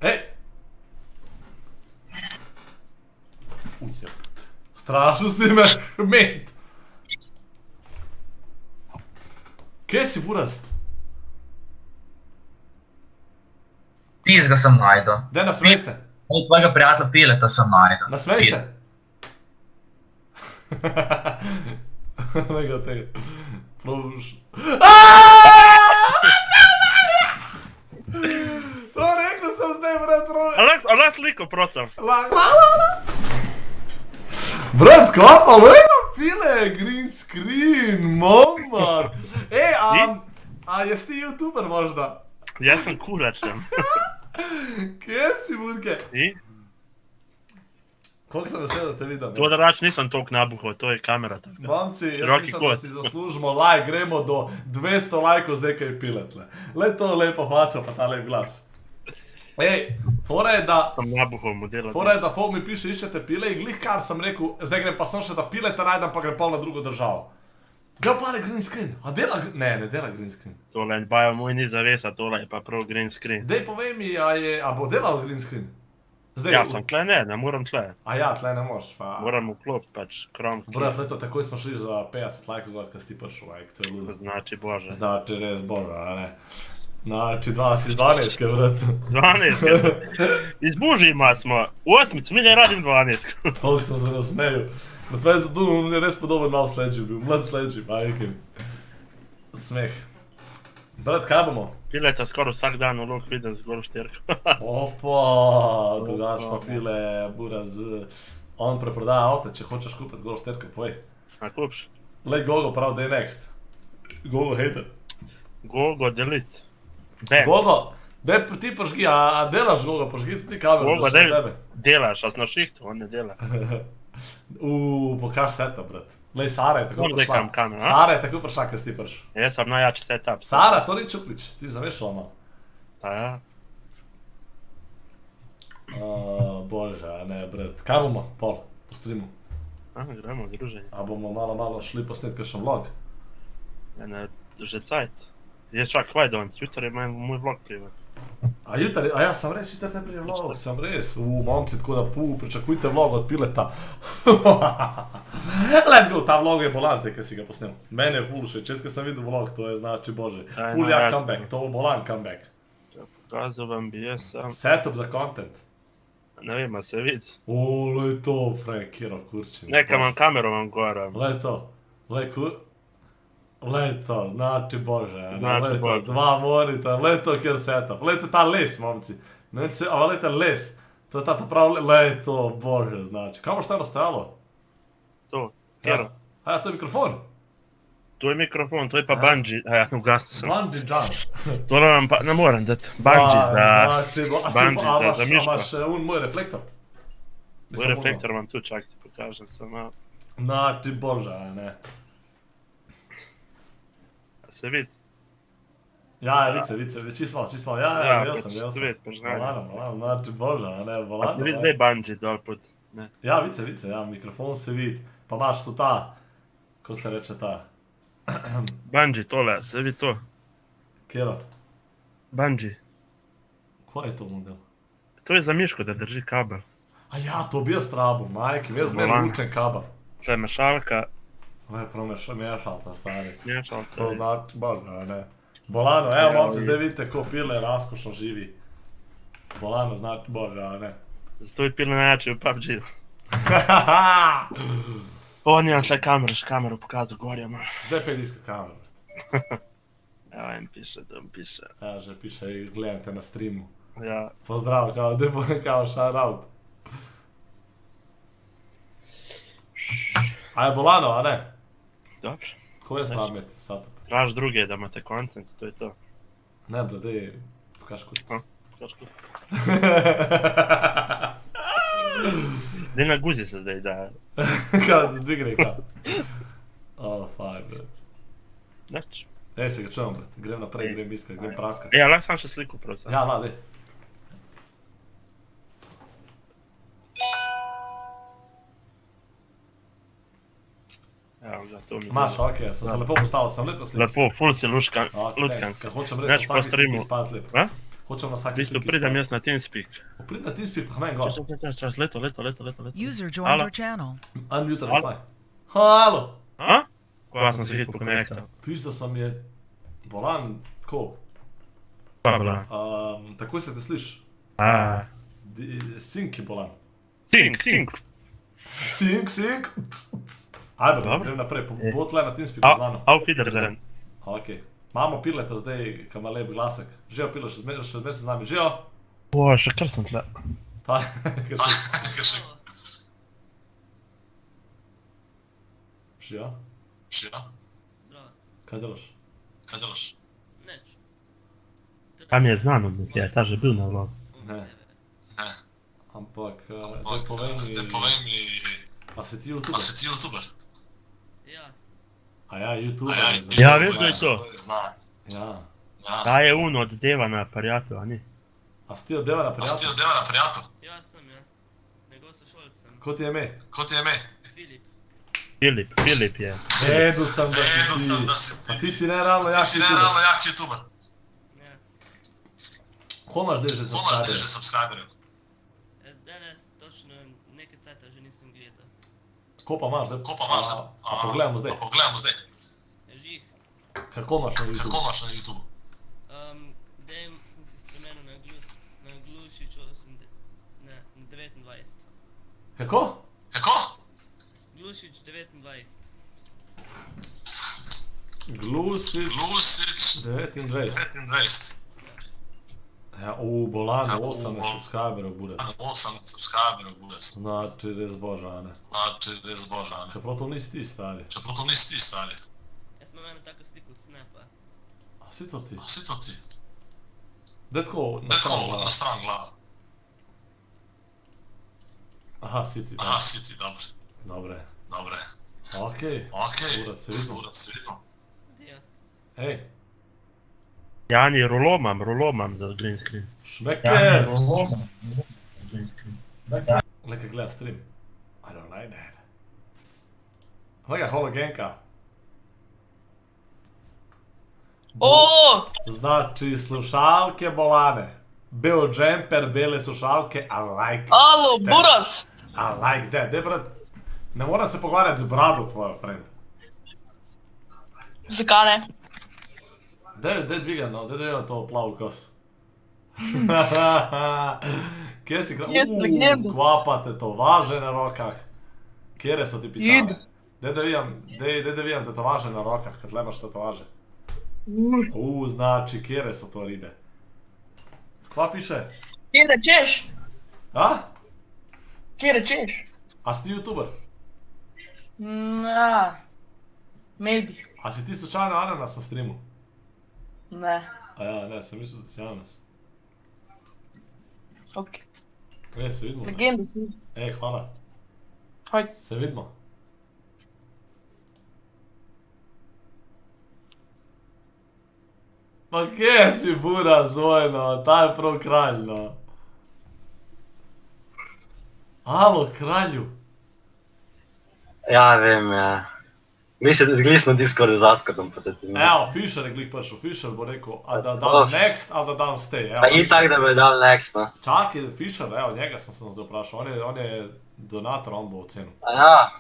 Ej! Ujebate. Strašno si me šment. Kje si, buraz? Tizga sem najdo. Daj, nasmej se. Od tvojega prijatelja Pileta sem najdo. Nasmej se. Lega tega. Probuš. Prav rekel sem zdaj, brat, prav. Ali sliko, prosim. Brat, klapa, lega pile, green screen, momar. Ej, a jesi ti youtuber možda? Jaz sem kurac sem. Kje si, burke? I? Koliko sem vesel, da te vidim. To da rač nisem toliko nabuhal, to je kamera taka. Mamci, jaz Rocky mislim, da kot. si zaslužimo like, gremo do 200 lajkov zdaj, kaj je Pilet. Le to lepo faco, pa ta lep glas. Ej, fora je, da... Sem nabuhal modela. Fora je, da folk mi piše, iščete Pile in glih kar sem rekel, zdaj grem pa sem še da Pileta najdem, pa grem pa na drugo državo. Ga pale green screen, a dela... Ne, ne dela green screen. Tole, bajo moj ni zavesa, tole je pa prav green screen. Dej povej mi, a bo delal green screen? Zdaj, Ja, sem tle, ne moram tle. A ja, tle ne moš, pa... Moram vklop, pač krom. Brat, leto, takoj smo šli za 50 lajkov gor, kad si ti prišel, to je ludo. Znači, bože. Znači, res boža, a ne. Znači, 12, brat. 12. Izbužima smo. 8, mi ne radim 12. Koliko sem se nasmejal. Nasmejal sem tu, mi je res podoben mal sledži bil, mlad sledži, majke. Smeh. Brat, kaj bomo? Pileta skoraj vsak dan v lok vidim z gor šterko. Opa, drugač pa Pile, buraz. On preprodaja avto, če hočeš kupiti gor šterke, povej. A kupš? Lej Gogo prav, day next. Gogo hater. Gogo delete. Back. Gogo, daj ti požgi, a delaš Gogo, požgi ti kamero, Gogo, da še daj, tebe. delaš, a si na šihtu, on ne dela. Pokaž seta, brat. Lej, Sara je tako Moram zdaj prišla. kam kamer, a? Sara je tako prišla, kad si ti prišel. Jaz sem najjači setup. Sara, to ni Čuplič, ti zamešala malo. A ja. Bože, a ne, brat. Kaj bomo, pol, po streamu? A, gremo, druženje. A bomo malo šli posnet kakšen vlog? Ja, ne, že cajt. Jaz čak, kvaj danes, jutro je moj vlog privat. A ja, sam res jutri te prije vlog, sam res. Momci, tako da pričakujte vlog od Pileta. Let's go, ta vlog je bolan zdaj, kad si ga posnel. Mene je ful še, čez kad sam vidio vlog, to je znači bože. Ful jak comeback, to je bolan comeback. Pokazal vam bi jaz sam. Setup za content. Ne vem, a se vidi. Lej to, Frank, kjero kurčin. Neka imam kamero vam gora. Lej to, lej to, znači bože, Znači lej to, bože. 2 monitor, lej to kjer setup, lej to ta les, momci. Ne vem, a lej to les, to je ta prav, lej to, bože, znači. Kamo šta je nastojalo? To, kjero. A ja, to je mikrofon. To je mikrofon, to je pa bungee. A ja, ugasno sam. Bungee jump. To nam pa, ne moram dati. Bungee za... Znači, za miško. imaš un moj reflektor? Moj reflektor vam tu čak ti pokažem samo. Znači, bože, a ne. Se vidi? Ja, vice, čisto malo, ja, sam. Svet, pa žnanje. Volano, znači, bože, a ne, A volano. ste vidi zdaj bungee dol pod... Ne. Ja, vice, ja, mikrofon se vidi, pa imaš tu ta, ko se reče ta, Bungee, tole, se vidi to. kjero, Bungee. kaj je to model? To je za miško, da drži kabel. A ja, to bi jaz trabo, majke, jaz meni Volan. učen kabel. To je mešalka, Ovo je mešalca, stari, mešalca. to znači, bože, a ne. Bolano, evo momci, zdaj vidite ko Pile raskošno živi. Bolano, znači, bože, a ne. Zato je pilo najjače u PUBG-u. O, nijem še kameru pokazal, gorja ma. Daj pediska kamera. Evo im piše, da mi piše. Ja, že piše i gledam te na streamu. Ja, Pozdrav, kao shout out. A je bolano, a ne? dobro. Ko je slamet, sad? Traž druge da imate content, to je to. Ne, bre, daj, pokaž kuc. Kaško. Ne na guzi se zdaj da. Kad zdvigne kao. Oh, fuck, bre. Znači. Ej, se ga čujem, bre. Grem naprej, grem iskat, grem praskat. E, ali lahko sam še sliku prosim? Ja, la, daj. Evo ga, to mi je. Maš, okej, sem se lepo postavil, sem lepo slik. Lepo, ful si lutkan. Kad hočem res Znači, po vsaki sliki streamu. spat lep. A? Hočem na V vsaki bistvu pridem jaz na TeamSpeak. Prid na TeamSpeak, pa meni gor. Čas, leto. User joined Halo. your channel. Unmute Halo. reply. Halo! A? Ko sem se hit pokonektal. Pizda sem je bolan, tako. Pa bila. Takoj se te sliš. Sink je bolan. Sink. Sink. Ajde, Dobro. grem naprej, bo tle na TeamSpeaku znano. Auf Wiedersehen. Ok. Imamo Pileta zdaj, ki ima lep glasek. Žijo Pile, še zmer se z nami. Žijo? O, še kar sem tle. Ta, ker še... Žijo? Žijo? Kaj delaš? Kaj delaš? Tam je znano, da je ta že bil na vlogu. Ne. Ne. Ampak, daj Ampak, povej mi... daj povej mi, A si ti a youtuber? si ti youtuber? A ja, youtuber. A je za- Ja, veš, da je to. Znam. Ja. Ja. Ta je uno od deva na aparatu, a ni? A si ti od Devana A si ti prijatelj? od Devana prijatelj? Ja, sem, ja. Njegov sošolec sem. Ko ti je ime? Ko ti je ime? Filip. Filip je. Vedel sem, da Vedel si sem, ti. da si A ti. ti si ne ravno jak Si ne youtuber. ravno jak youtuber. Ja. Ko imaš zdaj že Ko imaš zdaj že subscriberjev? subscriberjev? Danes točno nekaj cajta že nisem gledal. Ko pa imaš zdaj? Ko pa imaš zdaj? A pogledamo zdaj. A pogledamo zdaj. Žih. Kako imaš na Kako YouTube? imaš na YouTubu? Dej sem si spremenil na Glušič 29. Kako? Kako? Glušič 29. Glusič Lusič 29. 25. Ja, bolan, Ja, 18 subscriberov bude. 8 subscriberov bude. Znači, res boža, a ne. Znači, res boža, ne. Čeprav to nisi ti, stari. Čeprav to nisi ti, stari. Jaz imam eno tako sliko od Snapa. A si to ti? A si to ti? Daj tako, na Daj stran tako, glava. na stran glava. Aha, si ti, Aha, si ti, dobro. dobre. Dobre. Okej, Okej. ura se vidimo. Ura se vidimo. Dio. Hej, Jani, rolomam za green screen. šmeker! Nekaj gleda stream. I don't like that. Hvala, hologenka. Znači, slušalke bolane. Bel džemper, bele slušalke, I like Alo, that. Buras! I like that. Dej, brat, ne moram se pogovarjati z brado tvojo, friend. Zakaj ne? Dej dvigaj, no, dej to plavo kos. Kje si Jaz legenda. kvapa tetovaže na rokah. Kjere so ti pisali? Id. Dej da vidim tetovaže na rokah, kad imaš tetovaže. Znači, kjere so to ribe? Kva piše? Kje rečeš? A? Kje rečeš? A si ti youtuber? Maybe. A si ti slučajno ananas na streamu? Ne. A ja, ne, sem mislil, da si ananas. Ok. Se vidimo. Legenda si. Hvala. Hajde. Se vidimo. Pa kje si, Bura, zvojno, ta je prav kralj, no. Alo, kralju. Ja, vem, ja. Mi se zglis na Discordu z Askordom, pa te ti ne. Evo, Fisher je glih prišel, Fisher bo rekel, a da dam next, ali da dam stay. Evo, Pa itak, da bi dal next, no. Čakaj, Fisher, evo, njega sem se zdaj vprašal, on je donator, on bo ocenil. A ja,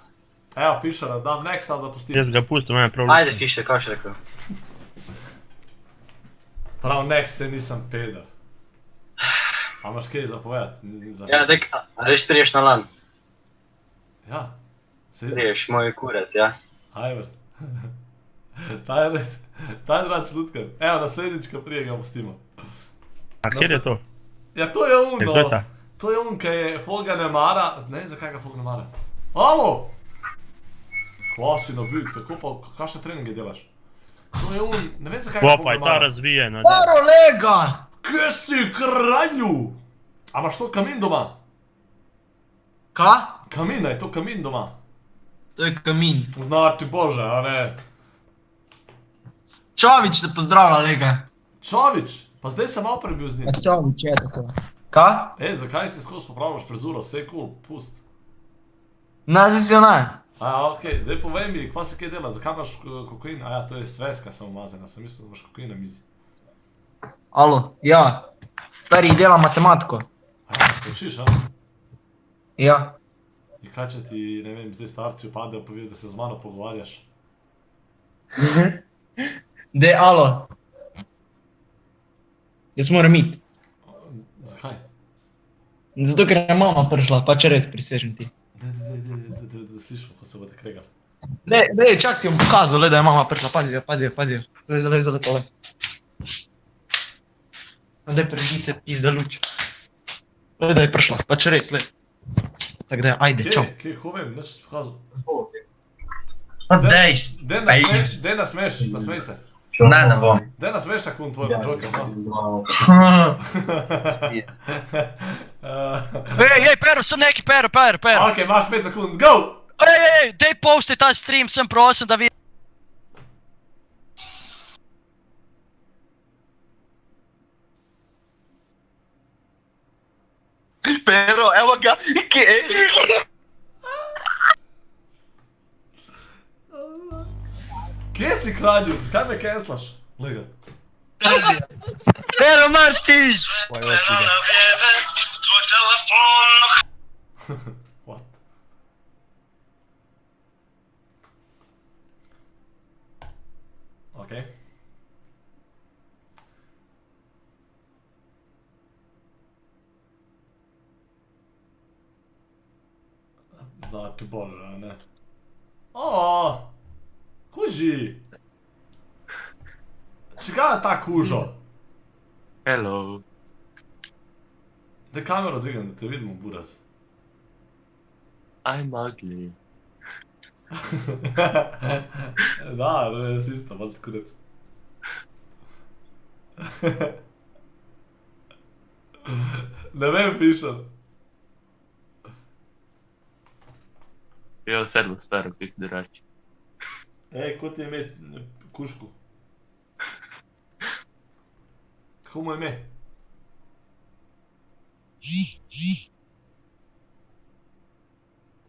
Evo, Fisher, da dam next, ali da pustim. Jaz bi ga pustil, mene prav ajde Fisher, kaj še rekel? Prav next se nisem peder. A imaš kaj zapovedati? Ja, dek, a veš, priješ na lan. Ja, se vidi. Priješ, moj kurec, ja. Ajver. Ta je res, ta je rad slutkan. Evo, naslednjič, ko prije ga pustimo. A kjer je to? Ja, to je on, Kdo je no. ta? To je on, kaj je Foga ne mara. Ne, zakaj ga Fog ne mara? Alo! Klasi na bit, kako pa, kakšne treninge delaš? To je on, ne vem zakaj ga Fog Opa, ne je ta mara. razvijena. Lega! Kje si, kralju? A imaš to kamin doma? Ka? Kamin, je to kamin doma? To je kamin. Znači, bože, a ne. Čovič te pozdravlja, Lega. Čovič, pa zdaj sem malo prebil z njim. Čovič je tako. Ka? Zakaj si skozi popravljaš frizuro, vse je cool, pust. Ne, zdaj si jo ne. Okej, daj povej mi, kva se kaj dela, zakaj imaš kokain? A ja, to je sveska samo umazana, sem mislil, da imaš kokain na mizi. Alo, ja. Stari, delam matematiko. A, se učiš, a? Ja. I kad će ti, ne vem, zdaj starci upadejo pa vidijo, da se z mano pogovarjaš? Dej, alo. Jaz moram iti. Zakaj? Zato, ker je mama prišla, pa če res prisežem ti. Da slišimo, ko se bodo kregali. Dej, čak ti bom pokazal, le, da je mama prišla, pazijo. Le, tole. No, daj predice, pizda luč. Le, da je prišla, pa če res, le. Tako da, ajde, čau. Kje, ko vem, neč ti pokazal. Pa dej, Dej nasmej se. ne bom. Dej nasmeješ tako on tvojim joker, no. Ej, Pero, sem neki, Pero. Ok, imaš 5 sekund, go! Ej, dej posti ta stream, sem prosim, da vidim. Pero, evo ga, kje? Kje si kralju, zakaj me canslaš? Lega. Pero Martiz! What? Ok. Da ti bože, a ne. Oooo! Kuži! Čigava je ta kužo? Hello. Daj kamero dvigam, da te vidimo, buraz. I'm ugly. Da, ne, jaz isto, malo kurec. Ne vem, pišem. Jo, servus, Pero, kako da reči. Ej, ko ti je ime kušku? Kako mu je ime?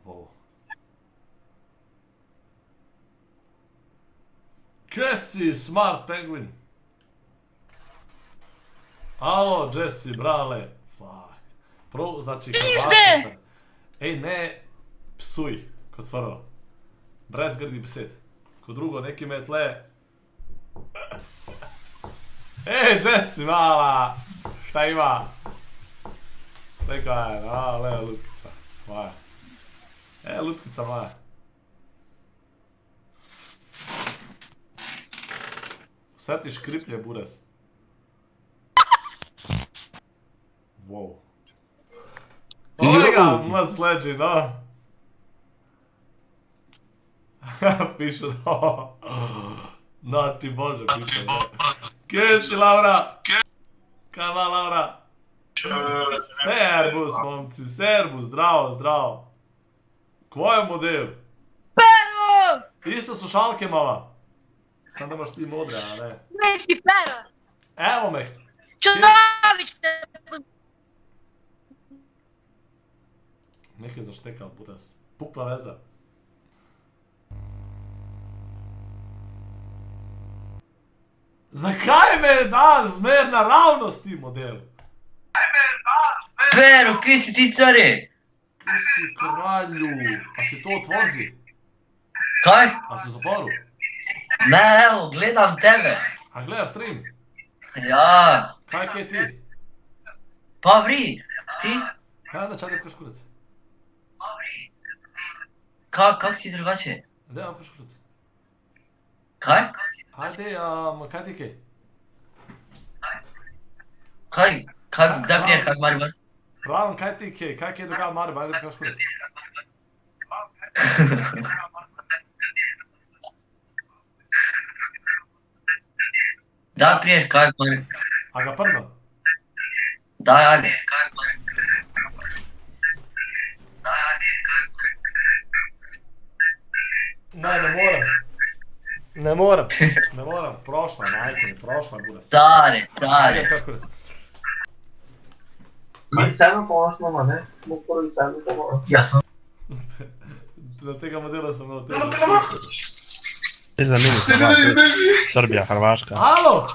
Wow. Kje si, smart penguin? Alo, Jesse, brale. Fuck. Prav, znači, Hrvatska. Ej, ne psuj, kot prvo. Brez grdih besed. Kot drugo, neki me tle. Ej, Jesse, mala! Šta ima? Gle kaj je, le, lutkica. Moja. Lutkica moja. Vse ti škriplje, buraz. Wow. Olega, mlad sleđi, no. Piše, no. No ti bože, piše, no. Kje si, Laura? Kaj ima, Laura? Servus, momci, servus, zdravo. Kvo je model? Pero! Iste slušalke imava. Sam da imaš ti modre, a ne? Ne si Pero! Evo me. Čudović te... Nekaj zaštekal, buraz. Pukla veza. Zakaj me da zmer naravnost ti model? Pero, kje si ti, care? Kje si, kralju? A si to otvorzi? Kaj? A si v zaporu? Ne, evo, gledam tebe. A gledaš stream? Ja, Kaj je ti? pa vri, ti? Kaj na čadje pkaš kurec? Kak si drugače? Dej vam pkaš kurec. Kaj? Ajde, kaj ti kaj? Kaj, kdaj priješ, kak Maribor? Pravim, kaj ti kaj? Kaj je dogaja Maribor? Ajde pkaš kurec. Daj priješ, kak Maribor? A ga prdam? Daj, ajde. Ne morem. Prošla, majko mi, prošla buraz. Stare. Ajde pkaš kurec. Mi vseeno pošljamo, ne? Smo prvi vseeno pošljamo. Ja sam. Na tega modela sem imel tega. Ti zanimljiv, Srbija, Hrvaška. Alo!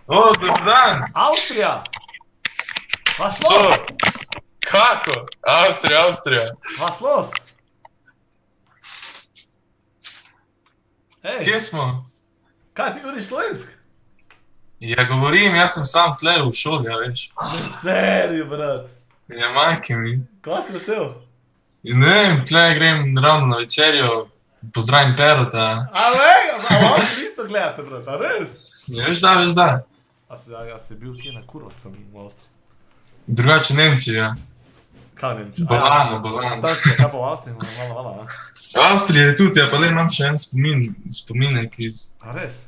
O, dobar dan! Avstrija! Vas los! Kako? Avstrija. Vas los! Ej, Kje smo? kaj ti govoriš slovensk? Ja, govorim, jaz sem sam tle v šoli, ja, veš. Serij, brat. Ja, majke mi. Kaj si vesel? Ne vem, tle grem ravno na večerjo, pozdravim Perota. A Avstriji isto gledate, brat, a res? Ja, veš da. A si bil kje na kurva tam v Avstriji? Drugače Nemčija. Kaj Nemčija? Bolano. Tam si kaj pa v Avstriji, malo. V Avstriji je tudi, ja, pa le imam še en spominek iz... A res?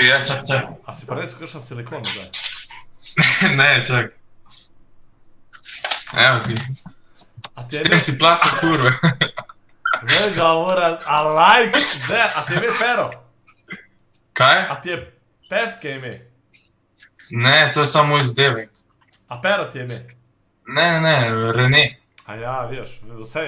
Ja, čak. A si pa res kakšen silikon zdaj? Ne, čak. Evo ti. S tem si plačal kurve. Vega, a like, a ti je ime Pero? Kaj? A ti je Pevke ime? Ne, to je samo moj izdevek. A Pero ti je ime? Ne, Rene. A ja, veš, vse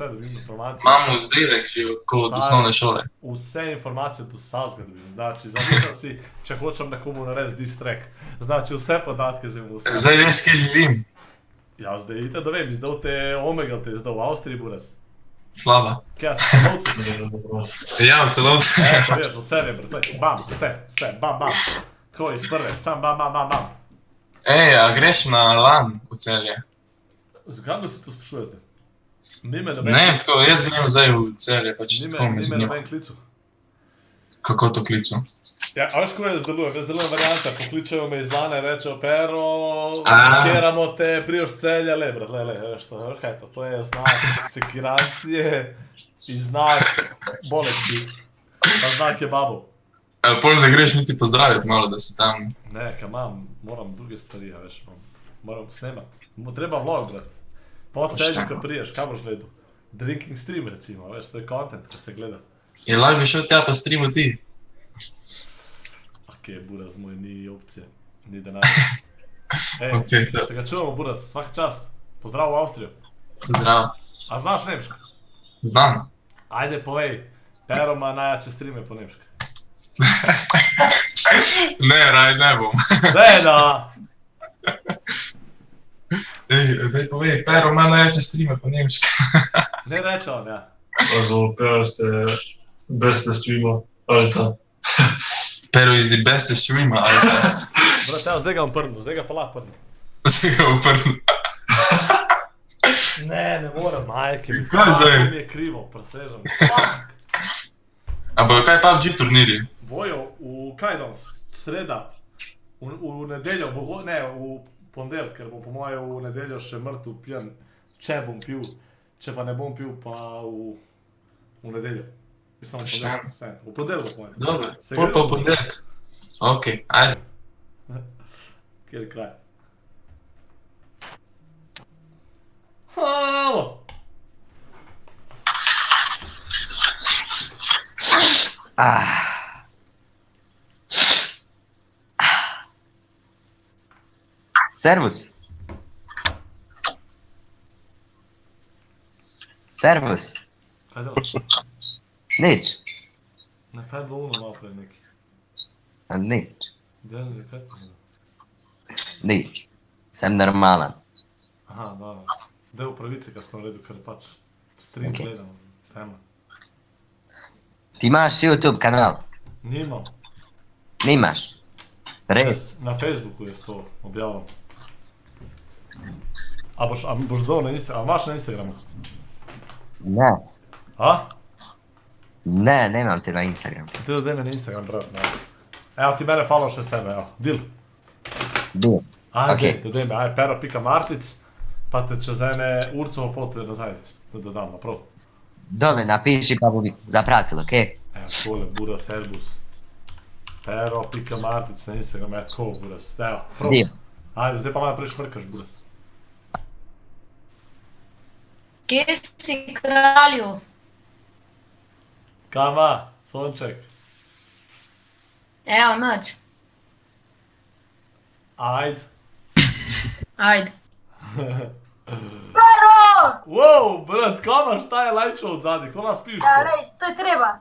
dobim informacije. Imamo izdevek že od osnovne šole. Vse informacije do sazga dobim, znači, zamislim si, če hočem nekomu narediti diss track. Znači, vse podatke že imam vse. Zdaj veš, kje živim. Ja, zdaj idite da vem, izdal te Omegal, te izdal v Avstriji, buras. Slaba. Kaj, si celovcu? Ja, v celovcu. Pa veš, vse vem, brat, bam, vse, bam. Tako, iz prve, sam bam. Ej, a greš na LAN v Celje? Zakaj da se to sprašujete? Ne, tako, jaz grem zdaj v Celje, pač tako me zanima. Nime noben klicu. Kako to klicu? Ja, a veš, kako jaz delujem variante, pokličejo me iz Lane, rečejo, Pero, A. blokiramo te, prijoš Celja, le, brat, veš to, kaj je to, to je znak sekiracije in znak bolesti, pa znak je babo. Pol da greš niti pozdraviti malo, da si tam. Ne, kaj moram druge stvari, ja, veš, moram snemat. Treba vlog, brat. Po Celju, ko priješ, kaj boš gledal? Drinking stream, recimo, veš, to je content, ko se gleda. Je lahko bi šel tja pa streamu ti. Ok, buraz moj, ni opcije, ni denarja. Ej, se ga čuvamo, buraz, svaka čast. Pozdrav v Avstrijo. Zdrav. A znaš nemško? Znam. Ajde, povej, Pero ima najjače streame po nemško. Ne, ne bom. Daj da! Daj povej, Pero ima najjače streame po nemško. Ne reče on, ja. Also, Pero ste beste streamer, Alter. Pero is the best streamer, Alter. Brat, evo, zdaj ga vam prnu, zdaj ga pa lahko prnu. Zdaj ga uprnu. Ne morem, majke mi. Kaj zdaj? Mi je krivo, presežem. Fuck! A bojo kaj PUBG turniri? Bojo, kaj danes? Sreda. V nedeljo, v ponedeljek, ker bom po moje v nedeljo še mrtev pijan, če bom pil. Če pa ne bom pil, pa v nedeljo. Mislim, v ponedeljek po moje. Dobro, pol pa v ponedeljek. Ok, ajde. Kjer je kraj? Halo! Servus. Servus. Kaj delaš? Nič. Ne, kaj je bilo ono malo prej neki? Nič. Delni, kaj ti je? Nič. Sem normalen. Aha, dobro. Del pravice, kad sem naredil, ker pač stream gledam, tema. Ti imaš YouTube kanal? Nimam. Nimaš? Res? Na Facebooku je to objavljam. A boš dol na Instagramu, a imaš na Instagramu? Ne. A? Ne, nemam te na Instagramu. Ti dodaj me na Instagram, brat, ne. Evo ti mene follow še s tebe, evo, deal. Deal. Ajde, dodaj me, ajde, Pero.Martic, pa te čez ene urco pol te nazaj dodam, naprav. Dole napiši pa bo zapratil, okej? Evo, tole, Buras, Airbus. Pero.Martic na Instagram, evo, tako, Buras, evo, prav. Deal. Ajde, zdaj pa malo prej švrkaš, Buras. Kje si kralju? Kaj ima, Sonček? Evo, nič. Ajde. Ajde. Pero! Wow, brat, kaj imaš taj lajčo od zadnji, ko nas piš to? Lej, to je treba.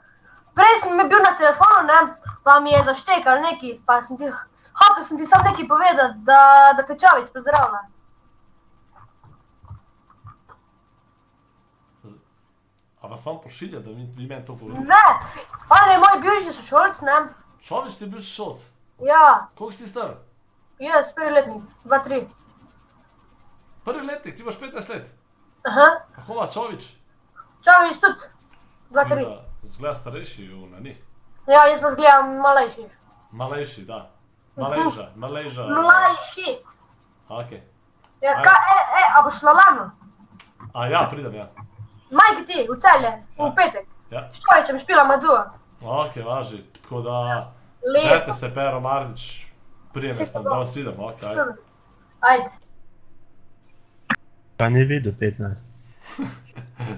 Prej sem bil na telefonu, ne, pa mi je zaštekal neki, pa hotel sem ti sam neki povedati, da te Čavič pozdravlja. A vas on pošilja da vi meni to govorite? Ne, on je moj bivši sošolac, ne? Čović ti je bivši šolc? Ja, Koliko si ti star? jes, prvi letnik, 2-3. Prvi letnik, ti imaš 15 let. Aha, A koma Čović? Čović tudi, 2-3. Zgleda starejši na njih. Ja, jaz pa zgledam malejši. Malejši, da. Malejža. Mlajši. Okej. Ja, a boš na Lano? A ja, pridem ja. Majki ti, v Celje, v petek. Ja. S Čovićem špilamo duo. Okej, važi. Tako da... Lepo. Dajte se Pero Martić, prijeme Si sam, se da vas vidimo, okej. Super. Ajde. Pa ni vidio 15.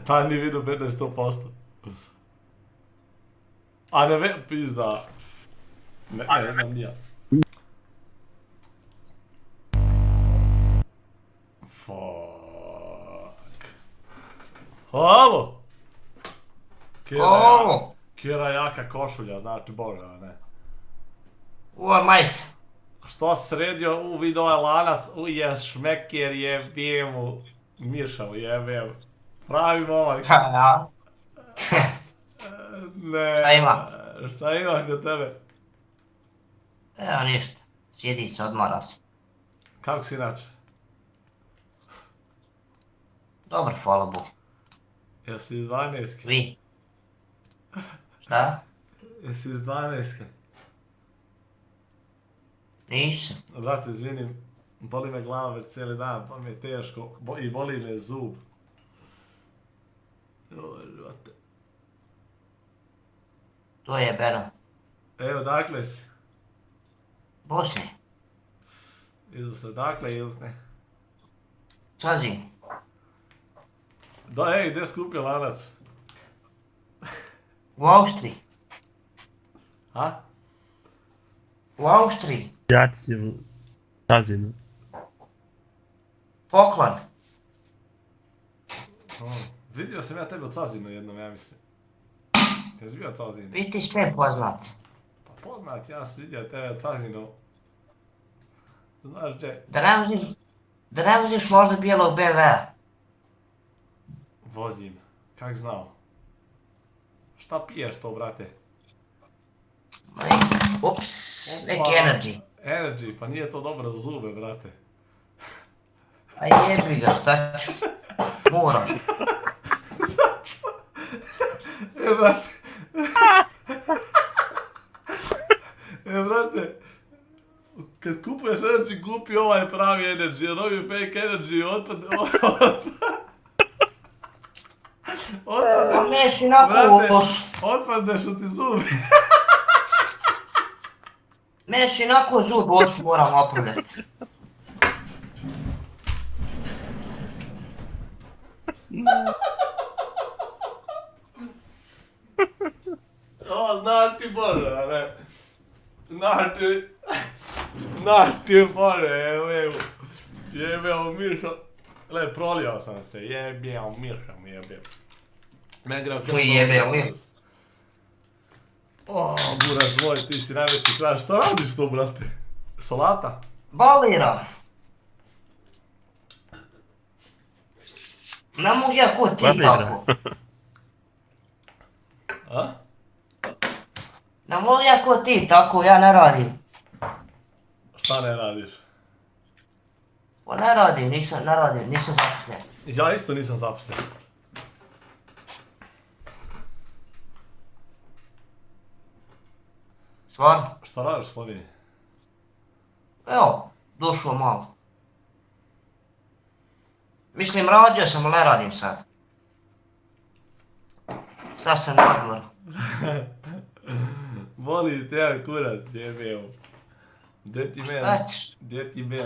Ta ni vidio 15-100%. A ne vem, pizda. Ne znam nija. Fuck. Halo! Kjera jaka košulja, znači Boža, ne? Ovo je majica. Što sredio u video je lanac, je šmeker jebim mu, mišav jebim. Pravi momak. Ja. Ne. Šta ima? Šta ima kod tebe? Evo ništa. Sjedi se, odmara se. Kako si inače? Dobar, hvala Bogu. Jesi iz 12? Vi? Šta? Jesi iz 12? Nisam. Brate, izvinim, boli me glava već cijeli dan, pa mi je teško i boli me zub. Joj, brate. To je Beno. Evo, dakle si? Bosni. Izusne, dakle ili ne? Sazim. Da, ej, gdje si kupio lanac? U Austriji. A? U Austriji. Jaci u Sazinu. Poklon. Vidio sam ja tebe od Cazina jednom, ja mislim. Jesi bio od Cazina? Vi ti sve poznat. Pa poznat, ja sam vidio tebe od Cazina. Znaš gdje? Da ne voziš možda bijelog BMW-a. Vozim. Kak znao? Šta piješ to, brate? Ups, neki Energy. Energy, pa nije to dobro za zube, brate. A jebi ga, šta ću? Moraš. Brate. Brate. Kad kupuješ Energy, kupi ovaj pravi Energy, jer ovi fake Energy otpadne... A meš inako loš. Otpadneš u ti zubi. Meš inako zub oči moram opravljati. O, znaš ti Bože, ne? Znaš ti Bože, evo. Jebeo Mišo. Le, prolio sam se, jebeo Mišo mi jebeo. Men greo Tvoj jebeo mi. O, buraz moj, ti si najveći kraj. Šta radiš to, brate? Solata? Baliram. Ne mogu ja ko ti tako. A? Ne mogu ja ko ti tako, ja ne radim. Šta ne radiš? Pa ne radim, nisam zaposlen. Ja isto nisam zaposlen. Stvarno? Šta radiš u Sloveniji? Evo, došao malo. Mislim, radio sam, ali ne radim sad. Sad sam na odmoru. Voli te kurac, jebeo. Gdje ti me rec... Gdje ti me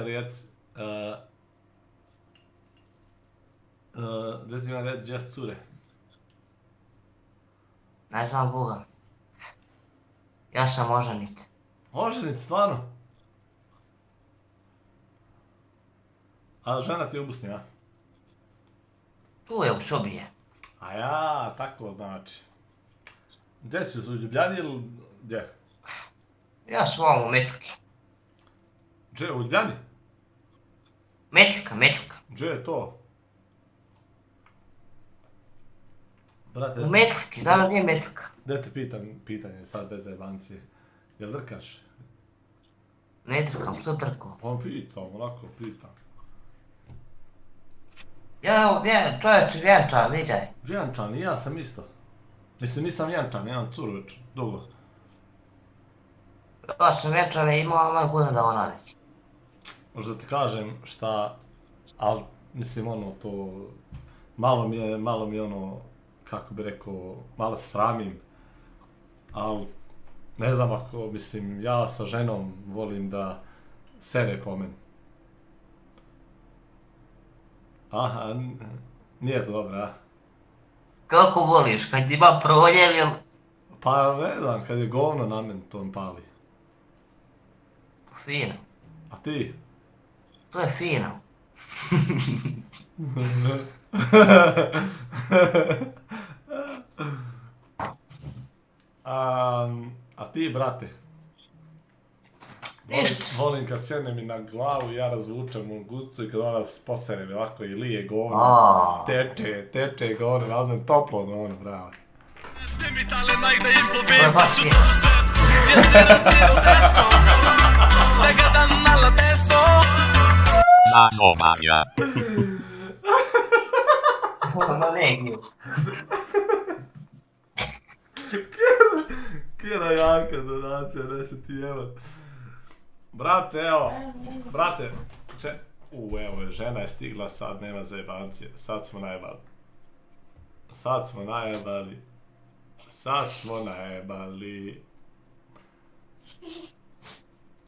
rec džest cure? Ne znam Boga. Ja sam oženit. Oženit, stvarno? A žena ti obusni, a? Tu je u sobi je. A ja, tako znači. Gdje si, u Ljubljani ili gdje? Ja sam ovom u Metliki. Gdje, u Ljubljani? Metlika. Gdje je to? Brate, U Metliki, znaš gdje je Metlika? gdje te pitam pitanje sad bez zajebancije. Jel drkaš? Ne drkam, što drkao? Pa pitam, onako pitam. Ja, čovječ, vjenčan, viđaj. Vjenčan, i ja sam isto. Mislim, nisam vjenčan, imam curu već dugo. Ja sam vjenčan i imao man godina da ona već. Možda ti kažem šta, ali mislim ono to, malo mi je ono, kako bi rekao, malo se sramim, ali ne znam ako, mislim, ja sa ženom volim da sere po meni. Aha, nije to dobro, a? Kako voliš, kad ima proljev ili... Pa ne znam, kad je govno na meni, to mi pali. Fino. A ti? To je fino. A ti, brate? Volim kad sjedne mi na glavu i ja razvučem u guscu i kad ona posere mi ovako i lije govno. Teče govno, razmem toplo govno, brale. Nanomanja. Kjera jaka donacija, 10 evo. Brate, evo, brate, evo je, žena je stigla, sad nema zajebancije, sad smo najebali.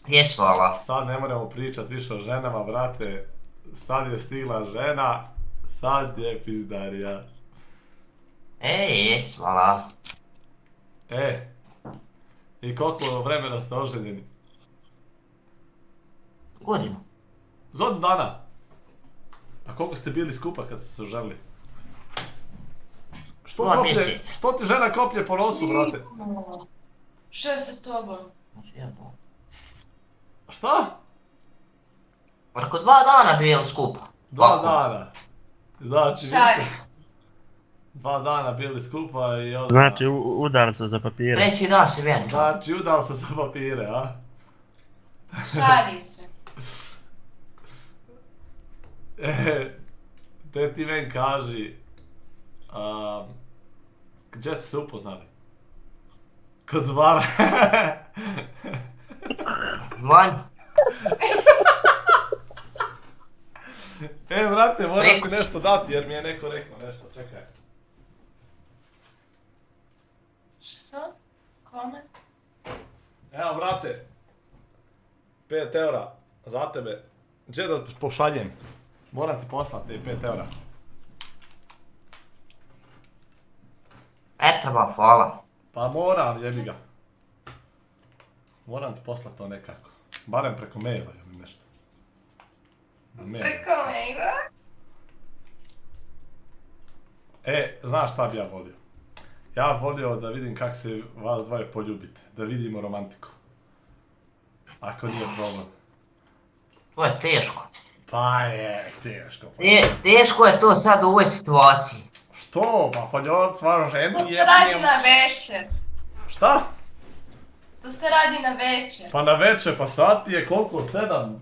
Jes, hvala. Sad ne moramo pričat više o ženama, brate, sad je stigla žena, sad je pizdarija. Jes, hvala. I koliko vremena ste oženjeni? Godinu. Godinu dana? A koliko ste bili skupa kad ste se oženili? Što ti žena koplje po nosu, brate? Što je sa tobom? Šta? Oko 2 dana bili skupa. 2 dana. Znači, Šalim. 2 dana bili skupa i onda... Znači, udar se za papire. Treći dan se vjenčao. Znači, udal se za papire, a? Šali se. Te ti meni kaži... Gdje ste se upoznali? Kod Zvara. Vanj. Brate, moram ti nešto dati jer mi je neko rekao nešto, čekaj. Što? Kome? Evo, brate. 5 eura za tebe. Gdje da pošaljem? Moram ti poslati te 5 eura. Ne treba, hvala. Pa moram, jebi ga. Moram ti poslati to nekako. Barem preko maila ili nešto. Preko maila? Znaš šta bi ja volio? Ja bi volio da vidim kak se vas dvoje poljubite. Da vidimo romantiku. Ako nije problem. To je teško. Pa je, teško. Teško je to sad u ovoj situaciji. Što? Pa poljubit sva žena To se radi na večer. Šta? To se radi na večer. Pa na večer, pa sad ti je koliko? 7?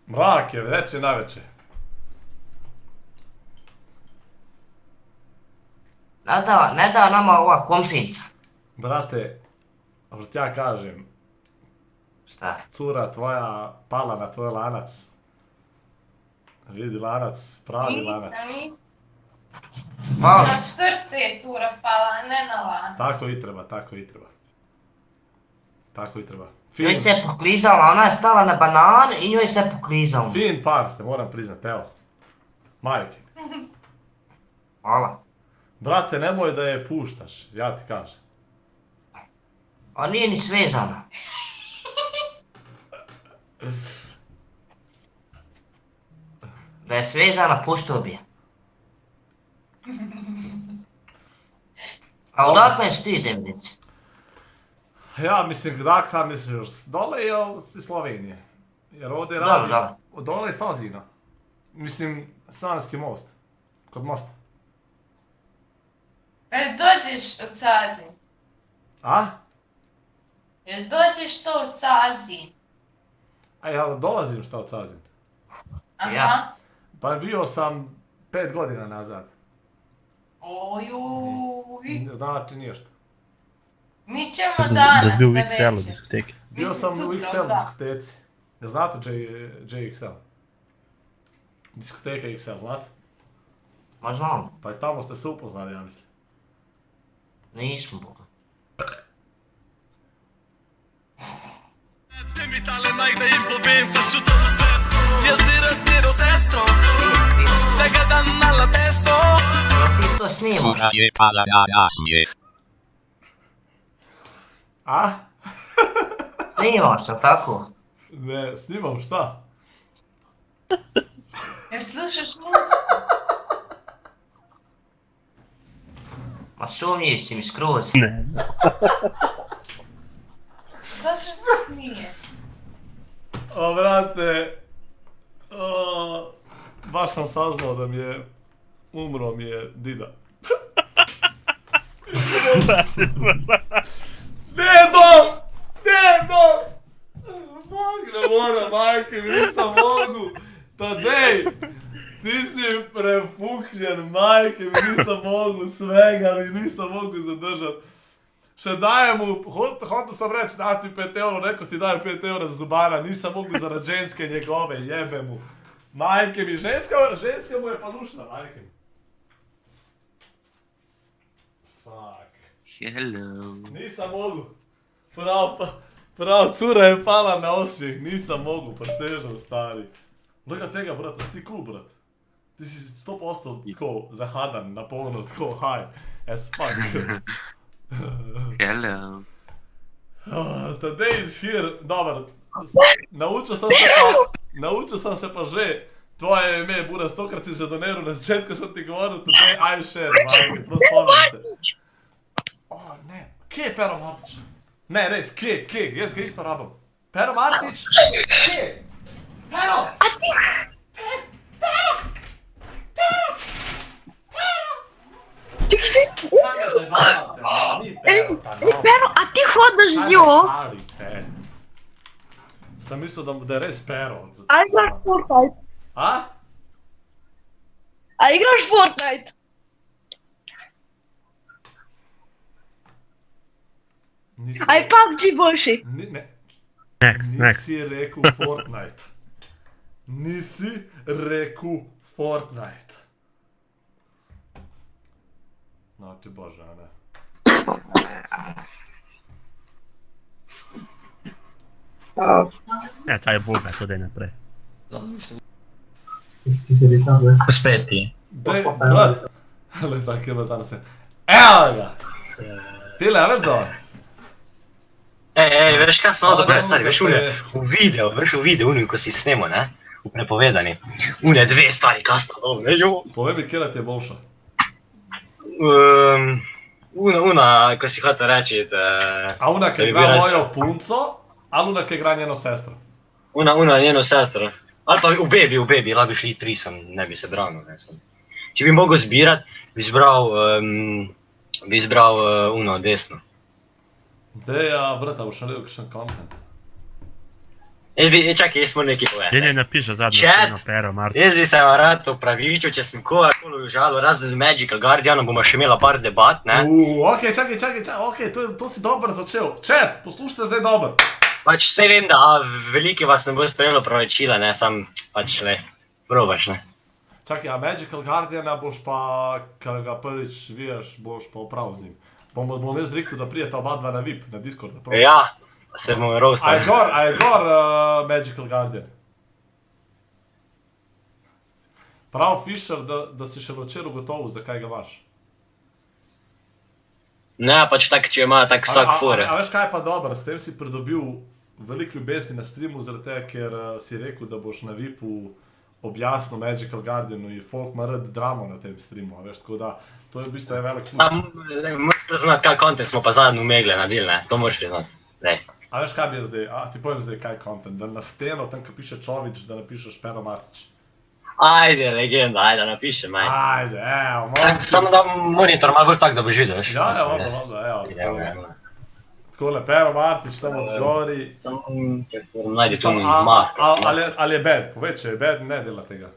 Mrak je, večer na večer. Ne da nama ova komšinica. Brate, što ti ja kažem, Šta? cura tvoja pala na tvoj lanac. Vidi lanac, pravi lanac. Na srce je cura pala, ne na lanac. Tako i treba. Njoj se poklizala, ona je stala na banan i njoj se poklizala. Fin par ste, moram priznat, evo. Majke. Hvala. Brate, nemoj da je puštaš, ja ti kažem. A nije ni svezana. Da je svezana, puštao bi je. A odakle si ti, Demnici? Ja mislim, dakle misliš, dole ili si Slovenije? Jer ovdje radi... Dole je Stazina. Mislim, Sanski most. Kod mosta. Jel dođeš od Cazin? A? Jel dođeš to od Cazin? A ja dolazim šta od Cazin? Aha. Pa bio sam 5 godina nazad. Ojuj. Znači ništa. Mi ćemo danas Da bi u na XL-u večer. diskoteke. Bio sam u XL diskoteci. Jel znate JXL? Diskoteka XL, znate? Ma znam, Pa i tamo ste se upoznali, ja mislim. nismo boga. Ti to snimaš? Cura je pala na jasnje. A? Snimaš, jel tako? Ne, snimam šta? Jel slušaš muziku? Ma sumnjiv si mi skroz. Ne. Zašto se smije? O, brate, baš sam saznao da mi je, umro mi je dida. Dedo! Dedo! Bog ne mora, majke mi, nisam mogu. Tadej, ti si prepuhljen, majke mi, nisam mogu svega, mi nisam mogu zadržat. Še dajem mu, hotel sam reći dati 5 euro, rekao ti dajem 5 eura za zubara, nisam mogu zarad ženske njegove, jebe mu. Majke mi, ženska mu je palušna, majke mi. Fuck. Hello. Nisam mogu. Pravo, cura je pala na osmijeh, nisam mogu, presežem stari. Lega tega, brat, si ti cool, brat. Ti si 100% tako zahadan, na polno, tako high as fuck. Hello. Today is here, dobar, naučil sam se pa že, tvoje ime, Buras, stokrat si že doneru, na začetku sam ti govoril, today I share, majke, prost spomnim se. O, ne, kje je Pero Martić? Ne, res, kje, jaz ga isto rabam. Pero Martić? Kje? Pero! A ti? Pero, a ti hodaš z njo? Sam mislil, da je res Pero. A igraš Fortnite? A? A igraš Fortnite? A je PUBG boljši? Nisi rekel Fortnite. Nisi rekel Fortnite. No ti bože, a ne. Ne, taj je boga, to da je naprej. Spet ti. Dej, brat. Ale tako je bilo danes. Evo ga! Tile, a veš da on? Ej, veš kaj sem dobro, stari, veš v videu, ko si snemo, ne? V prepovedani. Une dve stari, kaj sta dobro, jo. Povej mi, kjera ti je boljša? Una, ko si hotel reči, da... A una, ki igra mojo punco, ali una, ki igra njeno sestro? Una njeno sestro. Ali pa v bebi, lahko bi šli 3, sem ne bi se branil, ne sem. Če bi mogel zbirat, bi izbral uno, desno. Deja, brata, boš naredil kakšen content. Čakaj, jaz moram nekaj povedati. Ne napiše zadnjo sceno, Pero Martić. Jaz bi se vam rad opravičil, če sem kogarkoli užalil, razen z Magical Guardianom bomo še imela par debat, ne? Okej, čakaj, to si dober začel. Chat, poslušajte zdaj dober. Pač vse vem, da veliki vas ne bo sprejelo pravičila, ne, sam pač le, probaš, ne. Čakaj, a Magical Guardiana boš pa, ko ga prvič vidiš, boš pa opravil z njim. Bom jaz rekel, da prijeta oba dva na VIP, na Discord, da prav. Ja, se bomo roastali. A je gor Magical Guardian? Prav Fisher, da si še včeraj ugotovil, zakaj ga imaš. Ne, pač tak, če ima tak vsak fore. A veš kaj je pa dobro, s tem si pridobil veliko ljubezni na streamu, zaradi tega, ker si rekel, da boš na VIP-u objasnil Magical Guardianu in folk ima rad dramo na tem streamu, veš, tako da to je v bistvu velik plus. Moraš priznati, kaj content smo pa zadnjo megle nadeli, ne, to moraš priznati, dej. A veš kaj bi jaz zdaj, ti povem zdaj kaj content, da na steno, tam ko piše Čovič, da napišeš Pero Martić. Ajde, legenda, ajde, napišem, ajde. Ajde, evo, Čak, momci. samo da monitor malo bolj tak, da boš videl, veš. Ja, valjda, evo. Evo. Takole, Pero Martić tamo od zgori. Samo, čakaj, najdi tu Mislim, mak. ali je bad? Povej, če je bad, ne dela tega.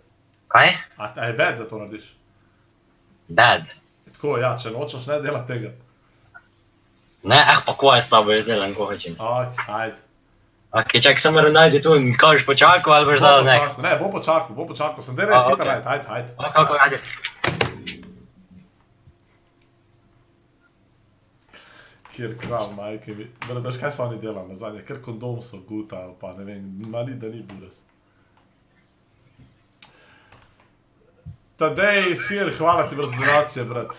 Kaj? A je bad, da to narediš? Bad. Tako, ja, če nočeš, ne dela tega. Ne, pa ko je s tabo, jaz delam, ko hočem. Ok, ajde. Ok, čakaj, samo najdi tu in kažeš počakal, ali boš dal next? Ne, bom počakal, sem res hiter, ajde. Kako, ajde. Kjer kralj, majke mi. Veš, kaj so oni delali nazadnje? Ker kondom so guta, ali pa ne vem, da ni buras. Tadej, sir, hvala ti brz donacije, brat.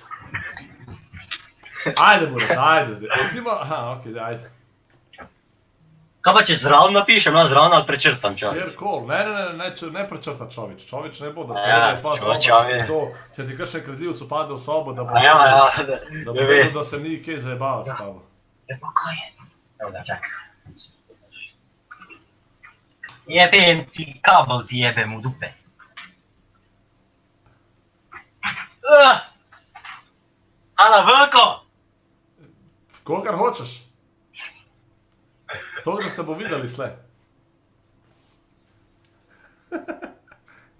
Ajde, buras, ajde zdaj. Aha, ok, ajde. Kaj pa če zraven napišem, zraven ali prečrtam čovič? Kjerkoli, ne prečrta čovič. Čovič ne bo, da se vede tvoja soba, če ti kar še kredljivcu pade v sobo, da bo vedel, da se ni kaj zajebala s tabo. Lepo, kaj je? Evo da, čakaj. Jebem ti, kabel ti jebem v dupe. Ana, veliko! Kolikar hočeš. To, da se bo videli slej.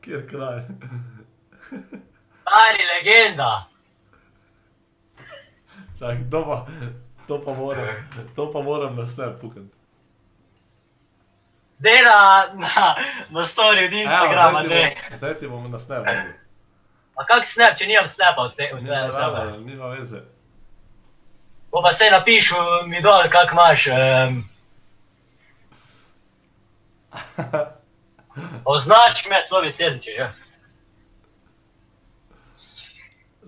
Kjer kraj. Stari legenda! Čak, to pa moram na snap pukati. Zdaj na story od Instagrama, ne. Zdaj ti bom na snap vodil. A kak snap, če nimam snapa od tebe? Nima veze. Bo pa se napišu mi dol, kak imaš. Označ me, covi cediče, že.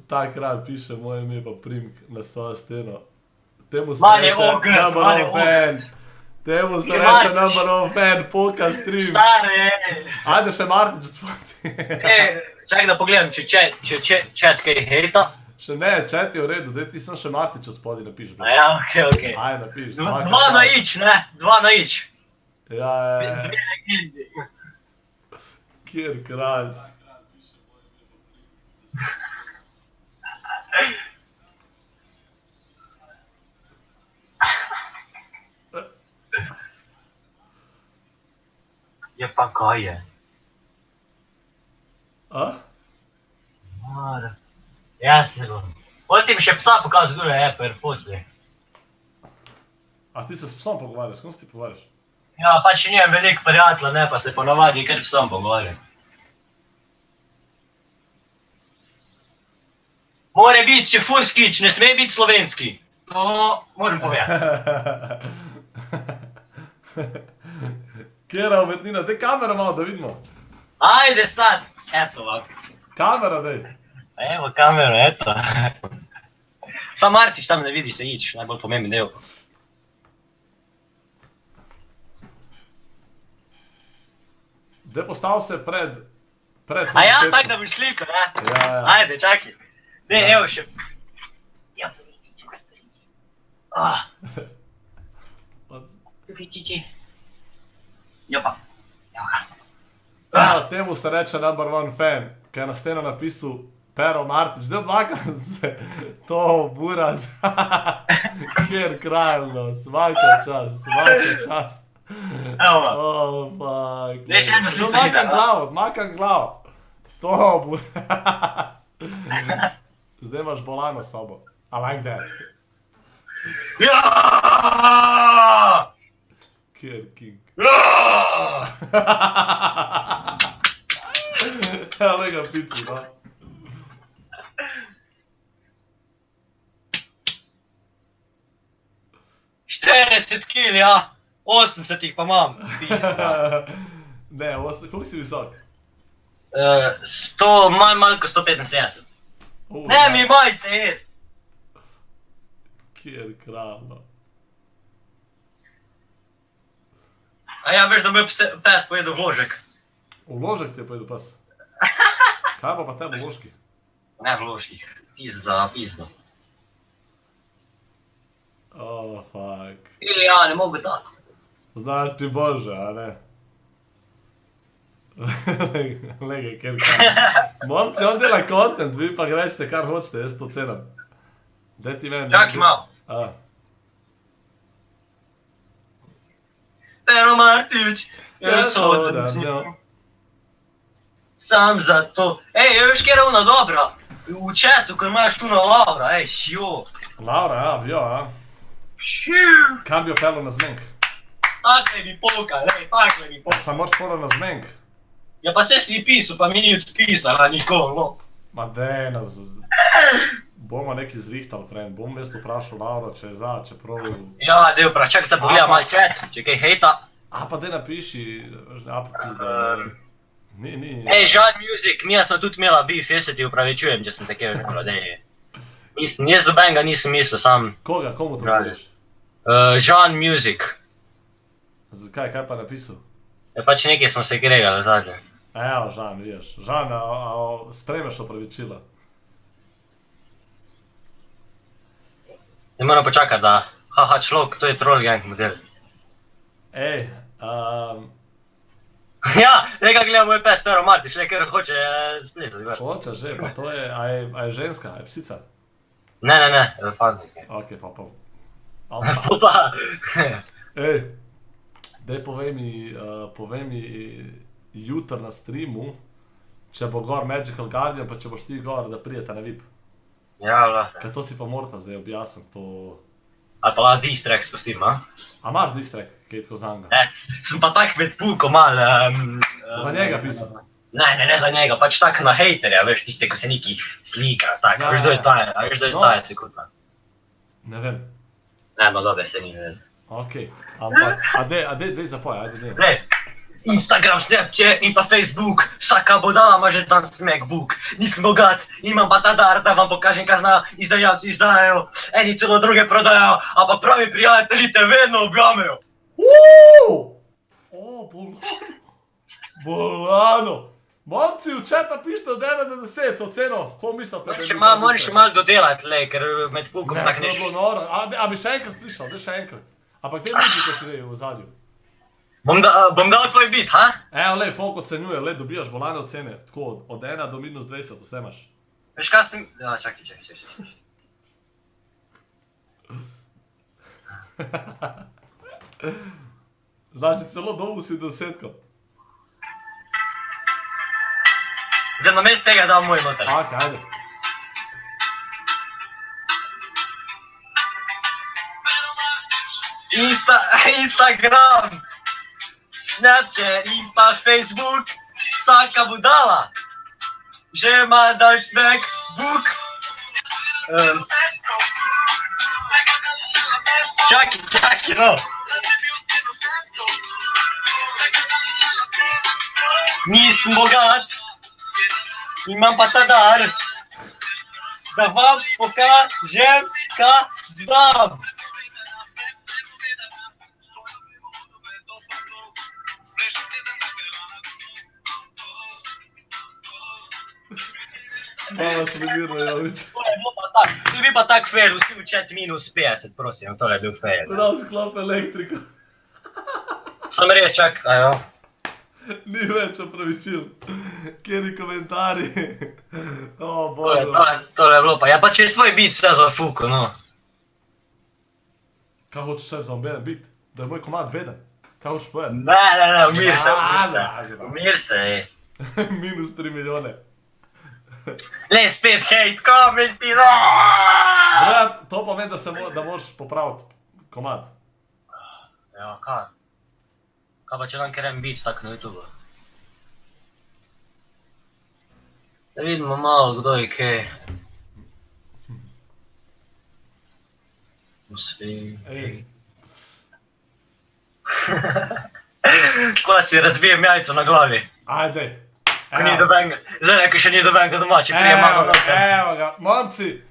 Ta kralj piše moje ime pa primk na svojo steno. Temu se reče number one fan. Temu se reče number one fan, poka stream. Stare! Ajde še Martić odspati. Čakaj da pogledam, če chat kaj hejta. Še ne, chat je v redu, daj ti sem še Martić odspodi napiš. Ja, ok. Ajde napiš. 2 na ič, ne? 2 na ič. Ja. 2 legendi. Kjer kralj. Je pa kaj je? A? Mara. Ja se bom. Potem še psa pokazal, tu je Apple, posli. A ti se s psom pogovarjaš, s kom se ti pogovarjaš? Ja, pač nijem veliko prijatelja, ne, pa se ponavadi kar psom pogovarjam. More biti šefurskič, ne sme biti slovenski. To moram povedati. Kjera umetnina, daj kamera malo, da vidimo. Ajde sad, eto vam. Kamera, daj. Evo kamera, eto. Sam Martić tam ne vidi se ić, najbolj pomemben del. Daj postav se pred A ja, tak da boš sliko, ne? Ja. Ajde, čakaj. Ne, evo še. Ja, Tukaj. Jopa. Ja, temu se reče number one fan, ki je na steno napisal Pero Martić, da odmakam se, to buraz, kjer kralno, svaka čast. Evo. Oh, fuck. Ne, še eno slico odmakam glavo, to buraz. Zdaj imaš bolano sobo, I like that. Ja! Kjer king. Ja! Ja, ne ga pici, no. Štirideset kil, ja. 80 jih pa imam. Ne, koliko si visok? 100, manj kot 175. Ne, mi majice jest. Kjer kralno. A ja, veš, da me pes pojedel vložek. Vložek ti je pojedel pes? Kaj pa tebi vložki? Ne vložkih, pizdo. Oh, fuck. Ja, ne mogu tako. Znaš ti bože, a ne? Lege, ker kaj. Momci, on dela content, vi pa grečete kar hočete, jaz to cenim. Daj ti vem. Čakaj malo. A, Pero Martić, ja, soda, ja. sam za to. Ej, veš, kjer je ona dobra? V chatu, ko imaš tuno Laura, ej, šjo. Laura, ja, bio, a. Šjo. Kam bi jo pelil na zmenk? Takle mi poka, ej, takle mi poka. Sam moraš pelil na zmenk. Ja pa se si pisal, pa mi ni odpisala nikoli, no. Ma dej, bomo neki zrihtal, friend. Bom jaz vprašal Laura, če je za, če pravi. Ja, dej vprašaj, čakaj se pogleda malo chat, če kaj hejta. A pa dej napiši, a pa pizda, ni. Ej, Žan Music, mi smo tudi imela beef, jaz se ti upravičujem, če sem tako rekla, dej. Jaz dobenega nisem mislil, sam. Koga, komu to govoriš? Žan Music. Zakaj, kaj pa napisal? Ja, pač nekaj smo se gregali zadnje. Evo, Žan, vidiš. Žan, a sprejmeš opravičila? Ne moram počakati, da, haha, človek, to je troll gang model. Ej, Ja, tega gleda moj pes Pero Martić, le ker hoče splet. Hoče že, pa to je, a je ženska, a je psica? Ne, fantnik. Ok, pa. Pa. Ej, daj povej mi jutr na streamu, če bo gor Magical Guardian, pa če boš ti gor, da prijete na VIP. Ja, lahko. Kaj to si pa morata zdaj objasniti, to... Ali pa lahko diss-track spustim, a? A imaš diss-track, kaj je tako zanga? Ne, sem pa tak med puko mal... Za njega pisal? Ne za njega, pač tak na hejterja, veš, tiste, ko se neki slika, tak, veš, da je taje cekuta. Ne vem. Ne, no dobe, se ni vez. Ok, ampak, a dej zapoj, ajde dej. Glej, Instagram, Snapchat in pa Facebook, vsaka bodala ima že dan Macbook. Nisem bogat, imam pa ta dar, da vam pokažem, kaj zna izdajalci izdajajo. Eni celo druge prodajajo, ampak pravi prijatelji te vedno objamejo. O, bolano. Momci, v chat napište od 1 do 10, oceno, ko mislite? Moraš malo dodelati, le, ker med pukom tak ne neš. to je bilo noro. A bi še enkrat slišal, daj še enkrat. Ampak te muzike si v zadju. Bom dal tvoj bit, ha? Evo, lej, folk ocenjuje, lej, dobijaš bolane ocene. Tako, od 1 do -20, vse imaš. Veš kaj sem... Ja, čakaj. Znači, celo dobu si 10. Zdaj namest tega dam moj noter. Ok, ajde. Instagram, Snapchat in pa Facebook, vsaka budala že ima dal Macbook. Čakaj, no. Nisem bogat, imam pa ta dar, da vam pokažem, kaj znam. Malo šlimirno, Jovič. To je bil pa tak fail, vsi v chat -50, prosim, tole je bil fail. Razklop elektriko. Sam res čakaj, ajo. Ni več opravičil. Kjeri komentarji. O, bojo. Tole je bilo pa, ja pa če je tvoj bit vse za fuko, no. Kaj hočeš še za oben bit? Da je moj komad veden? Kaj hočeš povedati? Ne, umir se, ej. -3 milijone. Le, spet hate commenti, no! Brat, to pomeni, da moraš popraviti komad. Ja, kaj? Kaj pa če nam kerem bit tak na YouTube? Da vidimo malo, kdo je kaj. Ej. Ko si razbijem jajco na glavi. Ajde. Ko ni dobenga, zdaj ko še ni dobenga doma, če prije malo noter. Evo ga, momci.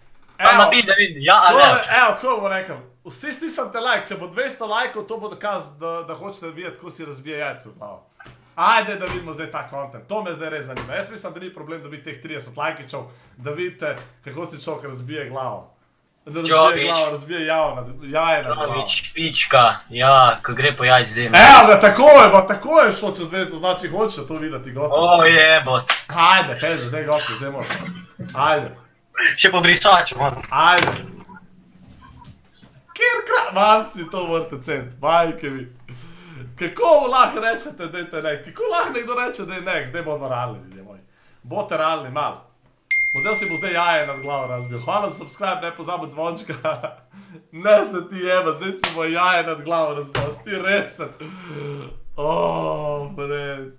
Sam napiš, da vidim, ja ali ne. Evo, tako bomo rekel. Vsi stisnite like, če bo 200 lajkov, to bo dokaz, da hočete videti, kako si razbije jajce v glavo. Ajde, da vidimo zdaj ta content, to me zdaj res zanima. Jaz mislim, da ni problem dobiti teh 30 lajkičev, da vidite, kako si človek razbije glavo. Jović. Razbije jaje nad glavo. Jović, pička, ja, ko gre po jajc zdaj. Evo ga, tako je šlo čez 200, znači hoče to videti, gotovo. O jebot. Ajde, peze, zdaj gotovo, zdaj možeš. Ajde. Še po brisaču, man. Ajde. Mamci, to morate ceniti, majke mi. Kako lahko rečete, dajte nek, kako lahko nekdo reče, da je nek, zdaj bomo realni, ljudje moji. Bote realni, malo. Model si bo zdaj jaje nad glavo razbil. Hvala za subscribe, ne pozabi zvončka. Ne se ti jeba, zdaj si bo jaje nad glavo razbil, si ti resen. Bred.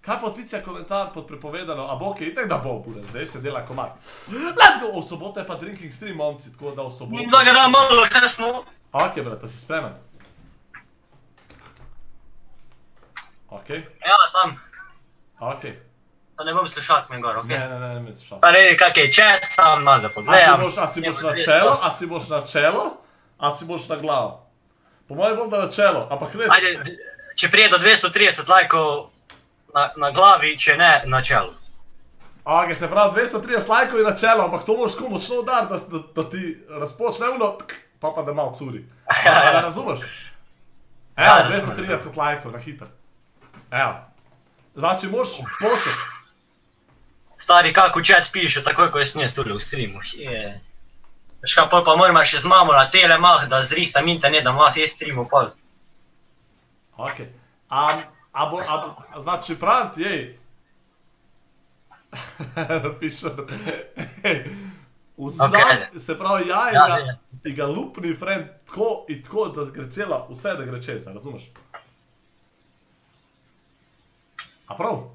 Kaj pa odpicija komentar pod prepovedano, a boke, itek da bo bude, zdaj se dela komad. Let's go! V soboto je pa drinking stream, momci, tako da v soboto. Da ga da malo tesno. Ok, brata, si spremen? Ok. Ja, sam. Ok. Da ne bom slušat me gor, ok? Ne, me slušat. Pa redi kak je chat, sam malo da pogledam. A si boš na čelo, a si boš na glavo? Po mojem bom da na čelo, ampak res... Ajde, če prije do 230 lajkov na glavi, če ne, na čelu. Ok, se pravi 230 lajkov je na čelo, ampak to moraš tako močno udariti, da ti razpočne uno, pa da malo curi. Da razumeš? Evo, 230 lajkov na hiter. Evo. Znači moraš početi. Stari, kako v chat pišu, takoj ko je snjes tule v streamu. Veš kaj, pa moramo še z mamo na telemah, da zrihtam internet, da mah je streamu pol. Ok. Znači, Prant, jej. Pišem. Se pravi, jajega ti ga lupni friend tako in tako, da gre cela, vse da gre čez, razumeš? A prav?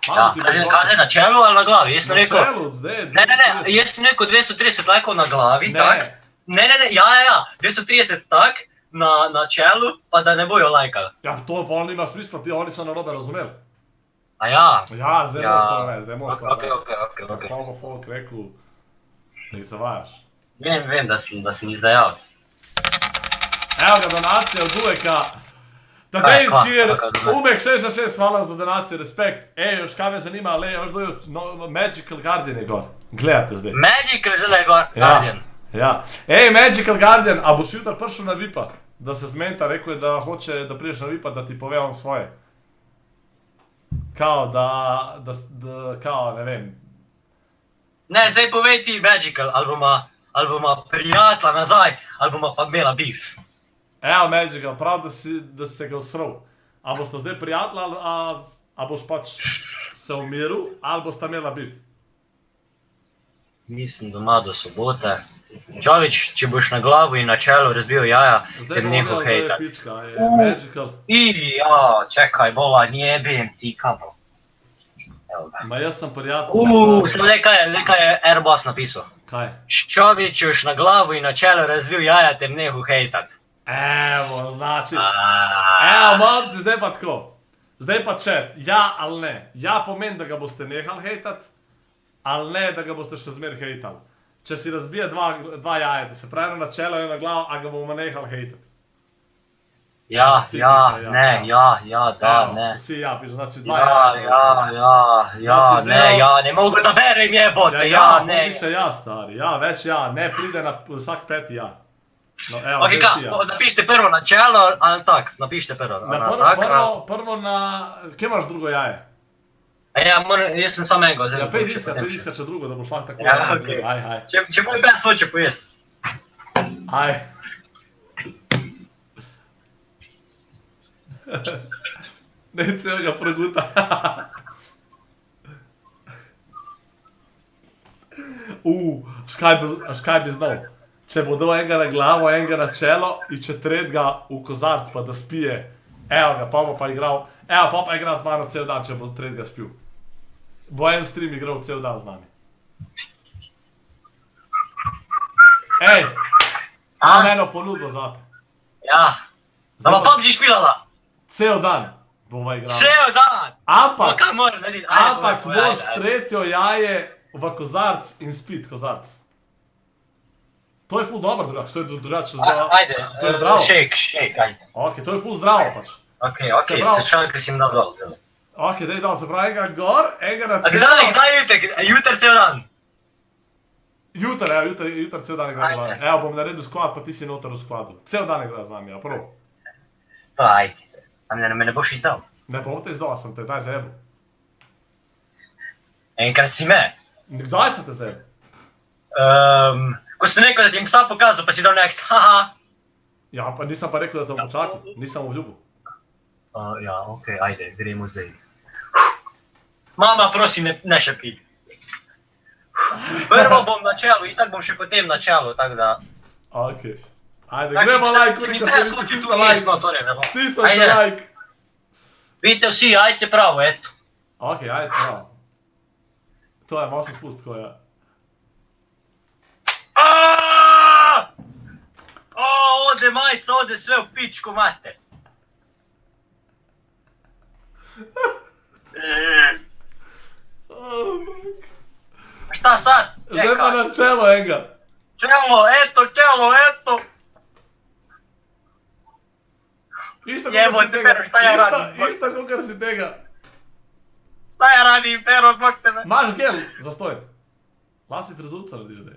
Ja, kaj je na čelu ali na glavi? Jaz sem rekel... Na čelu, zdaj je 230. Ne, jaz sem rekel 230 lajkov na glavi, tak? Ne, ja, 230 tak, na čelu, pa da ne bojo lajkali. Ja, to pa nima smisla, oni so narobe razumeli. A ja? Ja, zdaj moš to narediti, zdaj moš to narediti. Ok. Pa bo folk rekel, da jih zavajaš. Vem, da si izdajalc. Evo ga, donacija od Dujeka. Tadej is here, Umek 666, hvala za donacijo, respekt. Ej, još kaj me zanima, ale, još dojo Magical Guardian je gor. Gledate zdaj. Magical zdaj je gor, Guardian. Ja. Ej, Magical Guardian, a boš jutar prišel na VIP-a? Da se zmenta, rekel je, da hoče, da prideš na VIP-a, da ti pove on svoje. Kao, kao, ne vem. Ne, zdaj povej ti Magical, ali boma prijatla nazaj, ali boma pa imela beef. Evo, Magical, prav, da si se ga usral. A boste zdaj prijatla, a boš pač se umiril, ali boste imela beef? Nisem doma do sobote. Jović, če boš na glavu in na čelu razbil jaja, te bi neko hejtat. Zdaj bomo vedeli, da je pička, je Magical. Ja, čekaj, bova, njebim ti kabo. Ma jaz sem prijatelj. Sem nekaj je Airbus napisal. Kaj? Jović, če boš na glavu in na čelu razbil jaja, te bi neko hejtat. Evo, znači. Evo, momci, zdaj pa tako. Zdaj pa chat, ja ali ne. Ja pomeni, da ga boste nehali hejtat, ali ne, da ga boste še zmer hejtali. Če si razbije dva jajeta, se pravi na čelo in na glavo, a ga bomo nehali hejtat. Ja, ne. Vsi ja, piše, znači dva jajeta. Ne mogu da berem jebote, ne. Piše ja, stari, ja, več ja, ne pride na vsak peti ja. Ok, napišite prvo na čelo, ali tak, napišite prvo. Prvo na, kje imaš drugo jaje? Ja, jaz sem sam enega. Ja, pej iska, če drugo, da boš lahko tako. Ja, okej. Če moj pes hoče pojesti. Aj. Ne celega proguta. Škaj bi znal. Če bo dal enega na glavo, enega na čelo in če tretjega v kozarc pa da spije. Evo ga, pa bo pa igral. Evo, pa igra z mano cel dan, če bo tretjega spil. Bo en stream igral cel dan z nami. Ej, imam eno ponudbo zate. Ja, da pa PUBG špilala. Cel dan bova igrala. Cel dan? Ampak boš tretjo jaje v kozarc in spit kozarc. To je ful dobro drugač, to je drugač za... Ajde, shake, ajde. Ok, to je ful zdravo pač. Ok, se šal, ker si mi dal dol. Ok, daj dal, se pravi enega gor, enega na čelo. Kdaj jutar cel dan? Jutri cel dan igra z nami. Evo, bom naredil squad, pa ti si noter v squadu. Cel dan igra z nami, ja, prav. Pa ajde. A me ne boš izdal? Ne bom te izdal, sem te daj zajebil. Enkrat si me. Kdaj sem te zajebil? Ko sem rekel, da ti bom sam pokazal, pa si dal next, haha. Ja, pa nisem pa rekel, da te bom počakal. Nisem obljubil. Ja, okej, ajde, gremo zdaj. Mama, prosim, ne še pi. Prvo bom na čelu, itak bom še potem na čelu, tako da... Okej. Ajde, gremo like, koliko se mi stisla like. Stisla te like. Vidite vsi, ajde pravo, eto. Okej, ajde pravo. To je, malo se spust, ko je. Ode majica, ode sve u pičku mate. Šta sad? Zdaj pa nam čelo enega. Čelo, eto. Isto kakor si tega. Šta ja radim, Pero, zbog tebe? Maš gel, zastoj. Lasi frizulca radiš zdaj.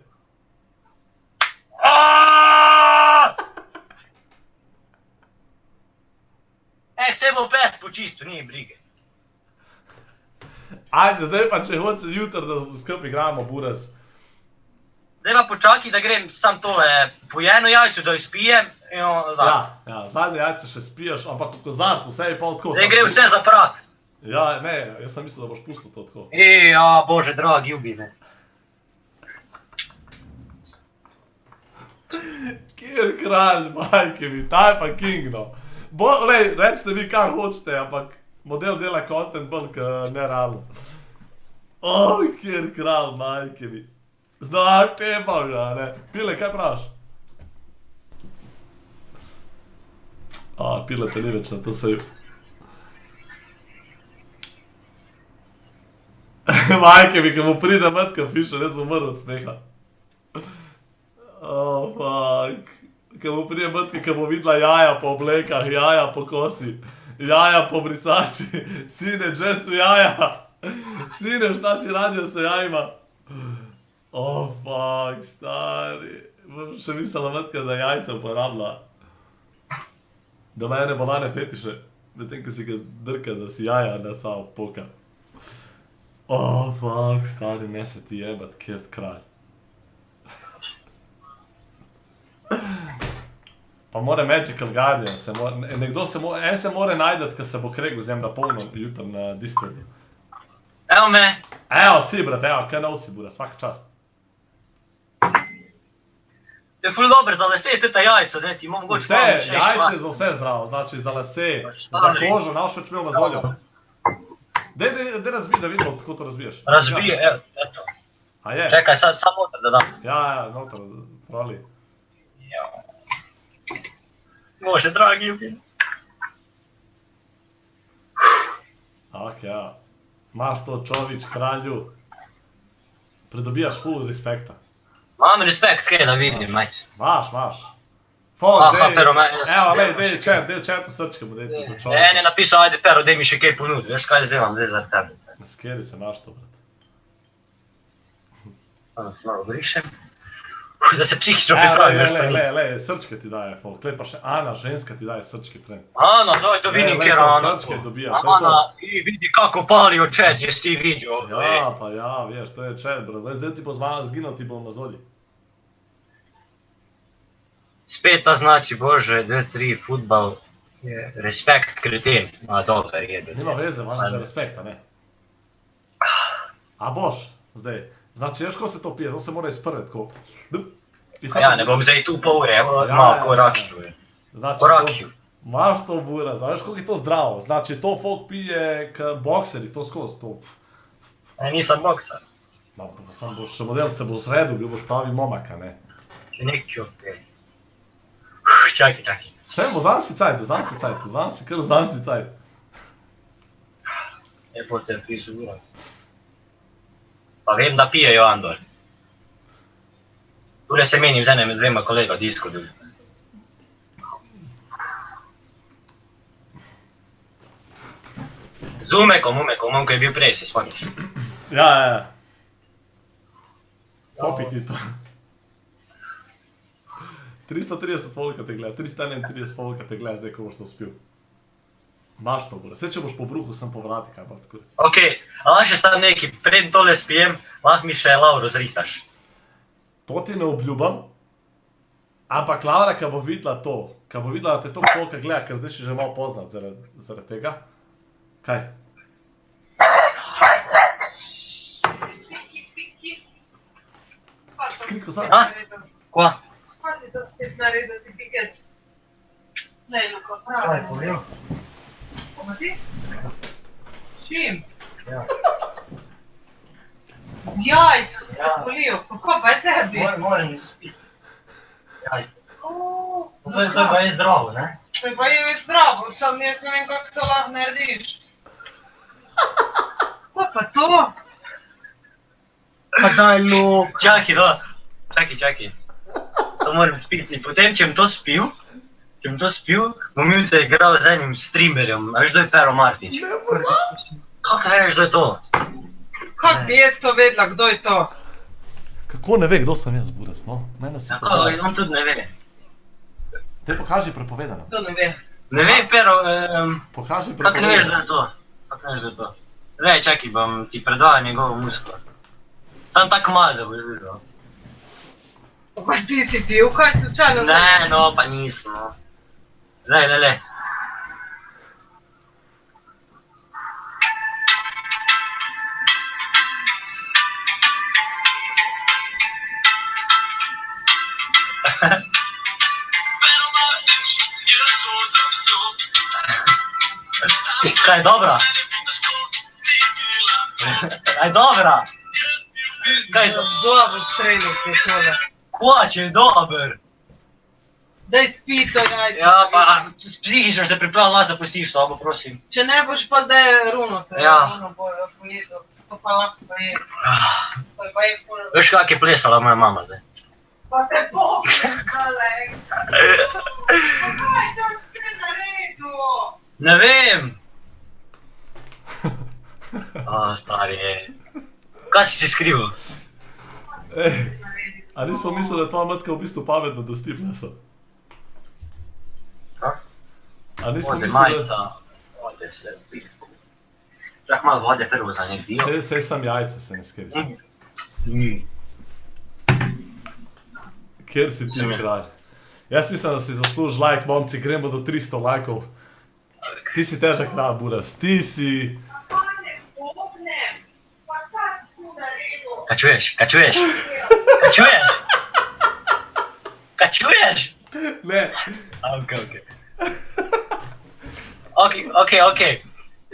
Se bo pes počisto, nije brige. Ajde, zdaj pa če hoče jutr, da skupaj igramo buras. Zdaj pa počaki, da grem sam tole po jedno jajco, da izpijem. Ja, zadnje jajce še spiješ, ampak v kozarcu, vse je pol tako. Zdaj gre vse zaprat. Ja, ne, jaz sem mislil, da boš pustil to tako. Ja, bože, dragi, ljubi me. Kjer kralj, majke mi, ta je pa king, no. Lej, recite vi kar hočete, ampak model dela content bolj nerealno. Kjer kralj, majke mi. Znaš te pa ga, ne. Pile, kaj praviš? Pile te ni več na to seju. Majke mi, ko mu pride Matka Fischer, jaz bom umrl od smeha. Fuck. Ko mu pride Matka, ko bo videla jaja po oblekah, jaja po kosi, jaja po brisači, sine, Jessu jaja. Sine, šta si radio sa jajima? Fuck, stari. Bom še mislila Matka, da jajca uporabila. Da ima ene bolane fetiše, medtem ko si ga drka, da si jaja ne samo poka. Fuck, stari, ne se ti jebat, kjer kralj. Pa more Magical Guardian, en se more najdet, ko se bo kregu zemlja polno jutr na Discordu. Evo me. Evo si, brat, evo, kaj nosi, bura, svaka čast. To je ful dober za lase, teta jajco, ne, ti imam goč malo še jajce za vse zdravo, znači za lase, za kožo, naš več imel mazoljo. Dej razbij, da vidimo, kako to razbiješ. Razbije, eto. A je? Čekaj, sad noter da dam. Ja, noter, proli. Može, dragi ljubim. Ja. Maš to, čovič, kralju. Pridobijaš ful respekta. Mam respekt, kaj da vidim, majce. Maš. Fog, evo, dej četu srčke, bo dejte za čoviča. En je napisal, ajde Pero, dej mi še kaj ponudi, veš kaj zdaj vam, dej za tebe. Ne skeri se, maš to, brat. Ono se malo brišem. Da se psihično pripravi, veš kaj. Le, srčke ti daje, folk. Tle pa še Ana, ženska ti daje srčke, friend. Ana, daj da vidim, kjer Ana. Srčke dobijaš, to je to. Ana, ti vidi kako palijo chat, jesi ti vidio. Ja, pa ja, veš, to je chat, bro. Zdaj ti bo zginal, ti bom na zolji. Spet ta znači, bože, 2-3, futbal, respekt kreten. Dober, jebe. Nima veze, važno da je respekt, a ne? A boš, zdaj. Znači, veš ko se to pije, to se mora izprvet, ko... Ja, ne bom zdaj tu pol ure, malo ko rakiju. Znači, maš to bura, znaš koliko je to zdravo. Znači, to folk pije bokseri, to skozi, to... Nisam bokser. Ma, sam boš model, se bo sredu, bil boš pravi momaka, ne? Neki okej. Čakaj. Sve, vzam si cajt, kar vzam si cajt. Potem frizura. Pa vem, da pijejo Andor. Tule se menim z enem dvema kolega v Discordu. Z Umekom, on ko je bil prej, se spomniš. Ja. Popi ti to. 330 volka te gleda, 331 volka te gleda, zdaj ko boš to spil. Maš to bude. Vse, če boš po bruhu, sem po vrati, kaj pa tako reći. Ok, ali še sam neki, pred tole spijem, lahko mi še Lauro zrihtaš. To ti ne obljubam, ampak Laura, ko bo videla to, ko bo videla, da te to volka gleda, ker zdaj si že malo poznat zaradi tega. Kaj? Skrik vzad. Kva? Kaj ti to spet naredil, ti piket? Ne, Luko, Kaj je pravi. povedal? Kako ti? S čim? Ja. Z jajco si se polil, kako pa je tebi? Moram spiti. Jaj. O, To je pa je zdravo, ne? To je pa je zdravo, sam jaz ne vem, kako to lahko narediš. Kako pa to? Pa daj, Luka. Čakaj, no. Čakaj. To moram spiti. Potem, če bom to spil, bom jutri igral z enim streamerjem. A veš, kdo je Pero Martič? Kako ne veš, kdo je to? Kako bi jaz to vedela, kdo je to? Kako ne ve, kdo sem jaz, Budas, no? Mene si Tako, poznal. on tudi ne ve. Te pokaži prepovedano. To ne ve. Ne ve, Pero, Pokaži kako ne veš, kdo prepovedano. je to? Kako ne veš, kdo je to? Ne, čakaj, bom ti predvajal njegovo muziko. Sam tako malo, da boš videl. Pa ti si pil, kaj slučajno? Ne, no, pa nisem, no. Le. Kaj je dobra? Kaj je dobra? Kaj je Dobro streljal te tole. Kva, če je dober? Daj spi to jajce. Ja, pa psihično se pripravljam, malo zapustiš sobo, prosim. Če ne boš pa da je runo, to je Ja. runo bojo pojedel. To pa lahko pa je. To je pa je ful. Veš, kak je plesala moja mama zdaj? Pa te pokoj zdale. Pa kaj to si naredil? Ne vem. Stari, kaj si se skrival? A nismo mislili, da je tvoja matka v bistvu pametna, da sti plesa? A nismo Vode, mislili, majica, vode se pije. Čak malo vode prvo za nek dio. da... Sej sam jajce se ne skeri. Kjer si ti kralj? Jaz mislim, da si zasluži like, momci, gremo do 300 lajkov. Ti si težak kralj, Buras, ti si... Kaj čuješ? Kaj čuješ? Ne. Ok.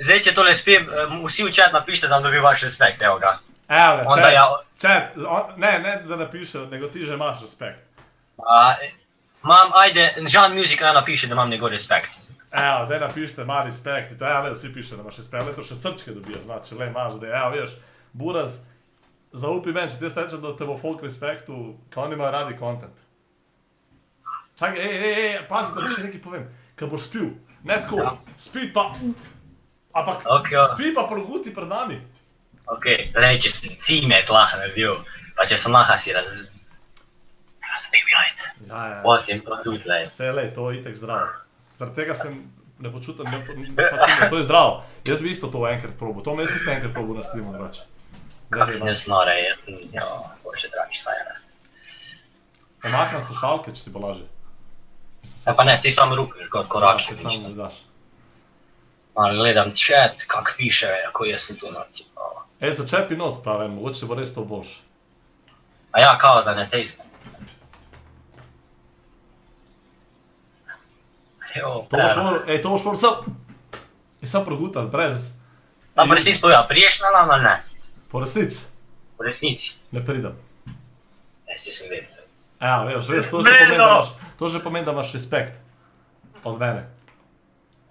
Zdaj, če tole spijem, vsi v chat napišite, da vam dobi vaš respekt, evo ga. Evo Onda ja- ga, chat, ne da napiše, nego ti že imaš respekt. Ajde, Žan Music naj napiše, da imam njegov respekt. Evo, daj napišite, ima respekt, to je, vsi piše, da imaš respekt, leto še srčke dobijo, znači, le imaš, da evo, veš, Buraz, zaupi meni, če ti jaz rečem, da te bo folk respektu, kao oni imajo radi content. Čakaj, pazi, da ti še nekaj povem, kad boš spil, ne tako, spi pa, ampak spi pa proguti pred nami. Ok, lej, če si cimet lahko naredil, pa če sem lahko si razbil jajce. Ja. Posim to tudi, lej. Vse, lej, to je itek zdravo. Zaradi tega se ne počutim, to je zdravo. Jaz bi isto to enkrat probil, to me jaz isto enkrat probil na streamu, drugače. Kako si ne snore, jaz sem, bože dragi stajane. Omakam slušalke, če ti bo laže. Ja pa ne, si sam ruke, koraki. Ja, samo daš. Malo gledam chat, kak piše, ako jaz sem tu noci. Začepi nos pravim, mogoče bo res to boljše. A ja, kao da ne tejstam. To boš moral sam progutat, brez... A po resnici povej, priješ na lama ali ne? Po resnici? Po resnici. Ne pridem. Si sem vedel. Ja, veš, to že pomeni, da imaš respekt. Od mene.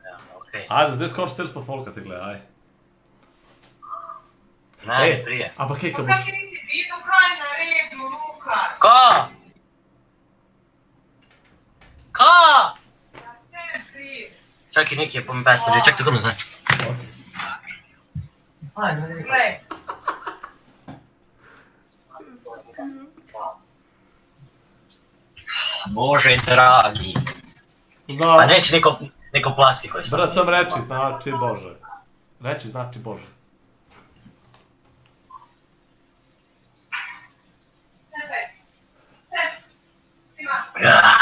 Ja, okej. Ajde, zdaj skoro 400 folka te gleda, aj. Ne prije. Ampak kaj, ko Kaj boš... si nisi videl, kaj je naredil, Luka? Ka? Čakaj, nekaj je po mi pesmi, čakaj tako nazaj. Bože dragi. Da. Pa neći neko plastiko je sad. Brat, sam reći znači Bože. Reći znači Bože. Da,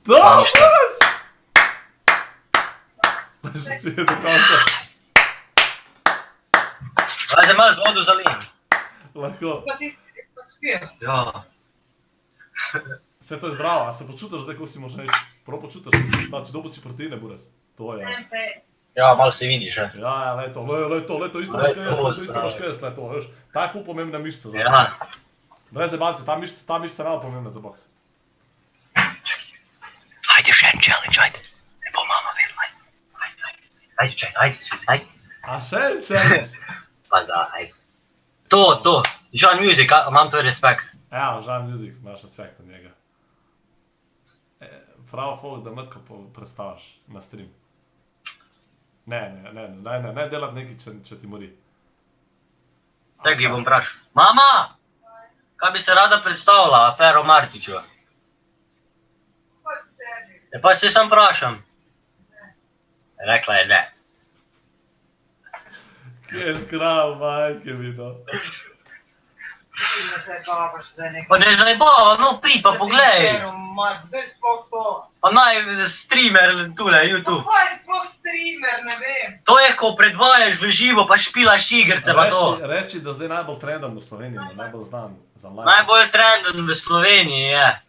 buraz! Leži svi do konca. Vaze malo vodu za lim. Lahko. Pa ti si to spio. Ja. Sve to je zdravo, a se počutaš da kako si možeš. Prvo počutaš, znači dobu si proteine, buraz. To je. Ja, malo se vidiš, ne? Ja, leto, isto baš kres, leto, veš. Ta je ful pomembna mišica za boks. Ja. Brez zebance, ta mišica je malo pomembna za boks. Ajde, še en challenge, ajde. Ne bo mama vedela, ajde. Ajde, čaj, ajde svi, ajde. A še en challenge? Pa da, ajde. To, John Music, imam tvoj respekt. Ja, Žan Music, imaš respekt od njega. Pravo folk, da metko predstaviš na stream. Ne delat neki, če ti mori. Tako ji bom vprašal. Mama! Kaj bi se rada predstavila, afero Martiću? Pa se sam vprašam. Rekla je ne. Kje je krav, majke mi, no. Pa ne zajbava, no pri, pa poglej. Pa naj streamer tule, YouTube. Kaj je sploh streamer, ne vem. To je, ko predvajaš v živo, pa špilaš igrice, pa to. Reči, da zdaj najbolj trenden v Sloveniji, najbolj znan za mlajše. Najbolj trenden v Sloveniji je.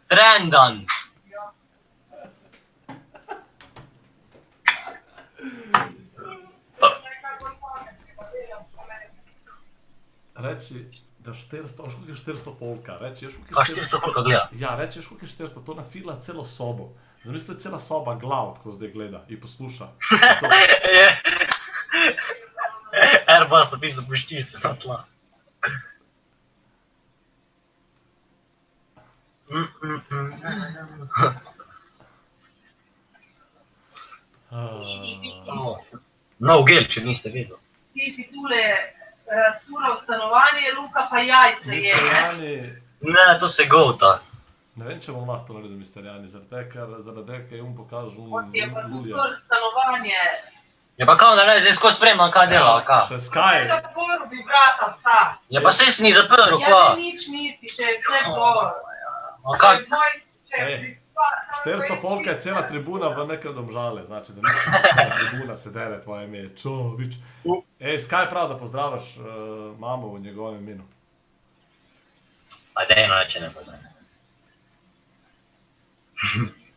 Trendan. Reči, da 400, koliko je 400 folka, reči, A 400 folka gleda? Ja, reči, koliko je 400, to nafila celo sobo. Zamisli, to je cela soba glav, ko zdaj gleda in posluša. Airbus napiš, zapuščiš se na tla. Nov gel, če niste vedel. Ti si tule raztural stanovanje, Luka pa jajce je. Ne, to se govta. Ne vem, če bom lahko to naredil, Mr. Jani, zaradi tega, ker je pokažu Je pa tu Julija. stanovanje. Ja pa kao da ne, zdaj skozi spremljam, kaj dela, kaj? Še Sky. Zaprl bi vrata vsa. Ja pa saj si ni zaprl, Ja, kaj? nič nisi, če je vse to. A kaj? 400 folka je cela tribuna v nekem Domžale, znači zamisli, cela tribuna se dere tvoje ime, Čovič. Sky prav, da pozdravaš mamo v njegovem imenu. Pa dejno reče ne poznam.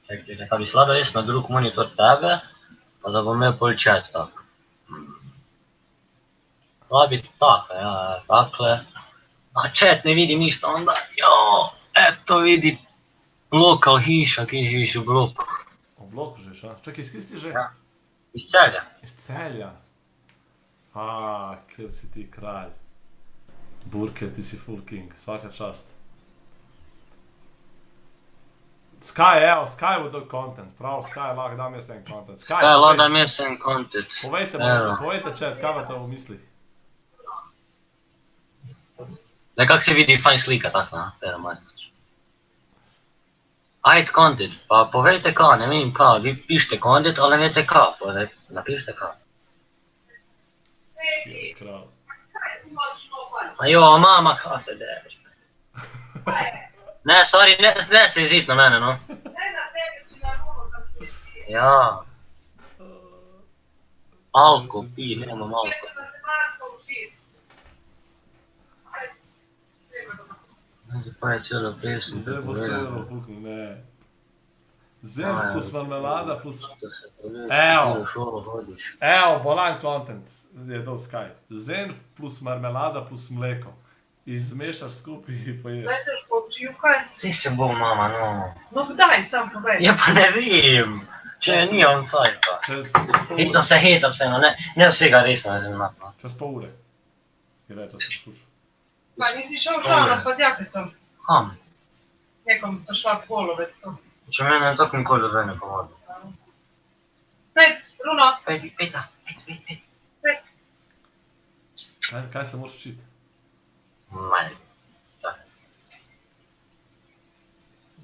Čekaj, pa bi slado jaz na drug monitor tebe, pa da bom imel pol chat tak. Pa bi tako, ja, takle. A chat ne vidi ništa, onda, jo, eto vidi. Lokal hiša, kje živiš v bloku? V bloku živiš, a? Čakaj, iz kje si že? Ja, iz Celja. Iz Celja? Kjer si ti kralj. Burke, ti si full king, svaka čast. Sky, evo, Sky bo dal content, prav, Sky, lahko dam jaz en content. Sky, lahko dam jaz en content. Povejte chat, kaj imate v mislih? Nekak se vidi fajn slika, tako, na, Pero Martić. Ajde content, pa povejte ka, ne vem ka, vi pišete content, ali ne vete ka, napišite ka. Kje je kralj? A jo, mama, ka se deš? Ne, sorry, ne se izid na mene, no. Ja. Alko pi, nemam alko. Pa je celo pesem. Zdaj bo stelo puknil, ne. Zenf plus marmelada plus... Evo, bolan content je dal Sky. Zenf plus marmelada plus mleko. Izmešaš skupaj in poješ. Zdaj te už poučil kaj? Saj se bo, mama, no. No kdaj, sam povej. Ja pa ne vem. Če nimam cajta. Hetam se, no, ne vsega resno ne zanimati. Čez pol ure. Ki reče se poslušal. Pa nisi šel šalno pod jakecom? Kam? Nekom prišla polovec to. Če mene tako nikoli zdaj ne pomodi. Pejt, Runo. Pejta. Kaj se moraš učiti? Manj.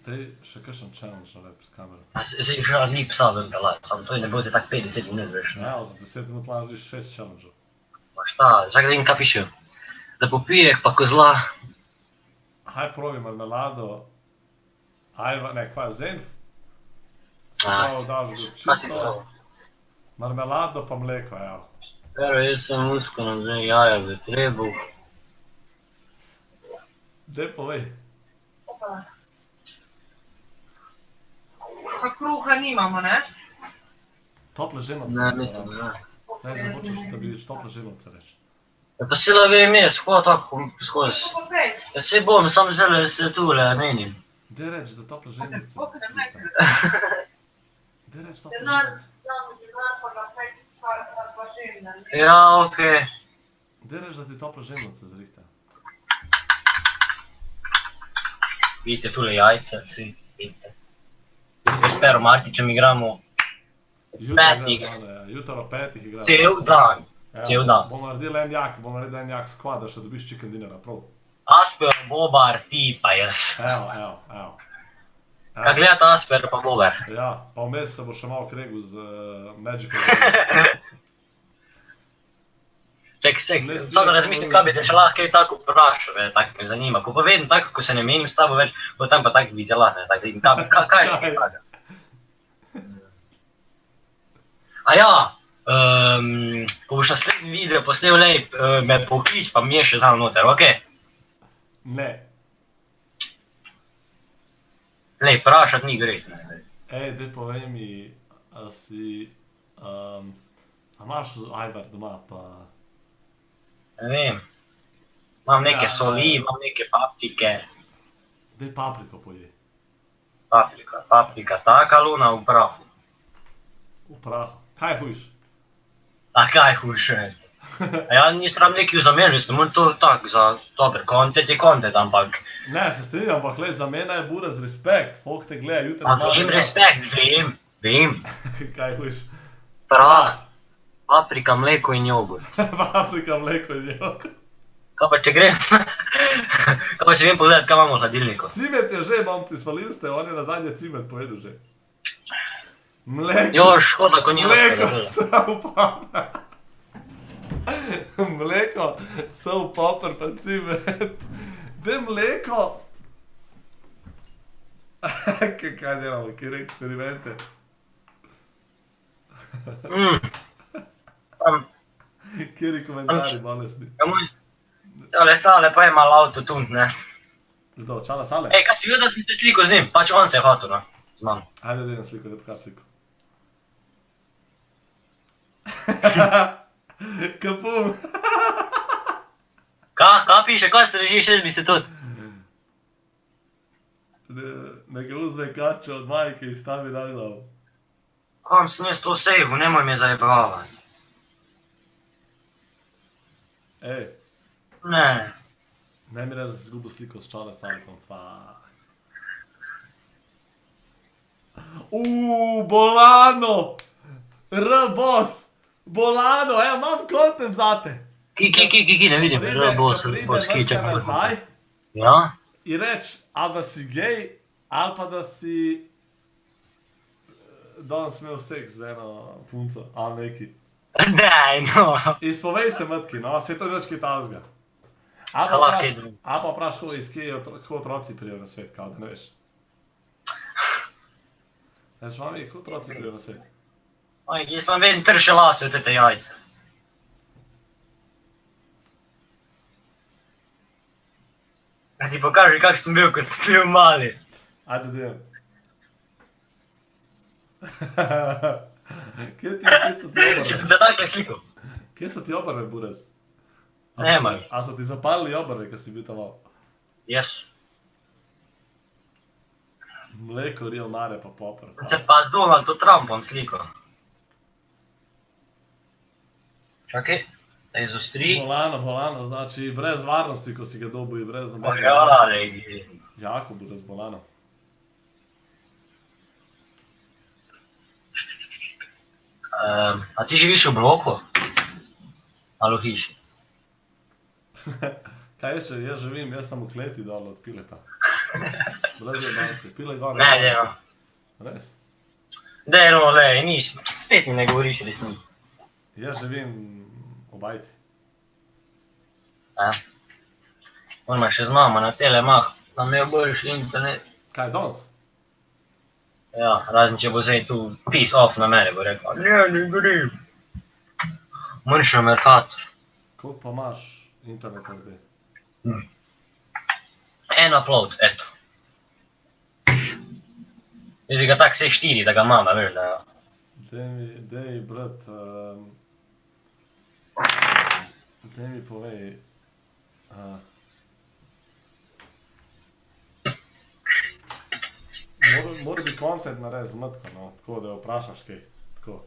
Dej, še kakšen challenge naredi pred kamero. Zdaj že ni psa ven pelati, samo to ne bo zdaj tak 50 minut, veš. Ja, za 10 minut lahko narediš 6 challengeov. Pa šta, čakaj da vidim kaj piše. Da popijeh pa kozla. Haj probi marmelado, ajva, ne, kva, zenf. Se pravi, daš gorčico, marmelado pa mleko, evo. Pero jaz sem usko na dve jaja v trebuh. Dej povej. Pa kruha nimamo, ne? Tople ženovce. Ne, mislim, ne. Ne, zdaj hočeš, da bi vidiš tople ženovce reči. Pa si la vem jaz, ko tako skozi. Pa pej. Ja se bom, sam zdaj se tule menim. Dej reči, da tople ženovce zrihta. Dej reči tople ženovce. Ja, okej. Dej reči, da ti tople ženovce zrihta. Vidite tule jajce, vsi, vidite. S Pero Martićem igramo petih. Jutro o 5 igramo. Cel dan. Cel dan. Bomo naredili en jak squad, da še dobiš chicken dinera, prav. Asper, Bobar, ti pa jaz. Evo. Kaj gledata Asper pa Bobar? Ja, pa vmes se bo še malo kregel z Magical. Ček, samo da razmislim, kaj bi te še lahko kaj tako vprašal, tako me zanima. Ko pa vedno tako, ko se ne menim s tabo več, potem pa tako videla, ne, tako vidim, kaj še kaj praga? A ja, ko boš naslednji video posnel, lej, me poklič, pa mi je še zam noter, okej? Ne. Lej, vprašat ni gre. Ej, dej povej mi, a si, a imaš ajvar doma, pa... Ne vem. Imam neke soli, imam neke paprike. Dej papriko pojej. Paprika, taka luna v prahu. V prahu. Kaj hujš? A kaj hujše? A ja nisem ram nekaj za mene, mislim, to tak, za dober content je content, ampak... Ne, se strinjam, ampak lej, za mene je buraz respekt, folk te gleda, jutri... A vem respekt, vem. Kaj hujš? Prah, paprika, mleko in jogurt. Paprika, mleko in jogurt. Kaj pa če grem? Kaj pa če grem pogledat, kaj imamo v hladilniku? Cimet je že, momci, spalili ste, on je nazadnje cimet pojedel že. Mleko. Jo, škoda, ko ni Mleko, sol popper. Mleko, sol popper pa cimet. Dej mleko. Kaj delamo, kjer eksperimente? Kjeri komentari bolesni? Tale Sale pa je malo autotune, ne? Kdo, Čala Sale? Ej, kaj si videl, da sem te sliko z njim? Pač on se je hotel, no. Znam. Ajde, dej na sliko, dej pokaž sliko. Kapum. Kaj piše, kaj se režiš, jaz bi se tudi. Neka uzme kačo od majke i stavi na glavu. Kam sem jaz to sejvu, nemoj me zajebavati. Ej. Ne. Ne mi reći da si zgubil sliko s Čale Saltom, fuck. Bolano! R-boss! Bolano, evo, imam content za te. Ki, ne vidim, R-boss, ki, čekaj. Nazaj Ja? i reći, ali da si gej, ali pa da si danes imel seks z eno punco, ali neki. Daj, no. Izpovej se matki, no, se to več kaj tazga. Ali pa vpraš, kako otroci prijo na svet, kao da ne veš. Reč, mami, kako otroci prijo na svet? Oj, jaz vam vedno trše lase od tete jajce. Da ti pokaži, kak sem bil, ko sem bil mali. Ajde, dajem. Kje so ti obrve? Če sem te takle sliko. Kje so ti obrve, Buras? Nemaj. A so ti zapalili obrve, ko si bil tam malo? Jes. Mleko, real nare pa popper. Sem se pa z Donaldom Trumpom sliko. Čakaj, da izostri. Bolano, znači brez varnosti, ko si ga dobil i brez nobenega. Ja, regi. Jako Buras, bolano. A ti živiš v bloku? Ali v hiši? Kaj jaz, jaz živim, jaz sem v kleti dol od Pileta. Brez jebanci, Pilet gor. Ne, dejva. Res? Dej, no, lej, nisi, spet mi ne govoriš resnici. Jaz živim v bajti. On še z mama na telemah, nam je boljši internet. Kaj, danes? Ja, razen če bo zdaj tu peace off na mene, bo rekla, ne grem. Manjša Mercator. Koliko pa imaš interneta zdaj? En upload, eto. Jaz bi ga tak vse 4, da ga imam, veš, da... Dej, brat, dej mi povej, mora bi content narediti z Matko, no, tako da jo vprašaš kaj, tako.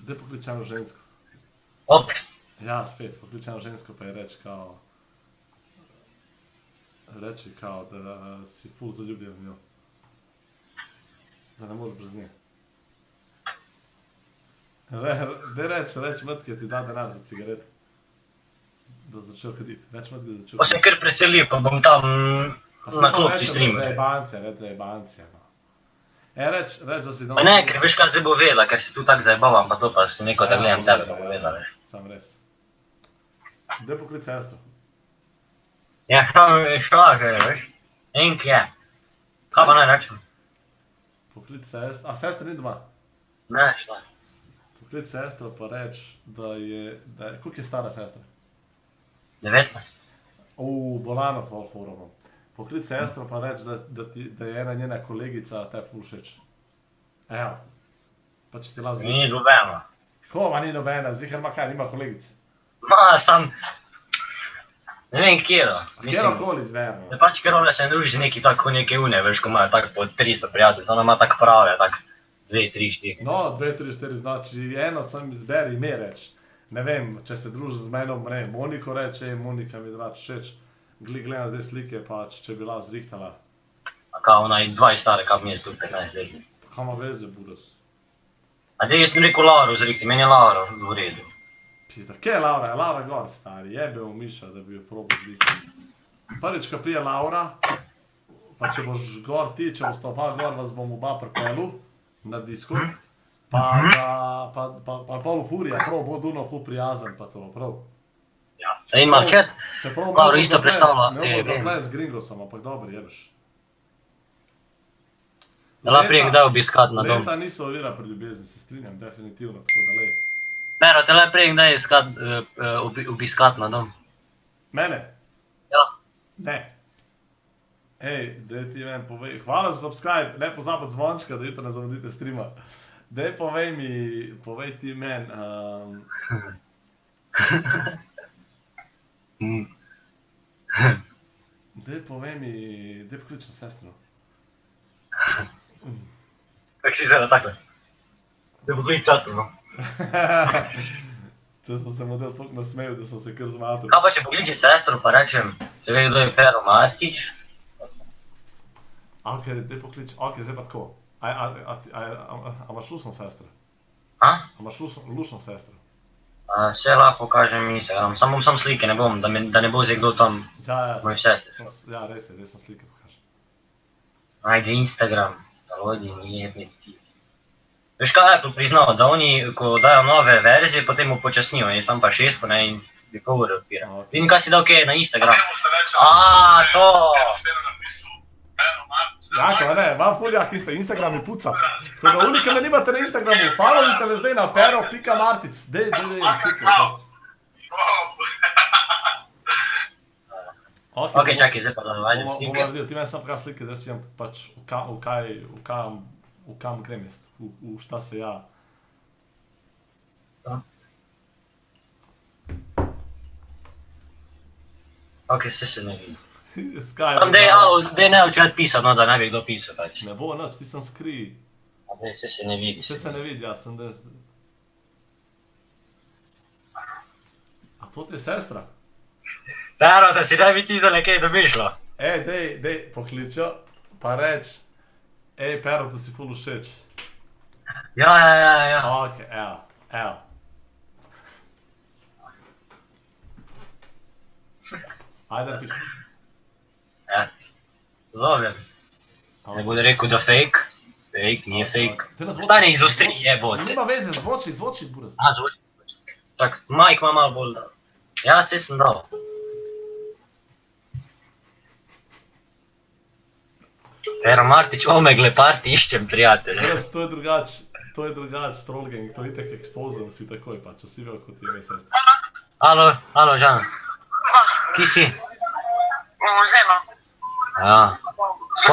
Dej pokličem žensko. Opet? Ja, spet, pokličem žensko pa je reči kao, da si ful zaljubljen v njo. Da ne moreš brez nje. Dej reč Matke ti da denar za cigaret. Da začel kaditi. Reč Matke da začel kaditi. Pa se kar preselil, pa bom tam na klopci streamal. Reč za jebancija, no. Reč, da si danes... Pa ne, ker veš kaj se bo vedela, ker si tu tak zajebavam, pa to pa si neko da gledam tebe, pa bo vedela, veš. Sam res. Dej poklic sestro. Ja, šta že, veš? Enk je. Kaj pa naj rečem? Poklic sestro, a sestra ni doma? Ne, šta. Poklic sestro pa reč, da je, koliko je stara sestra? 19. Bolano forum. Poklic sestro pa reč, da je ena njena kolegica te ful všeč. Evo. Pa če ti lazi... Ni nobena. Ko, ma ni nobena, zihar ma kaj, nima kolegic. Ma, sam... Ne vem, kjero. Kjerokoli zverno. Ne pač, ker ona se druži z neki tako neke une, veš, ko imajo tako po 300 prijatelj, ona ima tako prave, tako 2, 3, 4. No, 2, 3, 4 znači, eno sam izberi ime reč. Ne vem, če se druži z menom, ne, Moniko reče, Monika mi drač všeč. Gledam zdaj slike, pač, če bi lahko zrihtala. A kao onaj 20 stare, kao mi je tu 15 let. Kaj ima veze, budas? A dej, jaz sem rekel Lauro zrihti, meni je Lauro v redu. Pizda, kje je Laura? Je Laura gor, stari, jebe v miša, da bi jo probal zrihtati. Prvič, ko prije Laura, pa če boš gor ti, če boš stopal gor, vas bom oba pripelu na Discord. Pa pol furija, prav bo Duno ful prijazen, pa to, prav. Da ima chat, Lauro isto predstavlja. Ne bo zaplet z Gringosom, ampak dobro, jebeš. Da prije kdaj obiskat na dom. Leta niso ovira pri ljubezni, se strinjam, definitivno, tako da lej. Pero, te le prije kdaj obiskat na dom. Mene? Ja. Ne. Ej, daj ti meni povej, hvala za subscribe, ne pozabiti zvončka, da jutro ne zamudite streama. Daj povej ti meni, daj povej mi, daj poklič na sestro. Kako si zelo takle? Da poklič sestro, no. Če sem se model toliko nasmejal, da sem se kar zmatil. Kaj pa če pokliči sestro, pa rečem, če ve kdo je Pero Martič? Ok, daj poklič, ok, zdaj pa tako. A imaš lušno sestro? A? A imaš lušno sestro? Vse lahko pokažem Instagram, samo bom sam slike, ne bom, da ne bo zdaj kdo tam moj sestro. Ja, res je, sem slike pokažem. Ajde Instagram, da vodi mi jebni ti. Veš kaj Apple priznal, da oni, ko dajo nove verzije, potem upočasnijo, je tam pa 6, ne, in bi ure odpira. Vidim, kaj si dal kaj na Instagram. To! Jako, ne, vam fuljak isto, Instagram mi puca. Tako da oni, ki me nimate na Instagramu, followite me zdaj na pero.martic. Dej, slike. Ok, čakaj, zdaj pa da najdem slike. Bomo naredil, ti meni sam pokaž slike, da si vam pač v kam grem jaz, v šta se ja. Ok, se ne vidi. Tam dej ne v chat pisat, no, da ne bi kdo pisal pač. Ne bo nič, ti sem skrij. A dej, se ne vidi. Se ne vidi, ja, sem des... A to ti je sestra? Pero, da si ne bi ti za nekaj domišljal. Dej, pokličo, pa reč, Pero, da si ful všeč. Ja. Ok, Ajde napiši. Zovem. Ne bude rekel, da fake. Fake, nije fake. Te na zvočnik. Stane izostri, jebote. Nima veze, zvočnik, buraz. A, zvočnik. Čak, Mike ima malo bolj dal. Ja, saj sem dal. Pero Martić, omegle party, iščem prijatelje. To je drugač, trollgang, to je itak ekspozan si takoj, pa če si vel, kot je ime sestra. Alo, Žan. Ki si? Vzema. Ja. S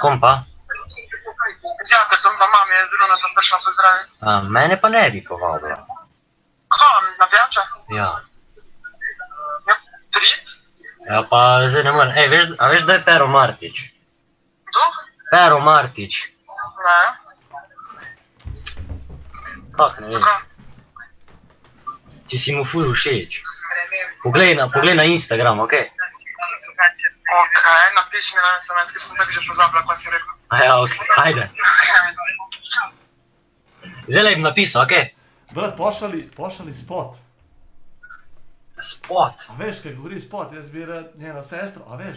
kom pa? Ja, kad sem pa mami, je zelo nas prišla pozdraviti. Mene pa ne bi povabila. Kam, na pijača? Ja. Ja, prid? Ja, pa zdaj ne morem. Ej, a veš, da je Pero Martić? Kdo? Pero Martić. Ne. Kak ne vem? Če si mu ful všeč. Poglej na Instagram, okej? Okej, napiši mi na SMS, ker sem tako že pozabila, kaj si rekel. Ja, okej, ajde. Zdaj bom napisal, okej? Brat, pošali spot. Spot? A veš, kaj govori spot, jaz bi rad njeno sestro, a veš?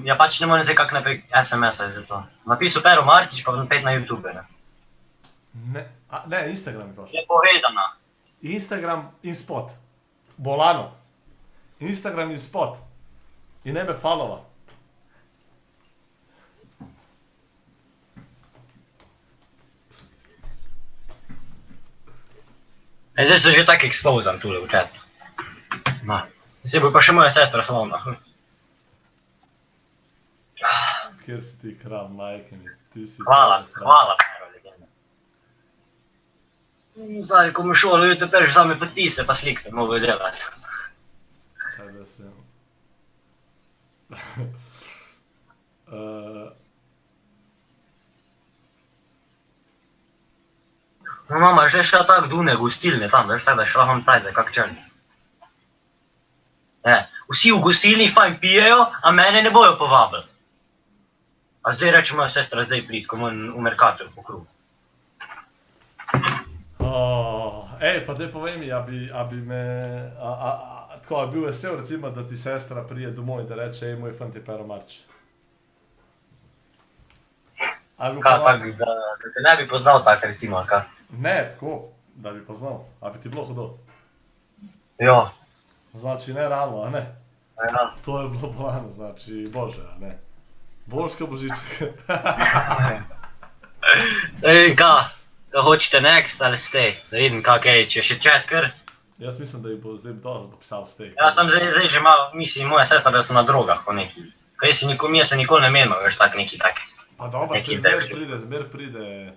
Ja, pač ne morem zdaj kak naprej SMS-a za to. Napisal Pero Martić, pa bom pet na YouTube, ne? Ne, Instagram je prošel. Je povedana. Instagram in spot. Bolano. Instagram in spot. In ne me follova. Zdaj so že tak expozan tule v chatu. Zdaj bo pa še moja sestra slovna. Kjer si ti kralj, majke mi, ti si... Hvala, Pero, legenda. Zdaj, ko mi šolo, vidite, prvič same podpise pa slikte, mogo delati. Čaj da sem... No, mama, že šel tak dune gostilne tam, veš, tako da šla vam cajt, kak črni. Vsi v gostilni fajn pijejo, a mene ne bojo povabili. A zdaj reče moja sestra, zdaj prid, ko moram v Mercator po kruhu. Ej, pa daj povej mi, a bi me... Tako, a bi bil vesel, recimo, da ti sestra prije domov in da reče, ej, moj fant je Pero Martić. Kaj pa bi, da te ne bi poznal tak, recimo, ali kaj? Ne, tako, da bi poznal. A bi ti bilo hudo? Ja. Znači, ne realno, a ne? Ja. To je bilo bolano, znači, bože, a ne? Božka božiček. Ej, ka hočete next ali stay? Da vidim kak je, če še chat kar. Jaz mislim, da ji bo zdaj dosti popisal stay. Ja, sem zdaj že malo, mislim, moja sestra, da sem na drogah po neki. Kaj se nikoli ne menil, veš, tak neki tak. Pa dobro, se zmer pride.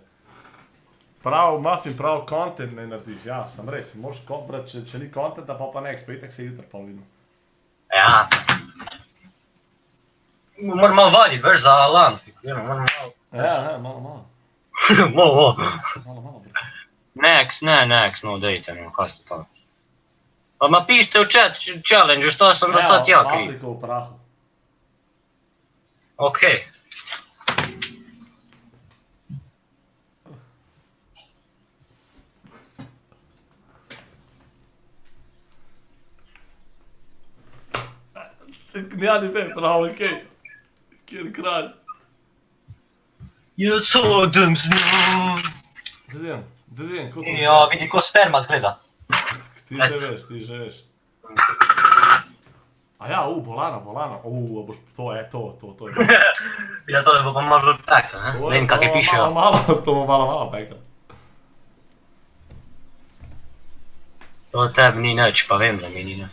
Prav muffin, prav content ne narediš, ja, sem res, moraš brati, če ni contenta, pa next, pa itak se jutro pa vidimo. Ja. Moram malo vaditi, veš, za lan, moram malo... Ja, malo. Malo. Next, no dejte, no, kaj ste pa. Pa napište v chat challenge, što sam da sad ja kriv. Paprika v prahu. Okej. Ja, ni vem, prav, okej. Kjer kralj. Jaz odem z njo. Da vem, kot to Ja, vidi, ko sperma zgleda. Ti že veš. A ja, bolano, boš to je. Ja, tole bo pa malo pekla, ne? Vem, kak je pišejo. To bo malo pekla. To tebi ni nič, pa vem, da mi ni nič.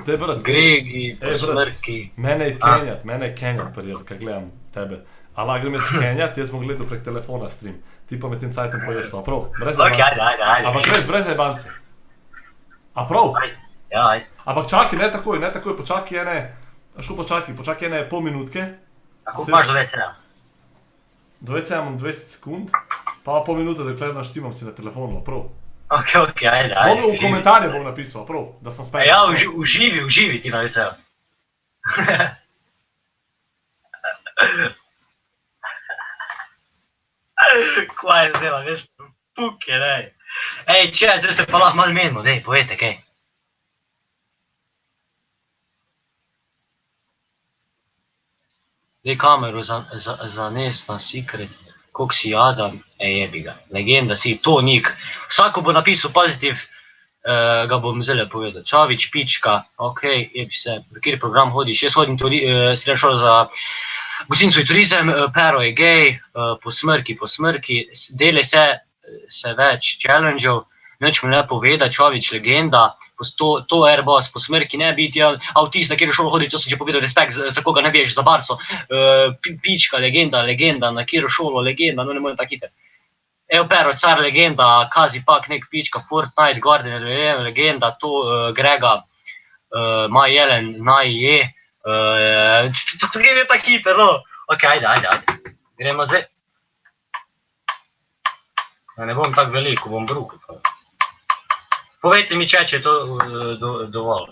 Te brat, Gregi, posmrki. Mene je kenjat, prijel, kaj gledam tebe. Ali grem jaz kenjat, jaz bom gledal prek telefona stream. Ti pa med tem cajtom poješ to, a prav? Brez zajbance. Ok, ajde. Ampak res, brez zajbance. A prav? Ja, ajde. Ampak čakaj, ne takoj, počakaj ene pol minutke. A koliko imaš do WC-ja? Do WC-ja imam 20 sekund, pa pol minute, dokler naštimam si na telefonu, prav? Ok, ajde. V komentarju bom napisal, prav, da sem spet. Ja, uživi ti na WC-ju. Kaj je zdaj, veš, puke, daj. Ej, zdaj se pa lahko malo menimo, dej, povejte kaj. Dej kamero zanes na secret, koliko si Adam, jebi ga, legenda si, to nik. Vsako bo napisal pozitiv, ga bom zdaj povedal. Čavič, pička, okej, jebi se, v kjer program hodiš, jaz hodim srednjo šolo za gostinstvo in turizem, Pero je gej, po smrki, dele se več challenge-ov, neč mu ne poveda, Čavič, legenda, to Airbus, po smrki ne biti, avtist, na kjer šolo hodi, to sem že povedal, respekt, za koga ne biješ, za barco, pička, legenda, na kjer šolo, legenda, no ne morem tako hiter. Evo Pero, car legenda, Kazi Pak, nek pička, Fortnite, Guardian, legenda, to Grega, Maj Jelen, Naj je, to je tako hiter, no. Ok, ajde. Gremo zdaj. Ne bom tako veliko, bom bruko. Povejte mi, če je to dovolj.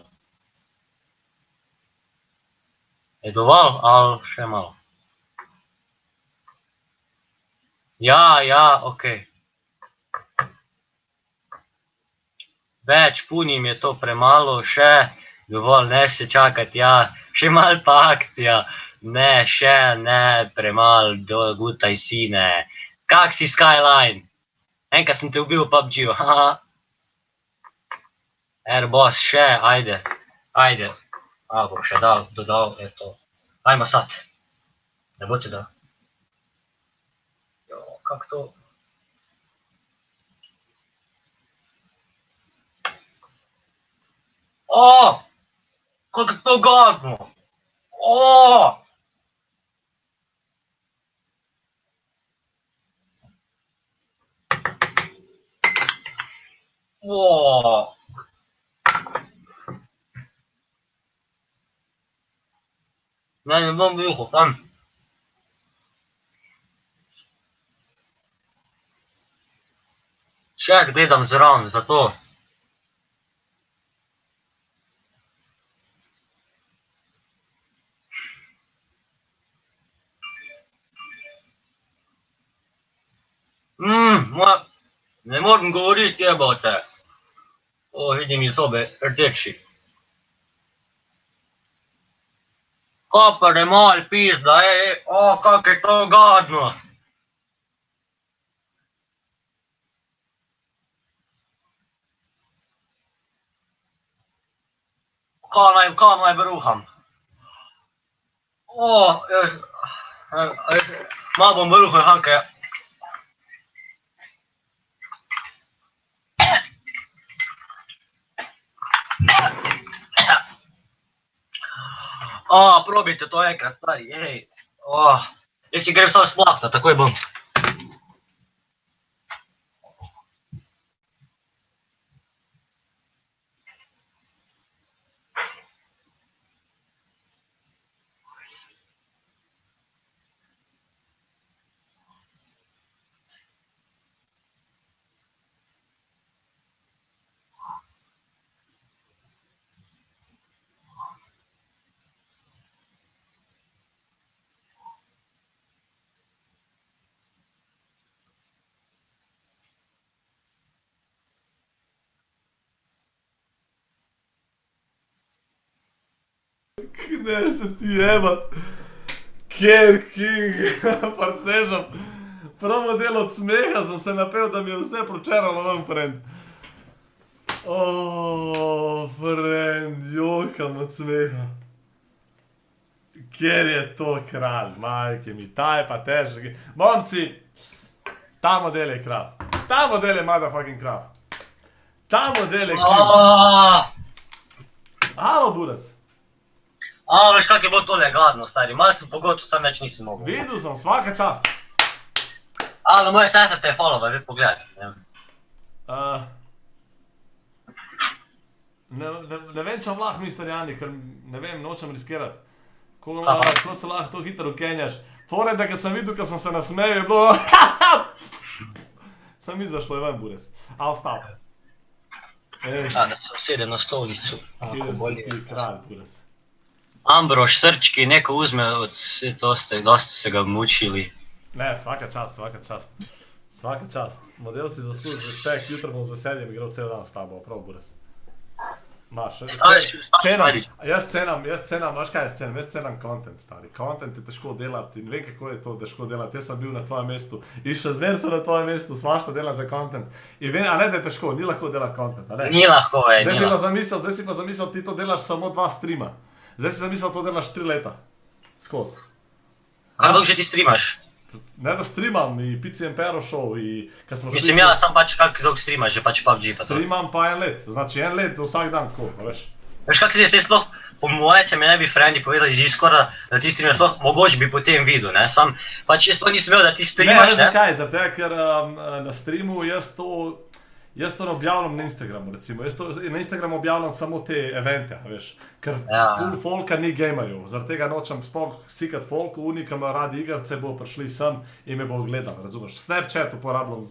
Je dovolj, ali še malo? Ja, ok. Več, punim je to premalo, še dovolj, ne se čakati, ja. Še malo pa akcija. Ne, še ne, premalo, gutaj sine. Kak si Skyline? Enka sem te ubil v PUBG-u, haha. Airbus, še, ajde. Bom še dodal, eto. Ajmo sad. Ne bo ti dal. Jo, kak to? O! Kak je to gadno! O! O! Ne bom bil hopan. Še gledam zraven, zato. Ne morem govoriti, jebote. O, vidim iz zobe rdeči. Kopar je mal pizda, o, kak je to gadno. Kaj naj bruham? O, malo bom bruhal, Hanke. Probajte to enkrat, stari, Jaz si grem samo splahta, takoj bom. Ne se ti jebat. Ker King, parsežam. Prvo del od smeha sem se napel, da mi je vse pročeralo ven, friend. Friend, jokam od smeha. Ker je to kralj, majke mi, ta je pa težek. Momci, ta model je kralj. Ta model je motherfucking kralj. Ta model je kralj. Alo, Buras. Veš kak je bilo tole gadno, stari, malo sem pogotovo, sam več nisem mogel. Videl sem, svaka čast. Ali moja sestra te je followa, vi pogledaj. Ne vem, če lahko, Mr. Jani, ker ne vem, nočem riskirati. Ko se lahko to hitro ukenjaš. Fore, da ko sem videl, ko sem se nasmejal, je bilo... Sam mi zašlo je ven, Buras. Ali stav. Da se usede na stolicu. Kjer si ti kralj, Buras. Ambrož, srčki, neko uzme od vse to ste, dosta se ga mučili. Ne, svaka čast, svaka čast. Svaka čast. Model si zasluži respekt, jutro bom z veseljem igral cel dan s tabo, prav, Buras. Imaš, Stari. jaz cenam, veš kaj jaz cenam? Jaz cenam content, stari. Content je težko delati in vem, kako je to težko delati. Jaz sem bil na tvojem mestu in še zmer sem na tvojem mestu, svašta delam za content. In vem, a ne, da je težko, ni lahko delati content, a ne? Ni lahko, Zdaj si pa zamislil, ti to delaš samo 2 streama. Zdaj si zamislil, to delaš 3 leta. Skozi. Kako dolgo že ti streamaš? Ne da streamam, i PC Empero show, i kad smo šli... Mislim, ja sam pač kak dolgo streamaš, že pač PUBG pa to. Streamam pa 1 let, znači 1 let vsak dan tako, veš. Veš kak se sploh, po moje, če me ne bi frendi povedali iz Discorda, da ti streamaš sploh, mogoče bi potem videl, ne, sam, pač jaz pa nisem vedel, da ti streamaš, ne. Ne, zakaj, zaradi tega, ker na streamu jaz to ne objavljam na Instagramu, recimo, jaz to na Instagramu objavljam samo te evente, veš, ker full folka ni gamerjev, zaradi tega nočem sploh sikat folku, oni, ki imajo radi igrce, bo prišli sem in me bo gledali, razumeš, Snapchat uporabljam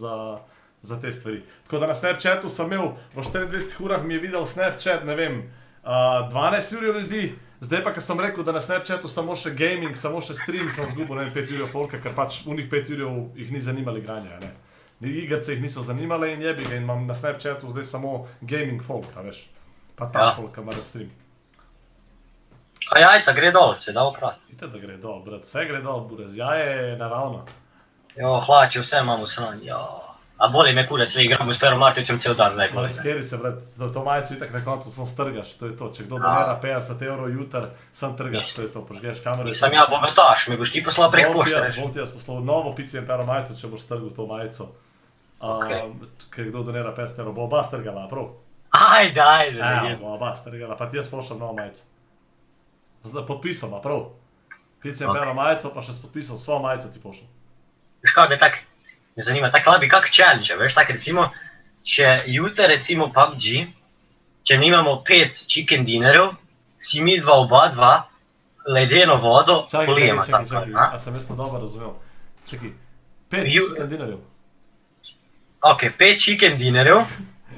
za te stvari. Tako da na Snapchatu sem imel, v 24 urah mi je videl Snapchat, ne vem, 12 jurjev ljudi, zdaj pa, ko sem rekel, da na Snapchatu samo še gaming, samo še stream, sem zgubil, ne vem, 5 jurjev folka, ker pač unih 5 jurjev jih ni zanimali igranja, ne. Igrce jih niso zanimale in jebi ga in imam na Snapchatu zdaj samo gaming folk, a veš. Pa ta folk, ki ima rad stream. A jajca gre dol, se da oprat. Vidite, da gre dol, brat, vse gre dol, burez, jaje je naravno. Jo, hlače, vse imamo sran, jo. A boli me kurec, da igramo s Pero Martićem cel dan, ne. Ma skeri se, brat, to majico itak na koncu sem strgaš, to je to. Če kdo donira 50 € jutar, sem trgaš, to je to, požgeš kamero. Nisem ja bogataš, mi boš ti poslal prek pošte, veš. Bom ti jaz poslal novo PC Empero majico, če boš strgal to majico. Ker kdo donira 50 €, bo oba strgala, prav? Ajde, ajde. Bo oba strgala, pa ti jaz pošljem novo majico. Z podpisom, a prav? PC Empero majico, pa še s podpisom svojo majico ti pošljem. Veš kaj, da tak, me zanima, tak labi kak challenge, veš, tak recimo, če jutra recimo PUBG, če nimamo 5 chicken dinnerjev, si mi oba dva ledeno vodo polijemo. Čakaj, a sem jaz to dobro razumel. Čakaj, 5 chicken dinnerjev. Ok, 5 chicken dinnerjev,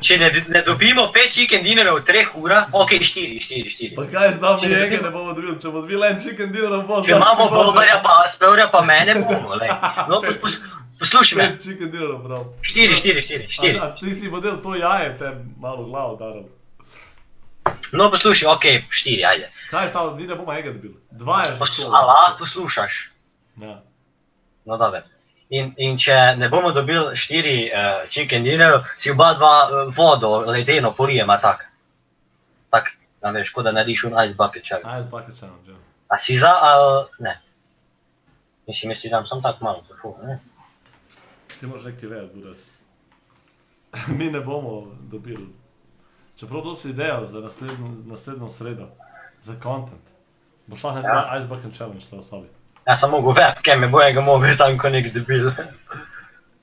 če ne dobimo 5 chicken dinnerjev v 3 urah, ok, 4. Pa kaj znam mi jege ne bomo dobili, če bomo dobili en chicken dinner, bo če imamo Bobarja pa Spevrja pa mene bomo, lej. No, poslušaj me. 5 chicken dinnerov, prav. 4. A ti si model to jaje, te malo glavo daral. No, poslušaj, ok, 4, ajde. Kaj je stalo, mi ne bomo enega dobili. 2 je že to. A lahko poslušaš. Ja. No, dobro. In če ne bomo dobili 4 chicken dinnerjev, si oba dva vodo ledeno polijema tak. Tak, da veš, kot da narediš un ice bucket challenge. Ice bucket challenge, ja. A si za, ali ne? Mislim, jaz ti dam sam tak malo, ne? Ti moraš nekaj vedeti, buraz. Mi ne bomo dobili. Čeprav to si ideja za naslednjo sredo. Za content. Boš lahko naredila ice bucket challenge v osobi. Ja sam mogu webcam, me bojega mogu tam ko nek debil.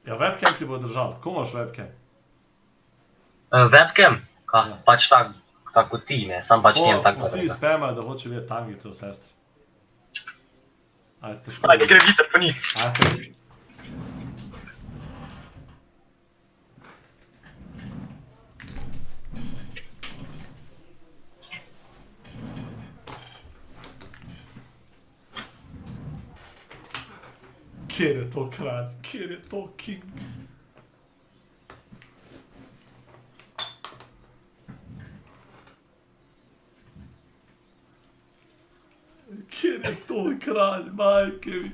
Ja, webcam ti bo držal. Ko imaš webcam? Webcam? Pač tak kot ti, ne? Sam pač nijem tako. Vsi spemajo, da hoče videti tangice v sestri. Ajde, težko. Ajde, gre videti po njih. Ajde. Kjer je to kralj? Kjer je to king? Kjer je to kralj, majke mi?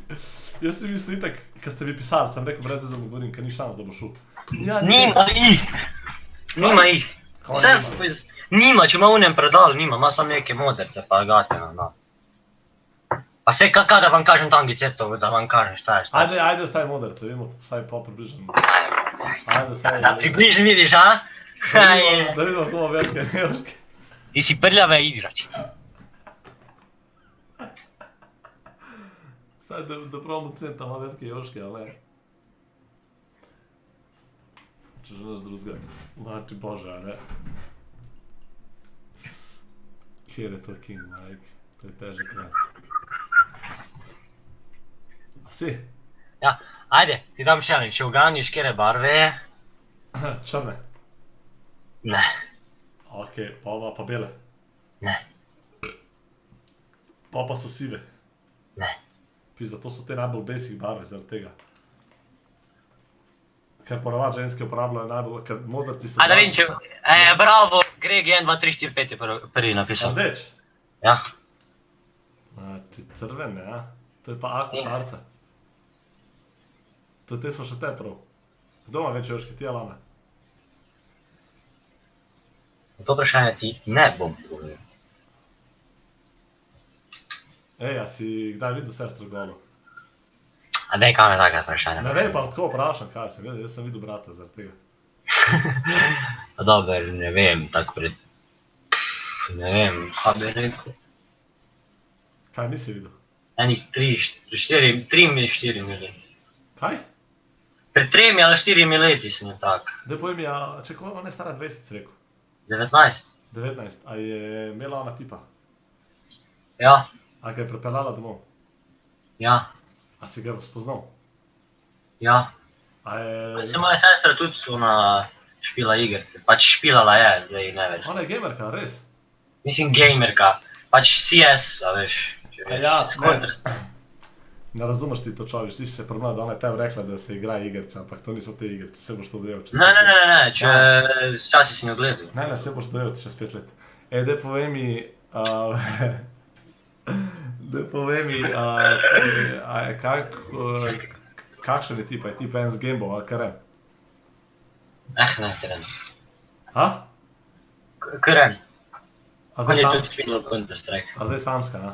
Jaz sem mislil itak, kad ste vi pisali, sem rekel brez veze mu govorim, ker ni šans, da bo šel. Nima ih! Nima ih! Nima, če ima unem predal, nima, ima sam neke modrce pa gatena, no. Pa se kaka da vam kažem tam giceptov, da vam kažem šta je. Ajde vsaj modrce, vidimo vsaj po približno. Ajde vsaj... Da približno vidiš, a? Da vidimo kako velike joške. Ti si prljave igrač. Saj da probamo centa ima velike joške, ali ne? Če že naš druzga. Znači bože, a ne? Kjer je to king, Mike? To je težek rad. A si? Ja, ajde, ti dam challenge, če uganiš kjere barve je? Črne? Ne. Ok, pa bele? Ne. Pa so sive? Ne. Pizda, to so te najbolj basic barve zaradi tega. Ker ponavadi ženske uporabljajo najbolj, ker modrci so... A da vem, če... bravo, Greg 1, 2, 3, 4, 5 je prvi napisal. Rdeč? Ja. Či crven, ja. To je pa A košarca. Te so še te prav. Kdo ima večje oške, ti Alana? To vprašanje ti ne bom povedal. Ej, a si kdaj videl sestro golo? A ne, kaj me takrat vprašanje? Ne vem, pa tako vprašam, kaj sem videl, jaz sem videl brata zaradi tega. Dober, ne vem, tako pred... Ne vem, kaj bi rekel. Kaj nisi videl? Enih 3-4 leti. Kaj? Pred 3 ali 4 leti sem je tak. Daj povej mi, če ona je stara 20, si rekel? 19. 19, a je imela ona tipa? Ja. A ga je prepeljala domov? Ja. A si ga spoznal? Ja. A je... Se moja sestra tudi ona špila igrice. Pač špilala je, zdaj ne več. Ona je gamerka, res? Mislim gamerka. Pač CS, a veš. Ja, ne razumeš ti to človek, ti si se prvo, da ona je tebi rekla, da se igra igrice, ampak to niso te igrice, se boš to dojel čez 5 let. Ne, če časi si ne ogledal. Ne, se boš dojel čez 5 let. Daj povej mi, kakšen je tip, je tip en z Gamebov ali Karen? Ne, Karen. A? Karen. A On je tudi spinal Counter-Strike. A zdaj samska, ne?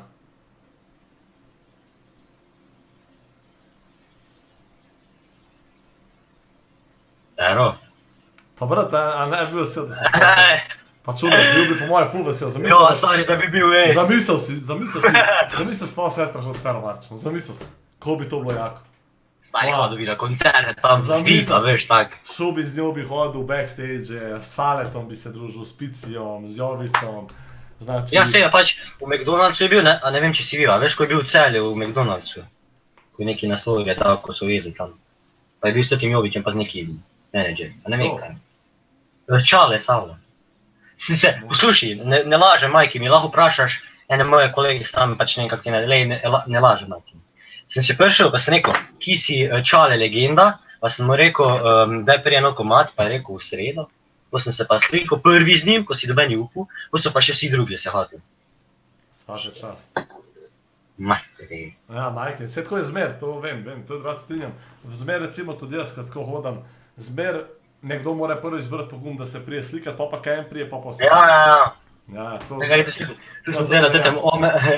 Ero. Pa brat, a ne bi bil vesel, da si spasel? Pa čudno, bil bi po moje ful vesel, zamislil. Jo, stari, da bi bil, ej. Zamislil si s tvojo sestro hod Fero Marčemo, zamislil si, ko bi to bilo jako. Stari, hodil bi na koncerte tam, FIFA, veš, tak. Šel bi z njo, bi hodil backstage, s Saletom bi se družil, s Picijom, z Jovičom, znači... Ja, sej, pač, v McDonald'su je bil, a ne vem, če si bil, a veš, ko je bil v Celju v McDonald'su. Ko je neki naslov je tako, ko so vedeli tam. Pa je bil s tem Jovičem, pa z neki menedžer, a ne vem kaj. Čale, Savla. Poslušaj, ne lažem, majki, mi lahko vprašaš ene moje kolege s tami, pač nekak ti ne lažem, majki. Sem se prišel, pa sem rekel, ki si Čale legenda, pa sem mu rekel, daj prije eno komad, pa je rekel v sredo. Pa sem se pa slikal prvi z njim, ko si dobeni upal, pa so pa še vsi drugi se hoteli. Svaka čast. Materi. Ja, majke, vse tako je zmer, to vem, to je rad strinjam. Zmer recimo tudi jaz, kad tako hodam, zmer nekdo mora prvi izbrati pogum, da se prije slikat, pa kaj en prije, pa se... Ja. Ja, to... Tu sem zdaj na tetem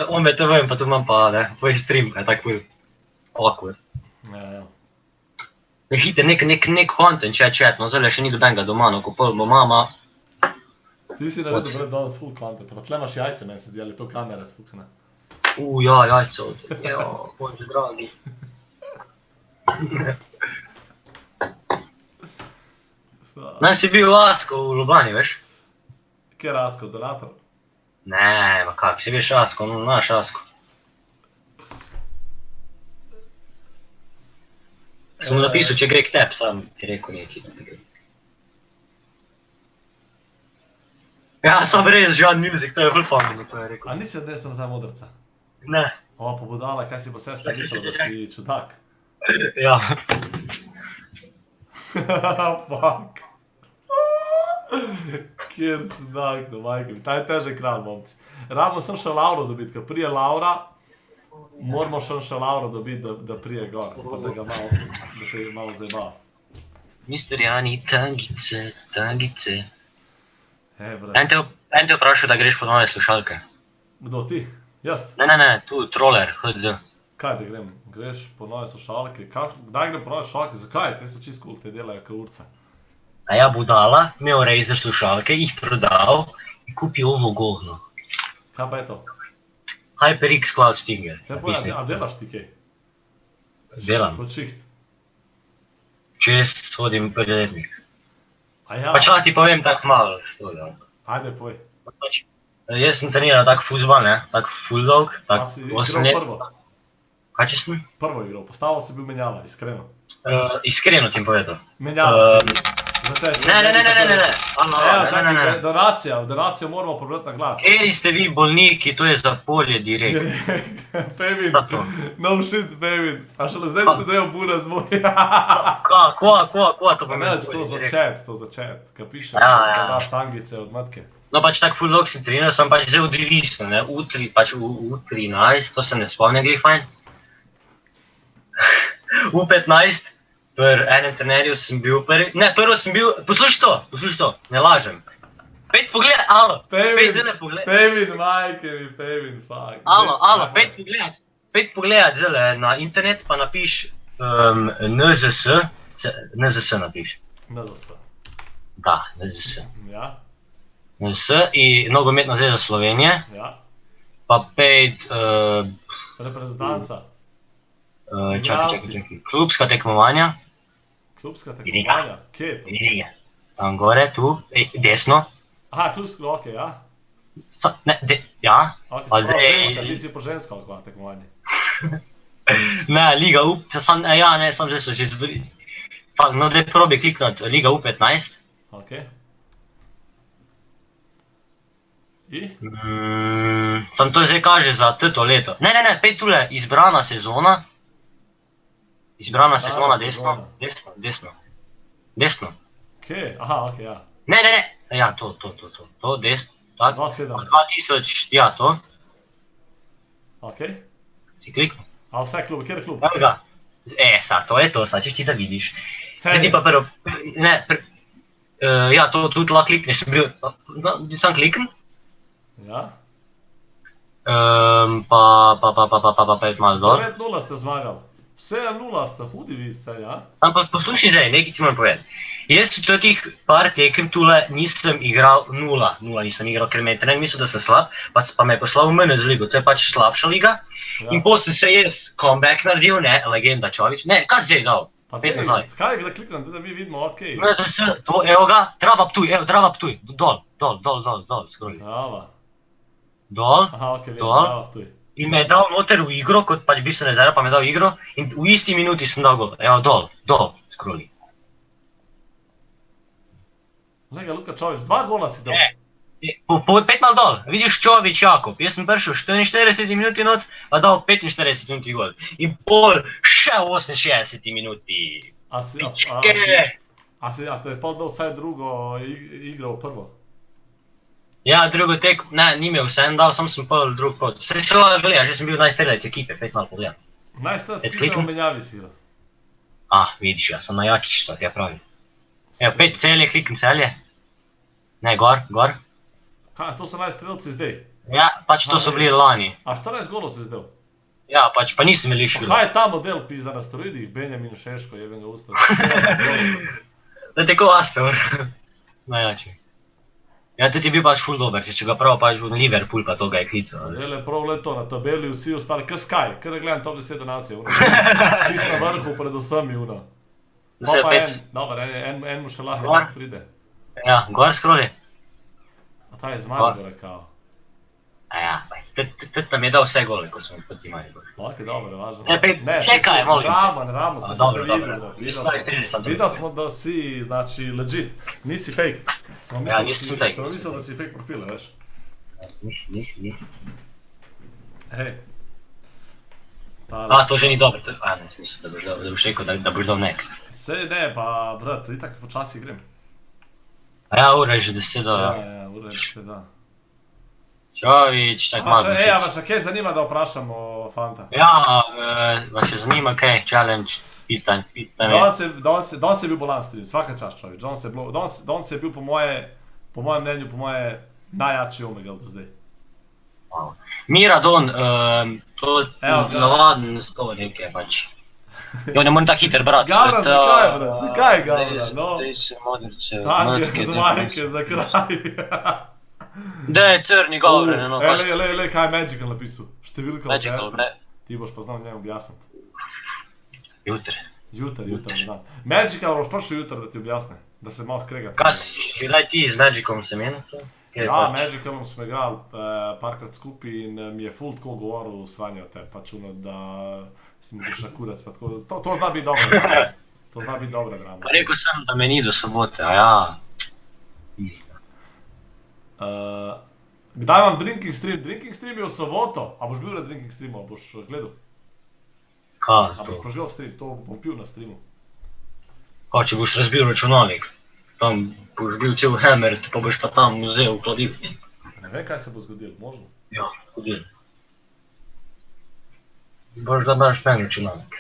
Ome TV, pa tu imam pa, ne, tvoj stream, je tak bil awkward. Ja. Hite nek content, chat, no zdaj še ni dobenega doma, no, ko pol bo mama... Ti si naredil vred danes full content, pa tle imaš jajce, meni se zdi, ali to kamera sfukane. Ja, jajce od, bože dragi. Naj si bil Asko v Ljubljani, veš? Kje je Asko, donator? Ne, ma kak, si veš Asko, no naš Asko. Sem mu napisal, če gre k tebi, sam ti rekel neki, da ne gre. Ja, sam res, Žan Music, to je bolj pomembno, ko je rekel. A nisi odnesel nazaj modrca? Ne. O, pa budala, kaj si bo sestra mislila, da si čudak? Ja. Fuck. Kjer čudak, no majke mi, ta je težek kralj, momci. Rabimo sem še Lauro dobiti, ko prije Laura, moramo še Lauro dobiti, da prije gor, pa da se malo zajebava. Mister Jani, tangice. Brat. En te vprašal, da greš po nove slušalke. Kdo, ti? Jaz? Ne, tu, troller, HD. Kaj da grem? Greš po nove slušalke? Kdaj grem po nove slušalke? Zakaj? Te so čist cool, te delajo kao urca. A ja, budala, imel Razer slušalke, jih prodal in kupil ovo govno. Kaj pa je to? HyperX Cloud Stinger. A delaš ti kaj? Delam. Kot šiht? Če jaz hodim prvi letnik. A ja? Pač lahko ti povem tako malo, što da. Ajde, povej. Jaz sem treniral tak fuzbal, ne, tak full dog, tak 8 let. A si igral prvo? Kaj če sem? Prvo igral, postavil si bil menjava, iskreno. Iskreno ti povedal. Menjava si bil. Ne. Donacijo moramo pobrati na glas. Kateri ste vi bolniki, to je za polje direkt. Pevin, no shit, Pevin. A šele zdaj se dajo bura z moj. Kva to pomeni? Ne, to za chat, ka piše, da daš tangice od matke. No pač tak full log sem treniral, sem pač zdaj odvisno, ne, pač v 13, to se ne spomnim glih fajn. V 15, pri enem trenerju sem bil prvi, ne, prvo sem bil, poslušaj to, ne lažem. Pejt pogled, alo, pejt zelo pogled. Pevin, majke mi, Pevin, fuck. Alo, pejt pogled zelo na internet, pa napiš NZS, NZS napiš. NZS. Da, NZS. Ja. NZS in Nogometna zveza Slovenije. Ja. Pa pejt... Reprezentanca. Čakaj. Klubska tekmovanja. Klubska tekmovanja? Kje je to? Lige. Tam gore, tu, desno. Aha, klubska, okej, ja. Ja. Ok, se pravi ženska, ti si po žensko ali kva tekmovanje. Ne, Liga U, ja, ne, sam zdaj so že zbori. No, daj probi kliknut Liga U15. Okej. I? Sam to zdaj kaže za to leto. Ne, pej tule, izbrana sezona. Izbrana sezona, desno. Kje? Aha, okej, ja. Ne, ja, to, desno. 2017. 2000, ja, to. Okej. Si kliknil. A vse klube, kjer je klub? Evo ga. To je to, če ti da vidiš. Zdaj ti pa prvo, ja, to tudi lahko klikneš, sem bil, sam klikn. Ja. Pa pet malo dol. 9-0 ste zmagali. 7-0 ste, hudi vi ste, ja? Ampak poslušaj zdaj, nekaj ti moram povedati. Jaz v teh par tekem tule nisem igral nula nisem igral, ker me je trener mislil, da sem slab, pa me je poslal v MNZ ligo, to je pač slabša liga. In potem sem se jaz comeback naredil, ne, legenda Čovič, ne, kaj si zdaj dal? Pet nazaj. Kaj je, da kliknem, da mi vidimo, okej. To, evo ga, Drava Ptuj, dol, skroli. Drava. Dol, aha, okej, Drava Ptuj. In me je dal noter v igro, kot pač bistvene rezerve, pa me je dal v igro in v isti minuti sem dal gol. Evo, dol, skroli. Lega, Luka Čovič, 2 gola si dal. Pet mal dol, vidiš Čovič Jakob, jaz sem prišel 44 minuti not, a dal 45 minuti gol. In pol še 68 minuti. A to je pol dal vsaj drugo igro v prvo? Ja, drugo tek, ne, ni me vse en dal, sam sem pol drug pot. Se lahko gledaš, jaz sem bil najstrelec ekipe, pet mal pogledam. Najstrelec ekipe v menjavi si igral. Vidiš, ja, sem najjači, što ti ja pravi. Evo, 5 celje, kliknem celje. Ne, gor. Kaj, to so najstrelci zdaj? Ja, pač to so bili lani. A 14 golov si zdaj? Ja, pač pa nisem velik špil. Kaj je ta model pizda na steroidih? Benjamin Šeško, jeben ga usta. Da te ko Asper. Najjači. Ja, tudi je bil pač ful dober, če ga prav pač v Liverpool pa to ga je klical. Dele prav leto na tabeli vsi ostali, kaj skaj, kaj da gledam top 10 nacije, čist na vrhu predvsem je uno. Pa en mu še lahko pride. Ja, gor skroli. A ta je zmagal gore kao. Ja, tudi tam je dal vse gole, ko smo poti imali. Ok, dobro, važno. Čekaj, molim. Ne ramo, se sem te videl. Videl smo da si, znači, legit, nisi fake. Ja, nisem fake. Sem mislil, da si fake profile, veš. Nisi. Hej. To že ni dobro, ne, smisel, da boš rekel, da boš dal next. Sej ne, pa brat, itak počasi grem. Ja, ura je že 10 do, ja. Ja, ura je 10 do. Čovič, tak malo. A vas še kaj zanima, da vprašamo fanta? Ja, vas še zanima kaj, challenge, pitanj. Danes je bil bolan stream, svaka čast Čovič. Danes je bil po mojem mnenju, po moje najjači Omegle do zdaj. Miradon, to navaden sto nekaj pač. Jo, ne moram tako hiter brati. Gavran, zakaj brat? Zakaj je Gavran, no? Dej se modrice, Tanke, dvajke, za kraj. Dej, crni Gavran, no. Kaj je Magical napisal? Številka od cesta. Ti boš pa znal njemu objasniti. Jutr, dan. Magical boš prišel jutr, da ti objasne. Da se malo skregati. Kaj si, daj ti z Magicom sem eno to? Ja, Magicalom smo igrali parkrat skupaj in mi je ful tako govoril Svanja o te, pač ono, da si mi greš na kurac, pa tako, to zna biti dobro. To zna biti dobra drama. Pa rekel sem, da me ni do sobote, a ja. Kdaj imam drinking stream? Drinking stream je v soboto. A boš bil na drinking streamu, a boš gledal? Kaj A boš to? prežgal stream, to bom pil na streamu. Kaj, če boš razbil računalnik? Tam boš bil cel hammer, pa boš pa tam vzel v hladilnik. Ne vem, kaj se bo zgodilo, možno. Ja, hodil. Boš da imaš meni računalnik.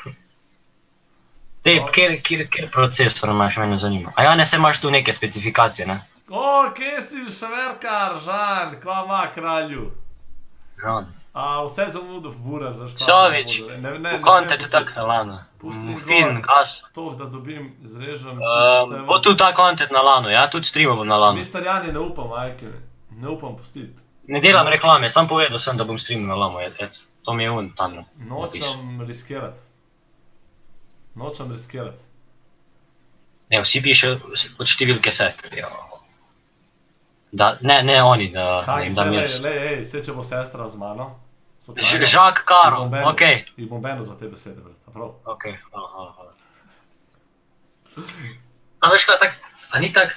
Te, kjer procesor imaš, mene zanima. A ja, ne se imaš tu neke specifikacije, ne? O, kje si šverkar, Žan, kva ima kralju? Žan. A vse zamudov bura, zaš kva Čovič, sem zamudil. Ne v kontentu tak na lano. Pustim Fin, gas. To, da dobim, zrežem. Bo tu ta kontent na lano, ja? Tudi streamo bom na lano. Mister Jani ne upam, ajke. Ne upam pustiti. Ne delam reklame, sam povedal sem, da bom streamal na lano, eto. To mi je un tam. Nočem riskirati. Nočem riskirati. Ne, vsi pišejo od številke sestre. Da, ne oni, da jim dam jaz. Lej, saj če bo sestra z mano. Žak Karo, okej. In bom benil za te besede, brat, a prav? Okej, hvala. A veš kaj, a ni tak,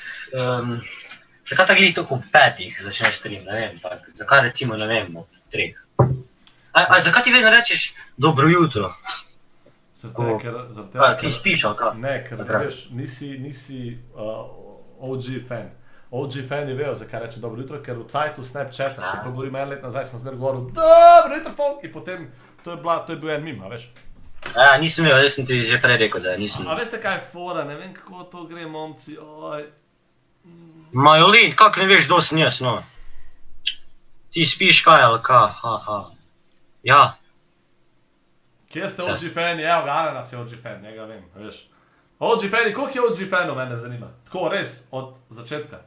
zakaj tak glih tako v 5 začneš stream, ne vem, tak, zakaj recimo, ne vem, ob 3. A zakaj ti vedno rečeš dobro jutro? Zaradi tega, ti spiš, ali kaj? Ne, ker veš, nisi OG fan. OG fani vejo, zakaj reče dobro jutro, ker v cajtu Snapchataš, to govorim 1 let nazaj, sem zmer govoril dobro jutro, folk, in potem to je bil en mim, a veš? Ja, nisem imel, jaz sem ti že prej rekel, da nisem. A veste kaj je fora, ne vem kako to gre, momci, oj. Majolin, kak ne veš, kdo sem jaz, no? Ti spiš kaj, ali kaj, Ja. Kje ste OG fani? Evo ga, Ananas je OG fan, njega vem, veš. OG fani, koliko je OG fanov, mene zanima? Tako, res, od začetka.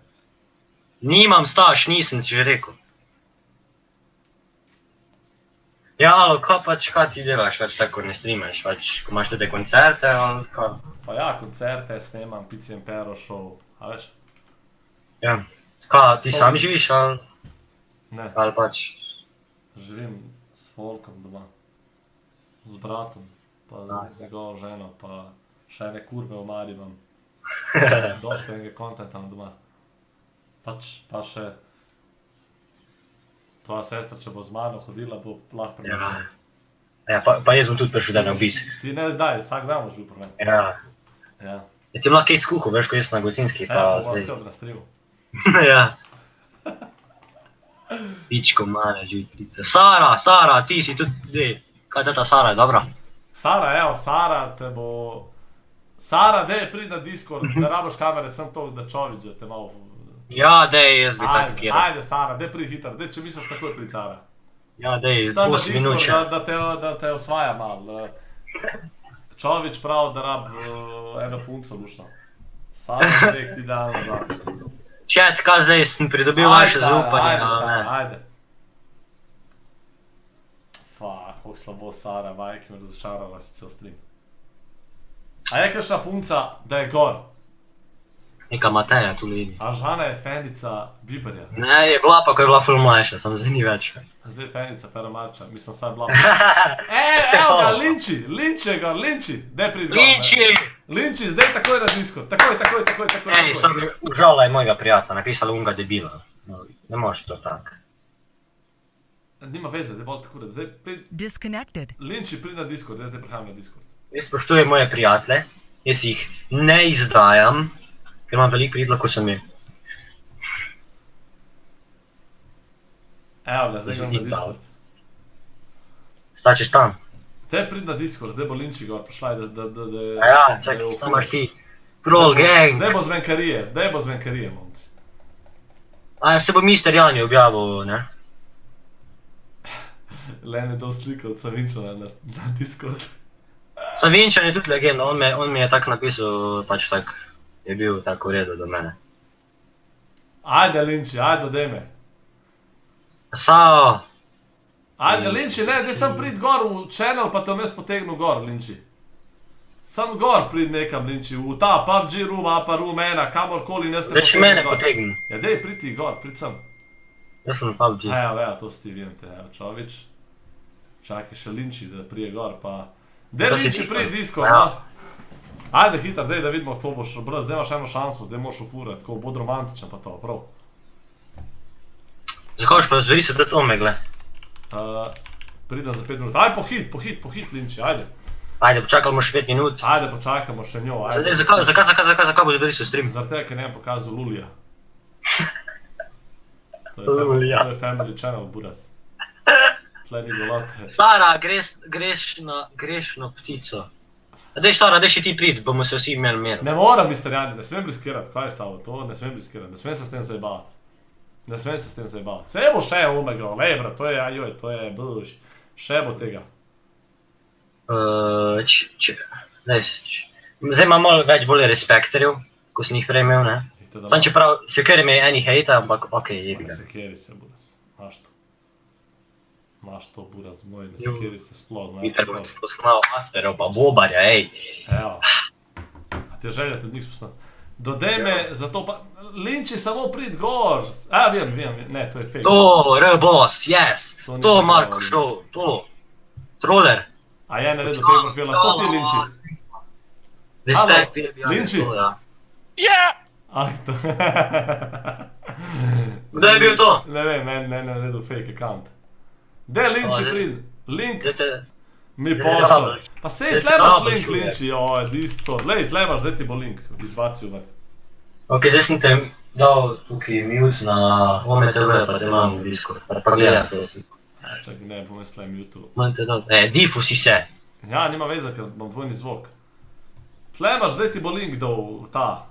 Nimam staž, nisem ti že rekel. Ja, alo, kaj ti delaš, tako ne streamaš, ko imaš te koncerte, ali kaj? Pa ja, koncerte snemam, Pici and Pero show, a veš? Ja. Kaj, ti sam živiš, ali? Ne. Ali pač? Živim s folkom doma. Z bratom, pa njegovo ženo, pa še ene kurve v Mari imam. Dosta enega kontenta doma. Pa še tvoja sestra, če bo z mano hodila, bo lahko premešala. Ja, pa jaz bom tudi prišel dan na obisk. Ti ne daj, vsak dan boš bil problem. Ja. Ja. Ja, ti lahko kaj skuhal, veš, ko jaz sem na Gotinski, pa Ja, pa bo zdaj. skrb na strivu. Ja. Pičko male živcice. Sara, ti si tudi, kaj ta Sara je dobra? Sara, evo, Sara te bo... Sara, dej, pridi na Discord, ne raboš kamere, sem to, da Čovič, da te malo... Ja, dej, jaz bi tako kjeral. Ajde, Sara, dej pridi hitro, dej, če misliš takoj pridi Sara. Ja, dej, Sam na 8 minut še. Discord, da te osvaja malo. Čovič pravi, da rab eno punco lušno. Sara, direkt idealno za. Chat, kaj zdaj sem pridobil vaše zaupanje? Ajde, Sara, ajde. Kako slabo Sara, majke me razočarala si cel stream. A je kakšna punca, da je gor? Neka Mateja tu vidi. A Žana je fanica Biberja. Ne, je bila pa, ko je bila ful mlajša, sam zdaj ni več. Zdaj je fanica Pera Marča, mislim, saj je bila... Evo ga, Linči je gor, Linči! Daj pridi gor. Linči, zdaj takoj na Discord, takoj. Ej, sam užala je mojega prijatelja, napisala unga debila. Ne možeš to tak. Nima veze, zdaj bolj tako, zdaj pridi... Disconnected. Linči, pridi na Discord, zdaj prihajam na Discord. Jaz spoštujem moje prijatelje, jaz jih ne izdajam, ker imam veliko prijateljev, ko sem je. Evo ga, zdaj grem na Discord. Šta češ tam? Te pridi na Discord, zdaj bo Linči gor, prišla je, da... A ja, čakaj, tam imaš ti. Troll gang. Zdaj bo zvenkarije, momci. A se bo Mr. Jani objavil, ne? Len je dal sliko od Savinčana na Discord. Savinčan je tudi legenda, on mi je tak napisal, pač tak, je bil tako v redu do mene. Ajde, Linči, ajde, dej me. Sao. Ajde, Linči, ne, dej sem prid gor v channel, pa te vmes potegnu gor, Linči. Sem gor prid nekam, Linči, v ta PUBG room, APA room 1, kamorkoli ne ste potegnu gor. Da če mene potegnu. Ja, dej, prid ti gor, prid sem. Jaz sem PUBG. Evo, to si ti vidim te, evo, Čovič. Čakaj še Linči, da prije gor, pa... Dej, Linči, pridi Discord, no. Ajde hitar, dej da vidimo kako boš, brat, zdaj imaš eno šanso, zdaj moraš ufurat, ko bod romantičen pa to, prav. Zakaj boš pa zveri se to megle? Pridem za 5 minut, ajde pohit, Linči, ajde. Ajde, počakamo še 5 minut. Ajde, počakamo še njo, ajde. Zakaj boš zveri se stream? Zaradi tega, ker ne pokazal Lulija. Lulija. To je family channel, buras. Tle ni golote. Sara, greš na ptico. Dej, Sara, dej še ti prid, bomo se vsi imeli. Ne moram, mister Jani, ne smem riskirati, kaj je stalo, to ne smem riskirati, ne smem se s tem zajebavati. Ne smem se s tem zajebavati. Vse bo še omega, lej brat, to je, ajoj, to je, boš, še bo tega. Zdaj imam malo več bolj respektorjev, ko sem jih prej imel, ne? Sam čeprav, še kjer ime eni hejta, ampak okej, jebi ga. Ne sekeri se, buras, maš to. Maš to, buras moj, ne sekeri se sploh, znaš. Peter bom spoznal Asperov pa Bobarja, ej. Evo. A ti je želja tudi njih spoznal. Dodej me, zato pa, Linči samo prid gor. Vem, ne, to je fake. To, R-boss, yes. To, Marko Show, to. Troller. A je naredil fake profil, a sto ti Linči? Respekt, Pilbi, Linči? Ja! Ah, to. Kdo je bil to? Ne vem, meni ne naredil fake account. Dej Linči prid, link mi pošel. Pa sej, tle imaš link Linči, oj, disco, lej, tle imaš, zdaj ti bo link izbacil ven. Ok, zdaj sem te dal tukaj mute na OMTV, pa te imam v Discord, pa gledaj prosim. Čakaj, ne, bom jaz tle mute. Difu si se. Ja, nima veze, ker imam dvojni zvok. Tle imaš, zdaj ti bo link dal ta.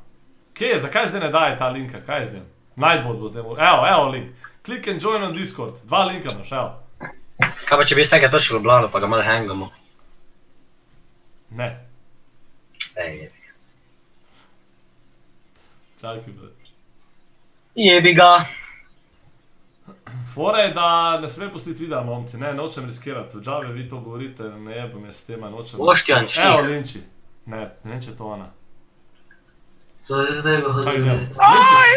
Kje je, zakaj zdaj ne daje ta linka, kaj je zdaj? Nightbot bo zdaj, evo link. Click and join on Discord, 2 linka imaš, evo. Kaj pa če bi vsega prišli v Ljubljano, pa ga malo hangamo? Ne. Jebi ga. Čakaj, brat. Jebi ga. Fora je, da ne sme pustiti videa, momci, ne, nočem riskirati. V džabe vi to govorite, ne jebam jaz s tema, nočem... Boštjan, štih. Evo, Linči. Ne, ne vem, če je to ona. Čakaj, ne. Linči!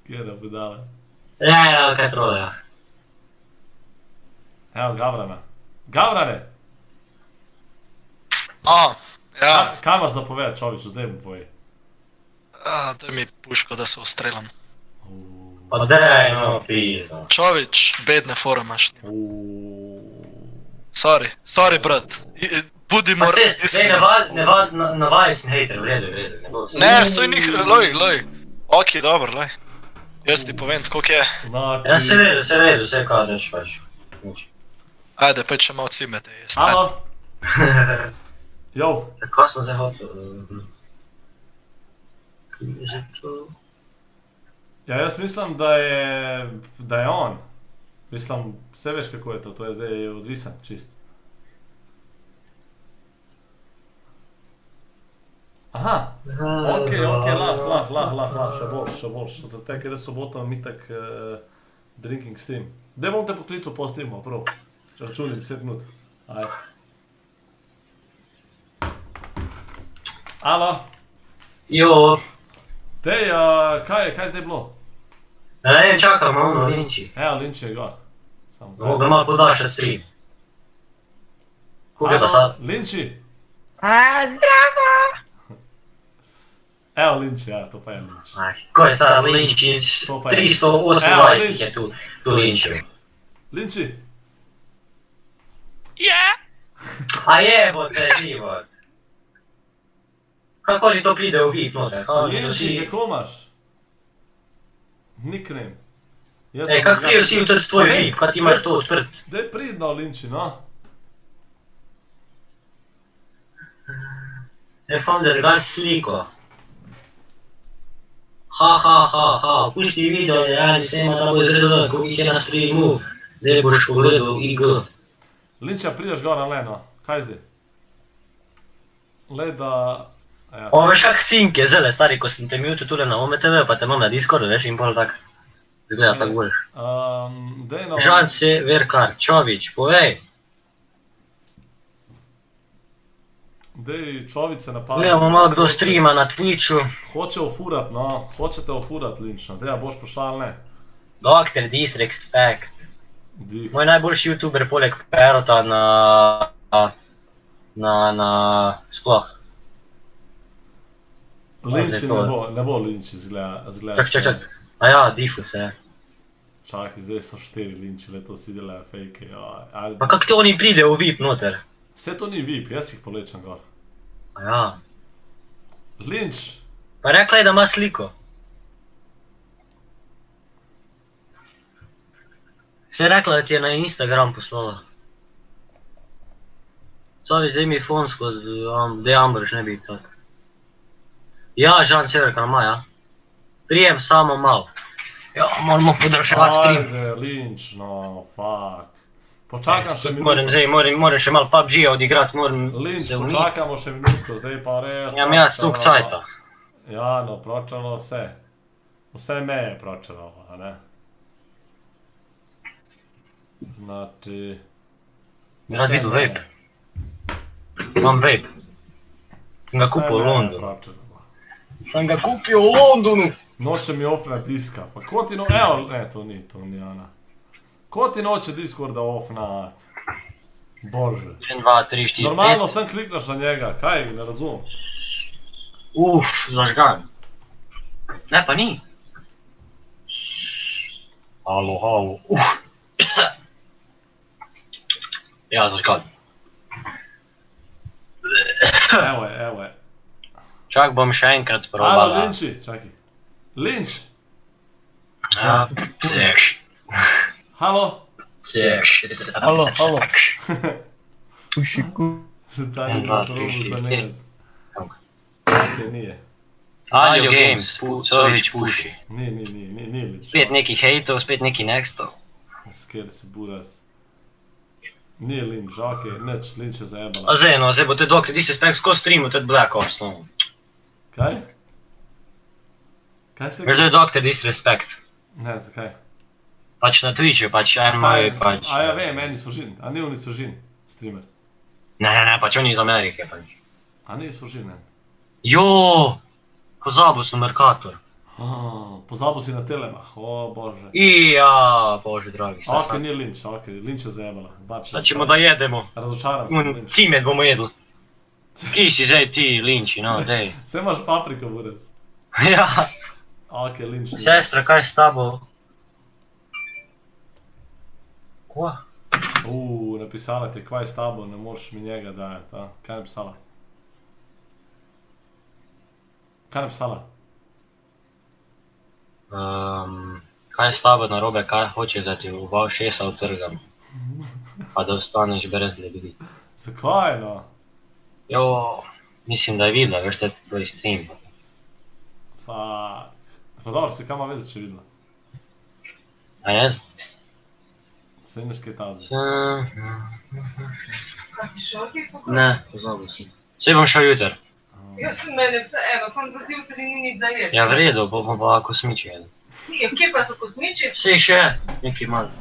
Kje da budala? Ja, kaj troleja. Evo, Gavrana. Gavrane! Ja. Kaj imaš za povedati, Čovič, zdaj mi povej? Daj mi puško, da se ustrelam. Pa daj, no, pizda. Čovič, bedne fore imaš. Sorry, brat. Budimo iskreni. Navajal sem hejter, v redu. Ne, soj njih, loj. Ok, dobro, loj. Jaz ti povem, koliko je. Ja, se redu, vse kaj daš pač. Ajde, pa če malo cimete jest. Alo? Jo. Kaj sem zdaj hotel? Ja, jaz mislim, da je on. Mislim, vse veš kako je to je zdaj odvisen, čist. Aha, okej, lah, še boljš, zato ker je sobota mitak drinking stream. Daj bom te poklical po streamu, prav. Računi 10 minut. Aj. Alo? Jo. Dej, kaj je zdaj bilo? Ne vem, čakam, ono, Linči. Evo, Linči je gor. Moga malo podaljša stream. Koga pa sad? Linči? Zdravo! Evo Linči, ja, to pa je Linči. Ko je sad Linči? 328 je tu Linči. Linči? Ja! A jebote, život. Kako li to pride v vid, noter? Linči, kako imaš? Nickname. Kako prije si utrt tvoj vid, kad imaš to odprt? Daj pridno, Linči, no. Founder, gal sliko. Ha, pusti video, reali snema, da bo izredno, ko jih je na streamu. Zdaj boš pogledal IG. Linča, prideš gor, ale, no. Kaj zdaj? Le da... O, veš kak sink je zele, stari, ko sem te mute tule na OMTV, pa te imam na Discordu, veš, in pol tak. Zgleda tak boljš. Žan se, Verkar, Čovič, povej. Dej, Čovič se napada. Gledamo malo kdo streama na Twitchu. Hoče ofurat, no. Hoče te ofurat, Linč, no. Dej, a boš pošal, ne? Doktor Disrespect. Moj najboljši youtuber poleg Perota na Na sploh. Linči ne bo linči zgleda. Čak. A ja, Diffus je. Čakaj, zdaj so 4 linči, leto si delajo fejke. Pa kak to oni pride v VIP noter? Vse to ni VIP, jaz jih polečem gor. A ja. Linč! Pa rekla je, da ima sliko. Se je rekla, da ti je na Instagram poslala. Savi, zdaj mi je fonsko, da je Ambrž ne bi tako. Ja, Žan Severka ima, ja. Prijem samo malo. Ja, moramo podaljševati stream. Ajde, linč, no, fuck. Počakam še minuto. Moram še malo PUBG-a odigrati, moram Linč, se umiti. počakamo še minutko, zdaj pa res. Imam jaz tuk cajta. Ja, no, pročalo vse. Vse me je pročalo, a ne? Znači... Rad vidu vape. Imam vape. Sem ga kupil v Londonu. Sem ga kupil v Londonu. Noče mi offna diska, pa ko ti evo, ne, to ni Ana. Ko ti noče Discorda offnat? Bože. 1, 2, 3, 4, 5. Normalno sem kliknaš na njega, kaj, ne razumem. Zažgan. Ne, pa ni. Halo. Ja, zažgan. Evo je. Čak bom še enkrat probala. Halo, Linči, čakaj. Linč! Ja, seš. Halo? Seš. Halo. Ta ni probu zanimati. Kaj nije? Aljo Games, Covič puši. Ni Linč. Spet neki hejtov, spet neki nextov. Sker si buras. Nije Linč, okej, neč, Linč je zajebala. A zdaj, no, zdaj bo te dokler Disrespect skozi streamu, tudi Black Ops, no. Kaj? Kaj se... Veš, da je Dr. Disrespect. Ne, zakaj? Pač na Twitchu, pač moj, pač... A ja vem, meni Svožin, a ni oni Svožin, streamer. Ne, pač on iz Amerike, pač. A ni Svožin, ne? Jo, pozabil sem Mercator. Pozabil si na Telemach, o bože. Ja, bože dragi. Ok, ni Linč, Linč je zajebala. Značimo da jedemo. Razočaran sem Linč. Cimet bomo jedli. Kje si zdaj ti, Linči, no, dej. Vse imaš papriko, burec. Ja. Ok, Linč. Sestra, kaj s tabo? Kva? Napisala ti, kvaj s tabo, ne možeš mi njega dajati, a? Kaj je napisala? Kaj je napisala? Kaj s tabo narobe, kaj hočeš, da ti v šesa utrgam? Pa da ostaneš brez ljudi. Zakaj, no? Jo, mislim, da je videla, veš, da je tvoj stream. Pa dobro, se kam ima veze, če videla? A jaz? Saj niš kaj tazve. Kaj si šel ti pokoj? Ne, pozabil sem. Saj bom šel juter. Jaz sem mene vseeno, sam za jutri ni nič za jesti. Ja, v redu, bomo pa kosmiči jedli. Kje pa so kosmiči? Sej še, nekaj malo.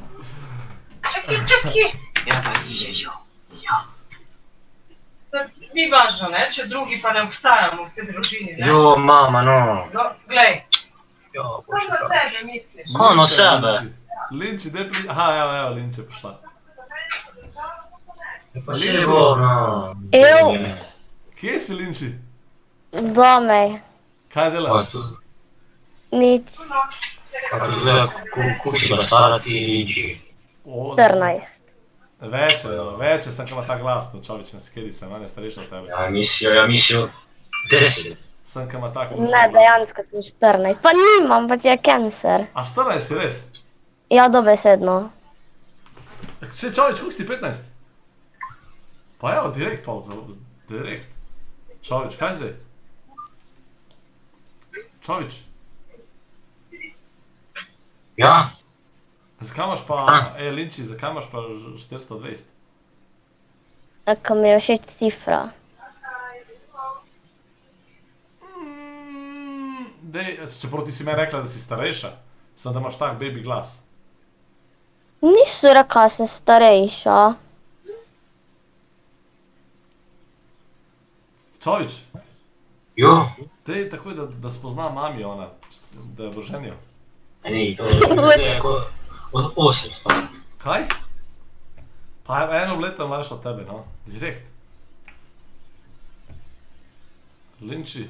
Čaki. Ja, pa jejo. Ja. Ni važno, ne, če drugi pa ne obstajamo v tej družini, ne? Jo, mama, no. No, glej. Jo, Samo na tebe misliš. No, sebe. Linči, daj pri... Aha, evo, Linč je prišla. Pa se bo, no. Evo. Kje si, Linči? Domej. Kaj delaš? Nič. Pa tu zdaj, kući pa stara ti Linči. 14. Veče sem kama ta glasno, čovič, ne skeri se, manje starejša od tebe. Ja, mislil 10. Sem kama ta Ne, dejansko sem 14. Pa nimam, pa ti je cancer. A 14 si res? Ja, dobesedno. Če čovič, koliko si 15? Pa evo, direkt pauza, direkt. Čovič, kaj zdaj? Čovič. Ja. Zakaj imaš pa, Linči, zakaj imaš pa 420? Ko mi je všeč cifra. Čeprav ti si meni rekla, da si starejša, sem da imaš tak baby glas. Niso rekla, sem starejša. Čovič. Jo. Dej takoj, da spozna mami ona, da jo bo ženil. Ni, to je od 8. Kaj? Pa eno leto mlajša od tebe, no, direkt. Linči,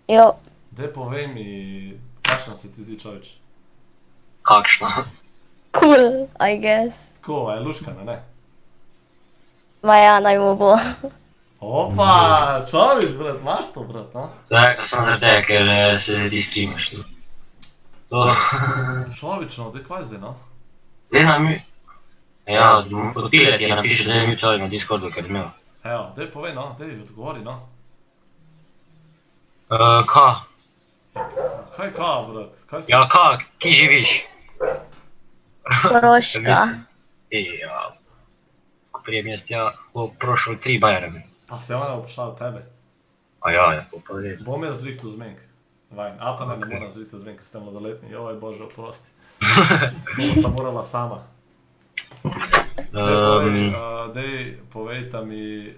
Jo, daj povej mi, kakšna se ti zdi Čovič? Kakšna? cool, I guess. Tako, je luškana, ne? Ma ja, naj mu bo. Opa, Čovič, brat, imaš to, brat, no? Tak, samo zaradi tega, ker se ti streamaš tu. Čovič, no, daj kvaj zdaj, no? Daj nam mi... Ja, odpile ti napiši, da je mi to na Discordu, ker imel. Evo, daj povej, no, daj, odgovori, no. Ka? Kaj kao, brat? Kaj si... Ja, ka? Ki živiš? Koroška. Ja. Ko prijem jaz tja, bo prošel 3 Bajrami. Pa se ona vprašala tebe. A ja, pa red. Bom jaz zrihtu zmenk. Vajen, a pa ne moram zrihtu zmenk, ker ste mladoletni. Joj, bože, oprosti. To sta morala sama. Dej, povejta mi,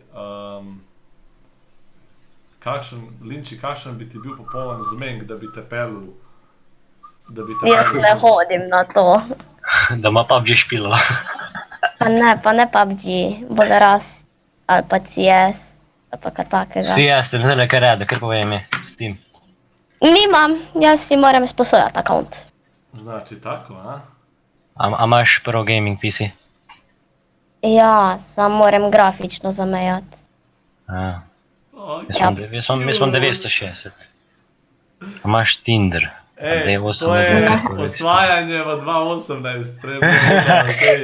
Linči, kakšen bi ti bil popoln zmenk, da bi te pelil? Jaz ne hodim na to. Da ima PUBG špilala. Pa ne PUBG, bolj Rust, ali pa CS, ali pa kaj takega. CS, te vzeli kaj reda, kar povej mi, Steam. Nimam, jaz si moram sposojati account. Znači tako, a? A imaš Pro Gaming PC? Ja, sam moram grafično zamejati. Jaz sem 960. A imaš Tinder? Ej, to je osvajanje v 2018,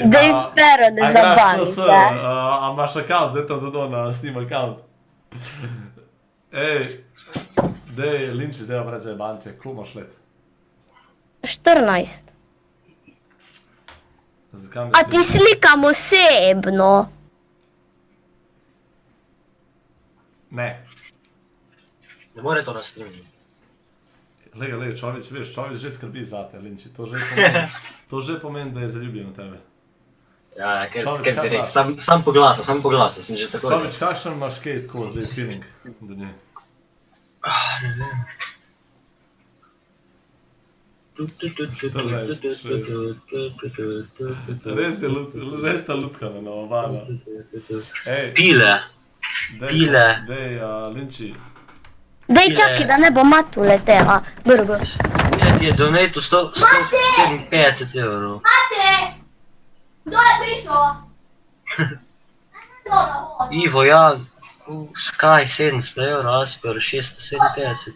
Dej pero, ne A igraš zabavi, CS, ne? a imaš account, zdaj to dodo na Steam account. Ej, dej, Linči, zdaj vam reze jebance, koliko imaš let? 14. Zakaj mi A ti slikam osebno? Ne. Ne more to na streamu. Lega, Čovič, veš, Čovič že skrbi za te, Linči, to že pomeni, da je zaljubljen v tebe. Ja, ker ti rekel, sam po glasu, sem že tako. Čovič, kakšen imaš kaj tako zdaj feeling do nje? Ne vem. Res sta lutkana, no, vana. Pile. Dej, Linči. Dej čakaj, da ne bo matu letela. Brgo. Ja ti je donato 157 evrov. Mate! Kdo je prišel? Ivo, ja, Sky 700 evrov, Asper 657.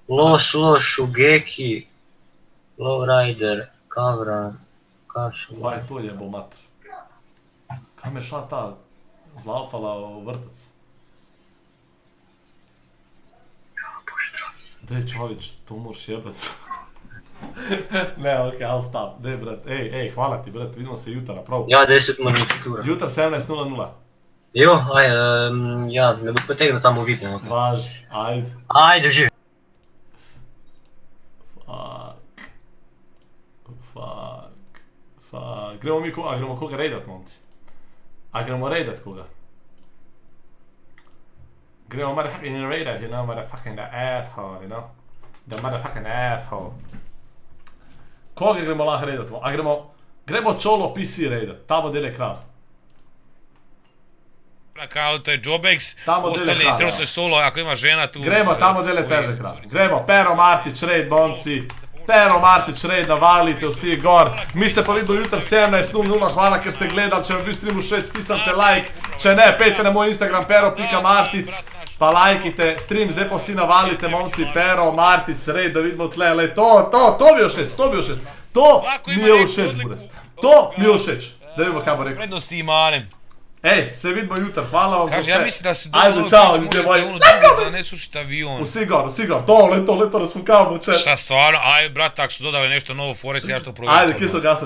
Los, Shugeki, Lowrider, Kavra, Kašo. Kaj to je, bo mater? Kam je šla ta? Zlaufala v vrtec? Dej, Čovič, to moraš jebati. Ne, ok, I'll stop. Dej, brat, ej, hvala ti, brat, vidimo se jutra, prav. Ja, 10 moram biti ura. Jutra 17:00. Jo, ja, ne boš potegnil tam v video. Važ, ajde. Ajde, živi. Fuck. Gremo mi koga, gremo koga rejdat, momci. A gremo rejdat koga? Gremo motherfucking rejdat, you know, motherfucking the asshole, you know? The motherfucking asshole. Koga gremo lahko rejdat? A gremo Čolo PC rejdat, ta model je kralj. Kao to je Jobex, Ta model je ostali kralj. trenutno je solo, ako ima žena tu... Gremo, ta model je težek kralj. Gremo, Pero Martić raid, momci. Pero Martić raid, navalite vsi gor. Mi se pa vidimo jutri 17:00, hvala, ker ste gledali. Če vam bil stream všeč, stisnite like. Če ne, pejte na moj Instagram, pero.martic. Pa lajkite stream, zdaj pa vsi navalite, momci, Pero Martić raid, da vidimo tle. To mi je všeč, to mi je všeč. To mi je všeč, Buras. To mi je všeč. Da vidimo, kaj bo rekel. Prednosti imanem. Ej, se vidimo jutri, hvala vam za Kaže, vse. ja mislim da se Ajde, čao, ljudje moji. da ne slušite avion. Vsi gor, to, leto, razfukavamo, če. Šta stvarno, aj brat, ako su dodali nešto novo Forest, ja što provjerim. Ajde, kje so gasa?